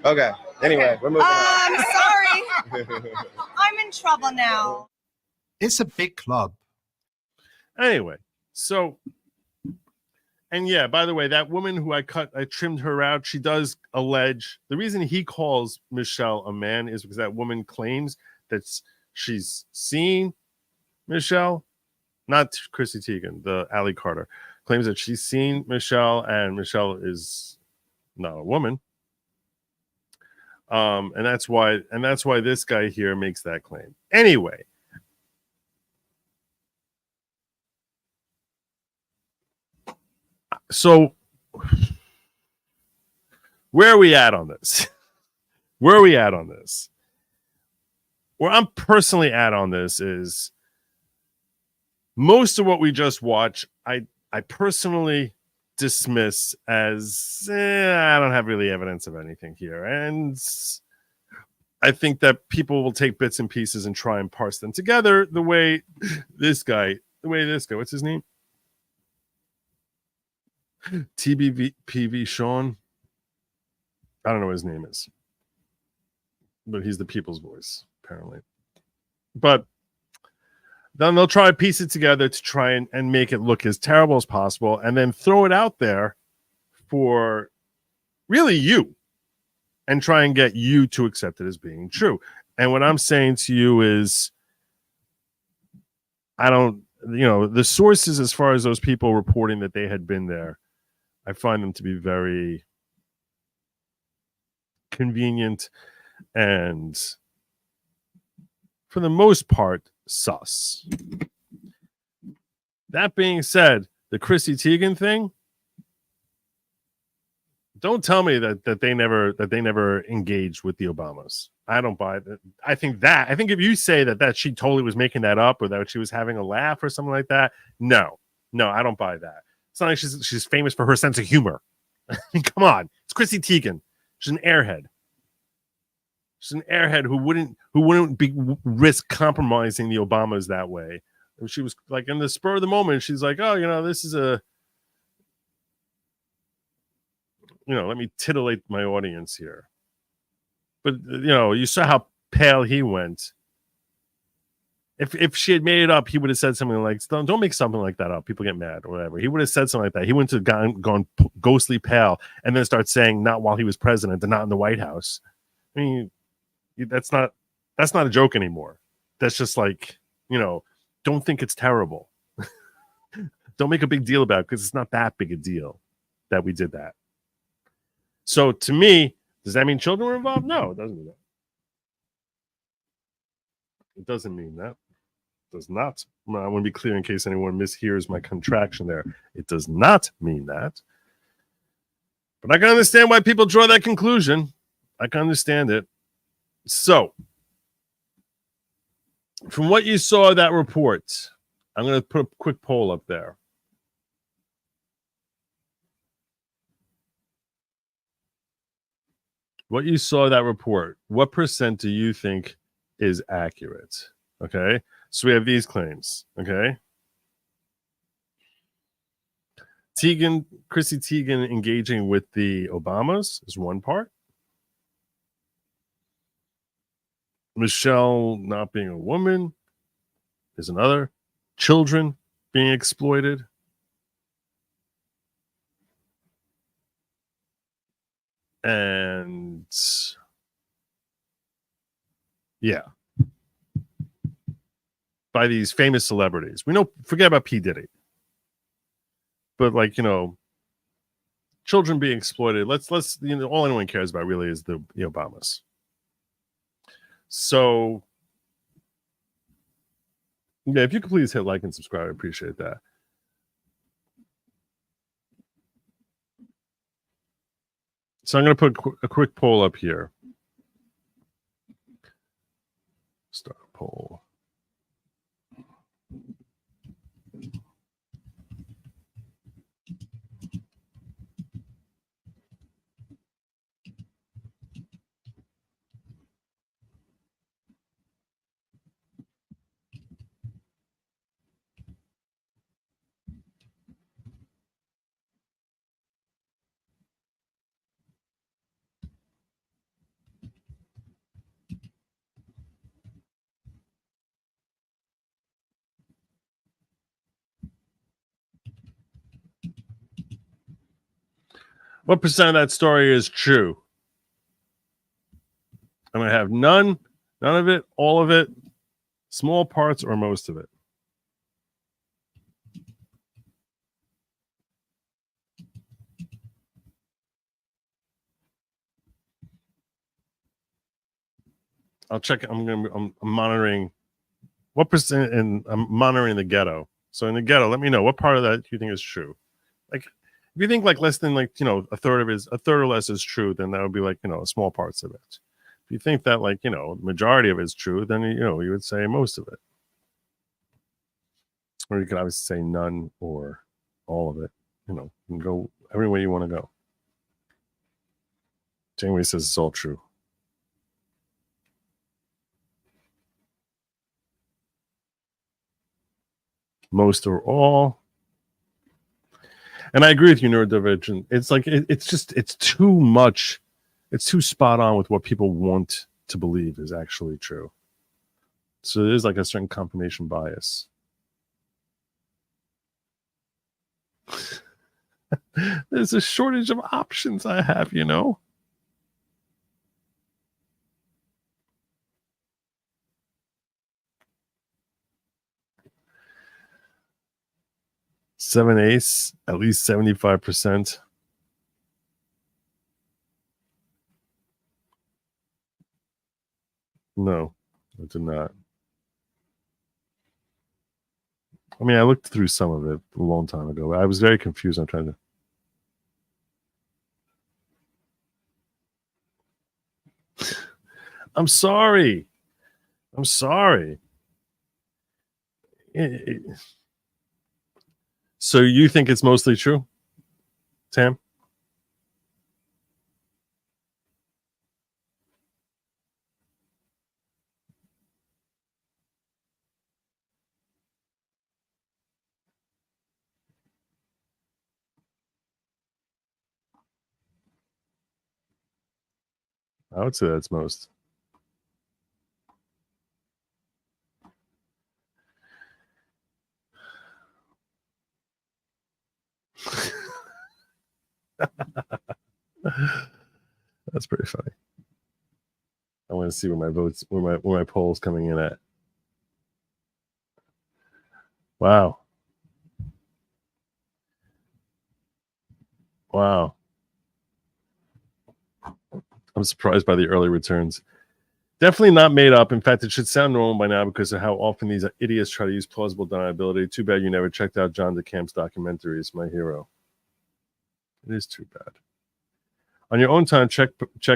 [SPEAKER 10] Okay. Anyway, we're moving on.
[SPEAKER 8] I'm sorry. I'm in trouble now.
[SPEAKER 3] It's a big club.
[SPEAKER 1] Anyway, so, and yeah, by the way, that woman who I trimmed her out, she does allege, the reason he calls Michelle a man is because that woman claims that she's seen Michelle, not Chrissy Teigen, the Allie Carter, claims that she's seen Michelle and Michelle is not a woman. And that's why this guy here makes that claim. Anyway, so where are we at on this? Where I'm personally at on this is most of what we just watched, I personally dismiss as I don't have really evidence of anything here, and I think that people will take bits and pieces and try and parse them together the way this guy, what's his name? TBPV Sean. I don't know what his name is, but he's the people's voice apparently. But then they'll try to piece it together to try and make it look as terrible as possible and then throw it out there for really you and try and get you to accept it as being true. And what I'm saying to you is, I don't, the sources as far as those people reporting that they had been there, I find them to be very convenient and, for the most part, sus. That being said, the Chrissy Teigen thing, don't tell me that they never engaged with the Obamas. I don't buy that. I think if you say that she totally was making that up or that she was having a laugh or something like that, no, I don't buy that. It's not like she's famous for her sense of humor. I mean, come on, it's Chrissy Teigen. She's an airhead. She's an airhead who wouldn't risk compromising the Obamas that way. And she was like, in the spur of the moment, she's like, oh, this is a, let me titillate my audience here. But, you saw how pale he went. If she had made it up, he would have said something like, don't make something like that up. People get mad or whatever. He would have said something like that. He wouldn't have gone ghostly pale and then start saying not while he was president and not in the White House. I mean, that's not a joke anymore. That's just like, don't think it's terrible. Don't make a big deal about it because it's not that big a deal that we did that. So to me, does that mean children were involved? No, it doesn't mean that. It doesn't mean that. It does not. I want to be clear in case anyone mishears my contraction there. It does not mean that. But I can understand why people draw that conclusion. I can understand it. So, from what you saw of that report, I'm going to put a quick poll up there. What you saw of that report, what percent do you think is accurate? Okay, so we have these claims. Okay, Chrissy Teigen engaging with the Obamas is one part. Michelle not being a woman is another. Children being exploited. And yeah, by these famous celebrities. We know, forget about P. Diddy. But children being exploited. Let's all anyone cares about really is the Obamas. So yeah, if you could please hit like and subscribe, I appreciate that. So I'm going to put a quick poll up here. Start a poll. What percent of that story is true? I'm going to have none of it, all of it, small parts, or most of it. I'll check. I'm monitoring what percent, and I'm monitoring the ghetto. So in the ghetto, let me know what part of that you think is true. Like, if you think less than a third or less is true, then that would be small parts of it. If you think that majority of it is true, then you would say most of it, or you could obviously say none or all of it. You can go every way you want to go. Janeway says it's all true. Most or all. And I agree with you, neurodivergent. It's it's too much. It's too spot on with what people want to believe is actually true. So there's a certain confirmation bias. There's a shortage of options I have, 7 ace, at least 75%. No, I did not. I mean, I looked through some of it a long time ago. I was very confused. I'm trying to. I'm sorry. I'm sorry. So you think it's mostly true, Tam? I would say that's most. That's pretty funny. I want to see where my votes, where my polls coming in at. Wow. Wow. I'm surprised by the early returns. Definitely not made up. In fact, it should sound normal by now because of how often these idiots try to use plausible deniability. Too bad you never checked out John DeCamp's documentary. It's my hero. It is too bad. On your own time, check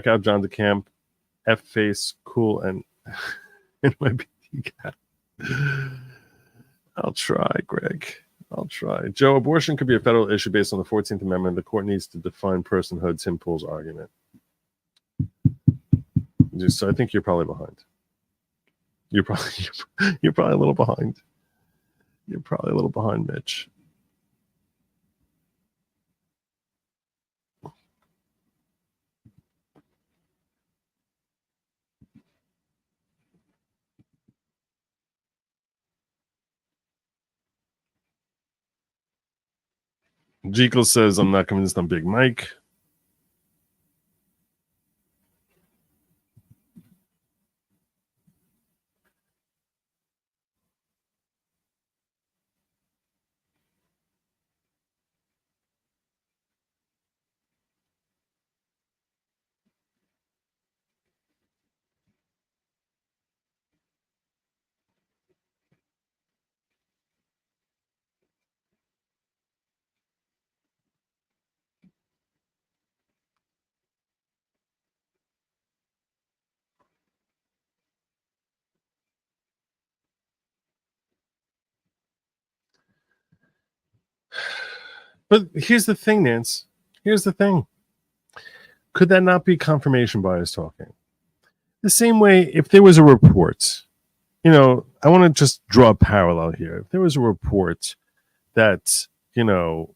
[SPEAKER 1] out John DeCamp, F-Face, cool, and NYPD cat. I'll try, Greg. I'll try. Joe, abortion could be a federal issue based on the 14th Amendment. The court needs to define personhood. Tim Pool's argument. So I think you're probably behind. You're probably a little behind. You're probably a little behind, Mitch. Jekyll says, I'm not convinced on Big Mike. But here's the thing, Nance. Here's the thing. Could that not be confirmation bias talking? The same way, if there was a report, I want to just draw a parallel here. If there was a report that, the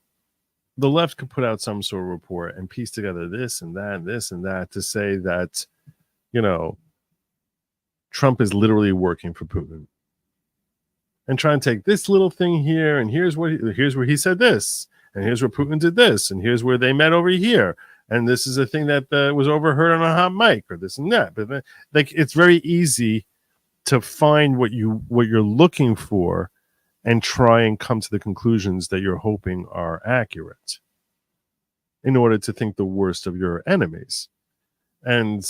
[SPEAKER 1] left could put out some sort of report and piece together this and that to say that, Trump is literally working for Putin. And try and take this little thing here, and here's where he said this, and here's where Putin did this, and here's where they met over here, and this is a thing that was overheard on a hot mic, or this and that. But it's very easy to find what you're looking for, and try and come to the conclusions that you're hoping are accurate, in order to think the worst of your enemies, and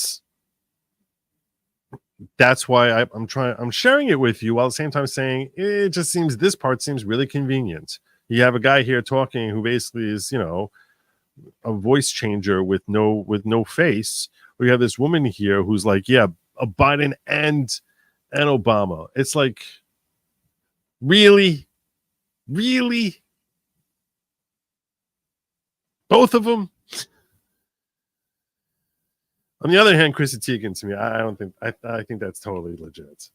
[SPEAKER 1] that's why I'm sharing it with you while at the same time saying it just seems this part seems really convenient. You have a guy here talking who basically is, a voice changer with no face. Or you have this woman here who's like, yeah, a Biden and Obama. It's like, really? Both of them? On the other hand, Chrissy Teigen, to me, I think that's totally legit.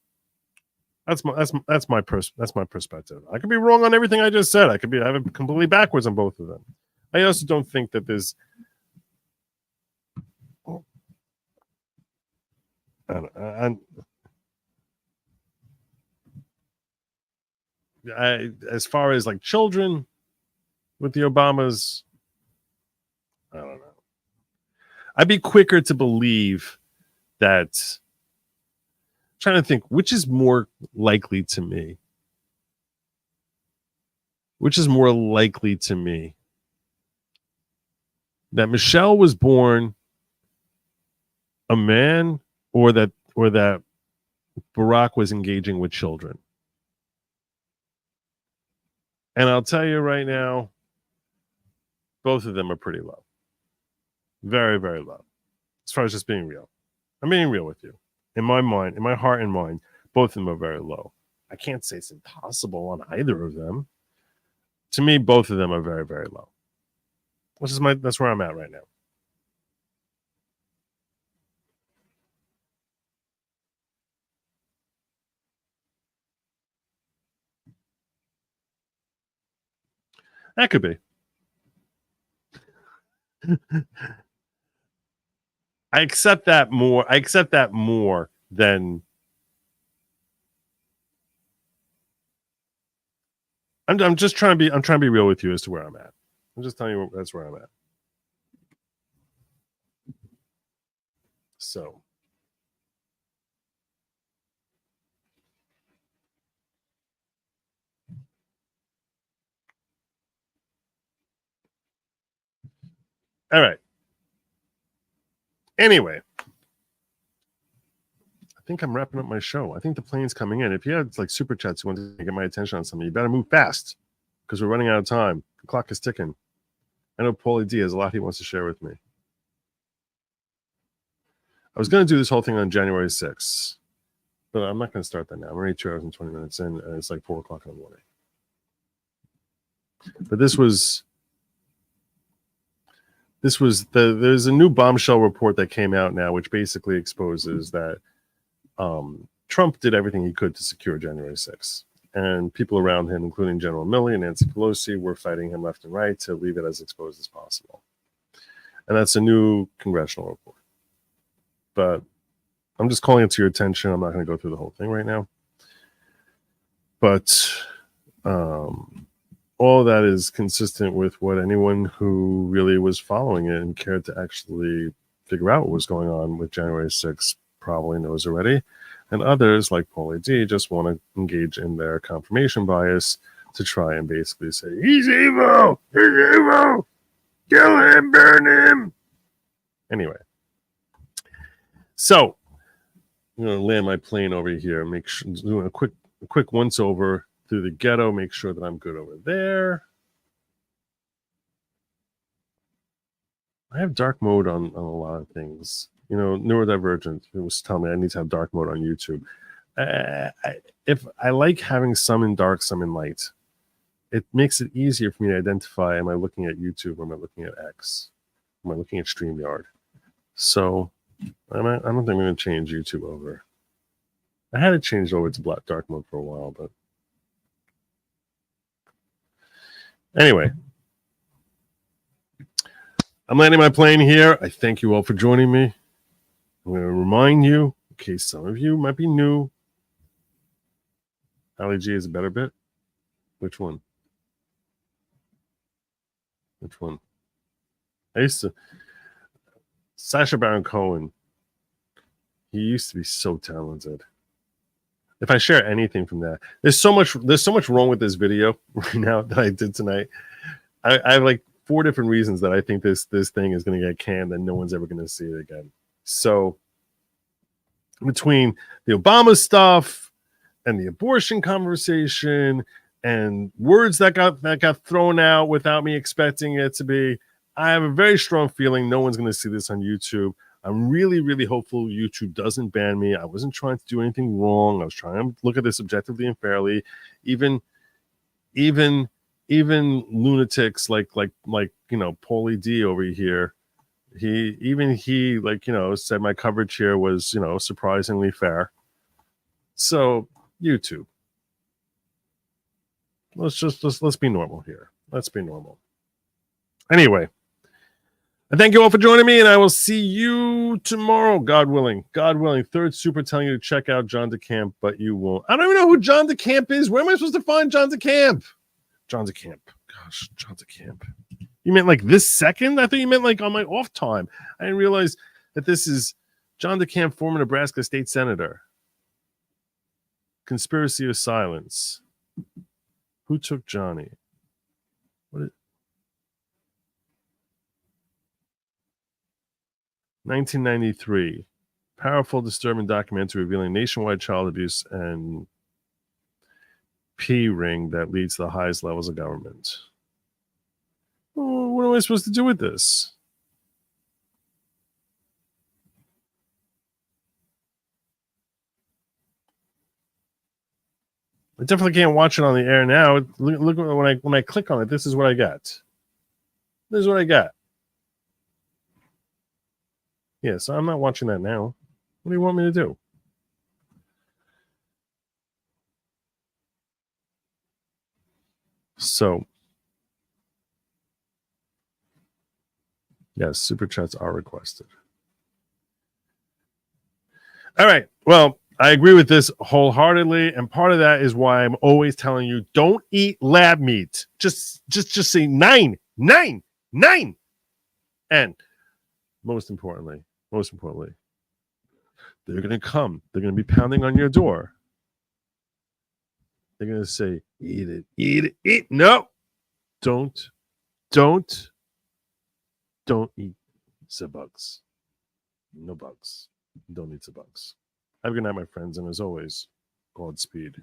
[SPEAKER 1] That's my perspective. I could be wrong on everything I just said. I have it completely backwards on both of them. I also don't think that there's. As far as like children with the Obamas, I don't know. I'd be quicker to believe that. I'm trying to think which is more likely to me. which is more likely to me? That Michelle was born a man, or that Barack was engaging with children? And I'll tell you right now, both of them are pretty low. Very, very low. As far as just being real. I'm being real with you. In my mind, in my heart and mind, both of them are very low. I can't say it's impossible on either of them. To me, both of them are very, very low. That's where I'm at right now. That could be. I accept that more than I'm just trying to be real with you as to where I'm at. I'm just telling you that's where I'm at. So all right. Anyway, I think I'm wrapping up my show. I think the plane's coming in. If you had like super chats you want to get my attention on something, you better move fast because we're running out of time. The clock is ticking. I know Paulie D has a lot he wants to share with me. I was going to do this whole thing on January 6th, but I'm not going to start that now. I'm already 2 hours and 20 minutes in, and it's like 4 o'clock in the morning. But there's a new bombshell report that came out now, which basically exposes that Trump did everything he could to secure January 6th. And people around him, including General Milley and Nancy Pelosi, were fighting him left and right to leave it as exposed as possible. And that's a new congressional report. But I'm just calling it to your attention. I'm not going to go through the whole thing right now. But all of that is consistent with what anyone who really was following it and cared to actually figure out what was going on with January 6th probably knows already. And others, like Paulie D, just want to engage in their confirmation bias to try and basically say, he's evil! He's evil! Kill him! Burn him! Anyway. So, I'm going to land my plane over here. Make sure, doing a quick once over through the ghetto. Make sure that I'm good over there. I have dark mode on a lot of things. You know, neurodivergent. It was telling me I need to have dark mode on YouTube. If I like having some in dark, some in light, it makes it easier for me to identify, am I looking at YouTube or am I looking at X? Am I looking at StreamYard? So I don't think I'm going to change YouTube over. I had it changed over to dark mode for a while, but anyway. I'm landing my plane here. I thank you all for joining me. I'm going to remind you, in case some of you might be new, Ali G is a better bit. Which one? Which one? I used to... Sacha Baron Cohen. He used to be so talented. If I share anything from that, there's so much wrong with this video right now that I did tonight. I have like 4 different reasons that I think this thing is going to get canned and no one's ever going to see it again. So between the Obama stuff and the abortion conversation and words that got thrown out without me expecting it to be, I have a very strong feeling no one's going to see this on YouTube. I'm really, really hopeful YouTube doesn't ban me. I wasn't trying to do anything wrong. I was trying to look at this objectively and fairly. Even lunatics like you know, Paulie D over here, he like, you know, said my coverage here was, you know, surprisingly fair. So YouTube, let's be normal here. Let's be normal. Anyway, I thank you all for joining me, and I will see you tomorrow, God willing. God willing. Third super telling you to check out John DeCamp, but you won't. I don't even know who John DeCamp is. Where am I supposed to find John DeCamp? John DeCamp. Gosh, John DeCamp. You meant like this second? I thought you meant like on my off time. I didn't realize that this is John DeCamp, former Nebraska state senator. Conspiracy of silence. Who took Johnny? What is 1993. Powerful, disturbing documentary revealing nationwide child abuse and ring that leads to the highest levels of government. Well, what am I supposed to do with this? I definitely can't watch it on the air now. Look when I click on it, this is what I got. This is what I got. Yeah, so I'm not watching that now. What do you want me to do? So, yes, super chats are requested. All right. Well, I agree with this wholeheartedly, and part of that is why I'm always telling you don't eat lab meat. Just say 9. And most importantly, they're going to come. They're going to be pounding on your door. They're going to say, eat it. No, don't eat the bugs. No bugs. Don't eat the bugs. Have a good night, my friends. And as always, Godspeed.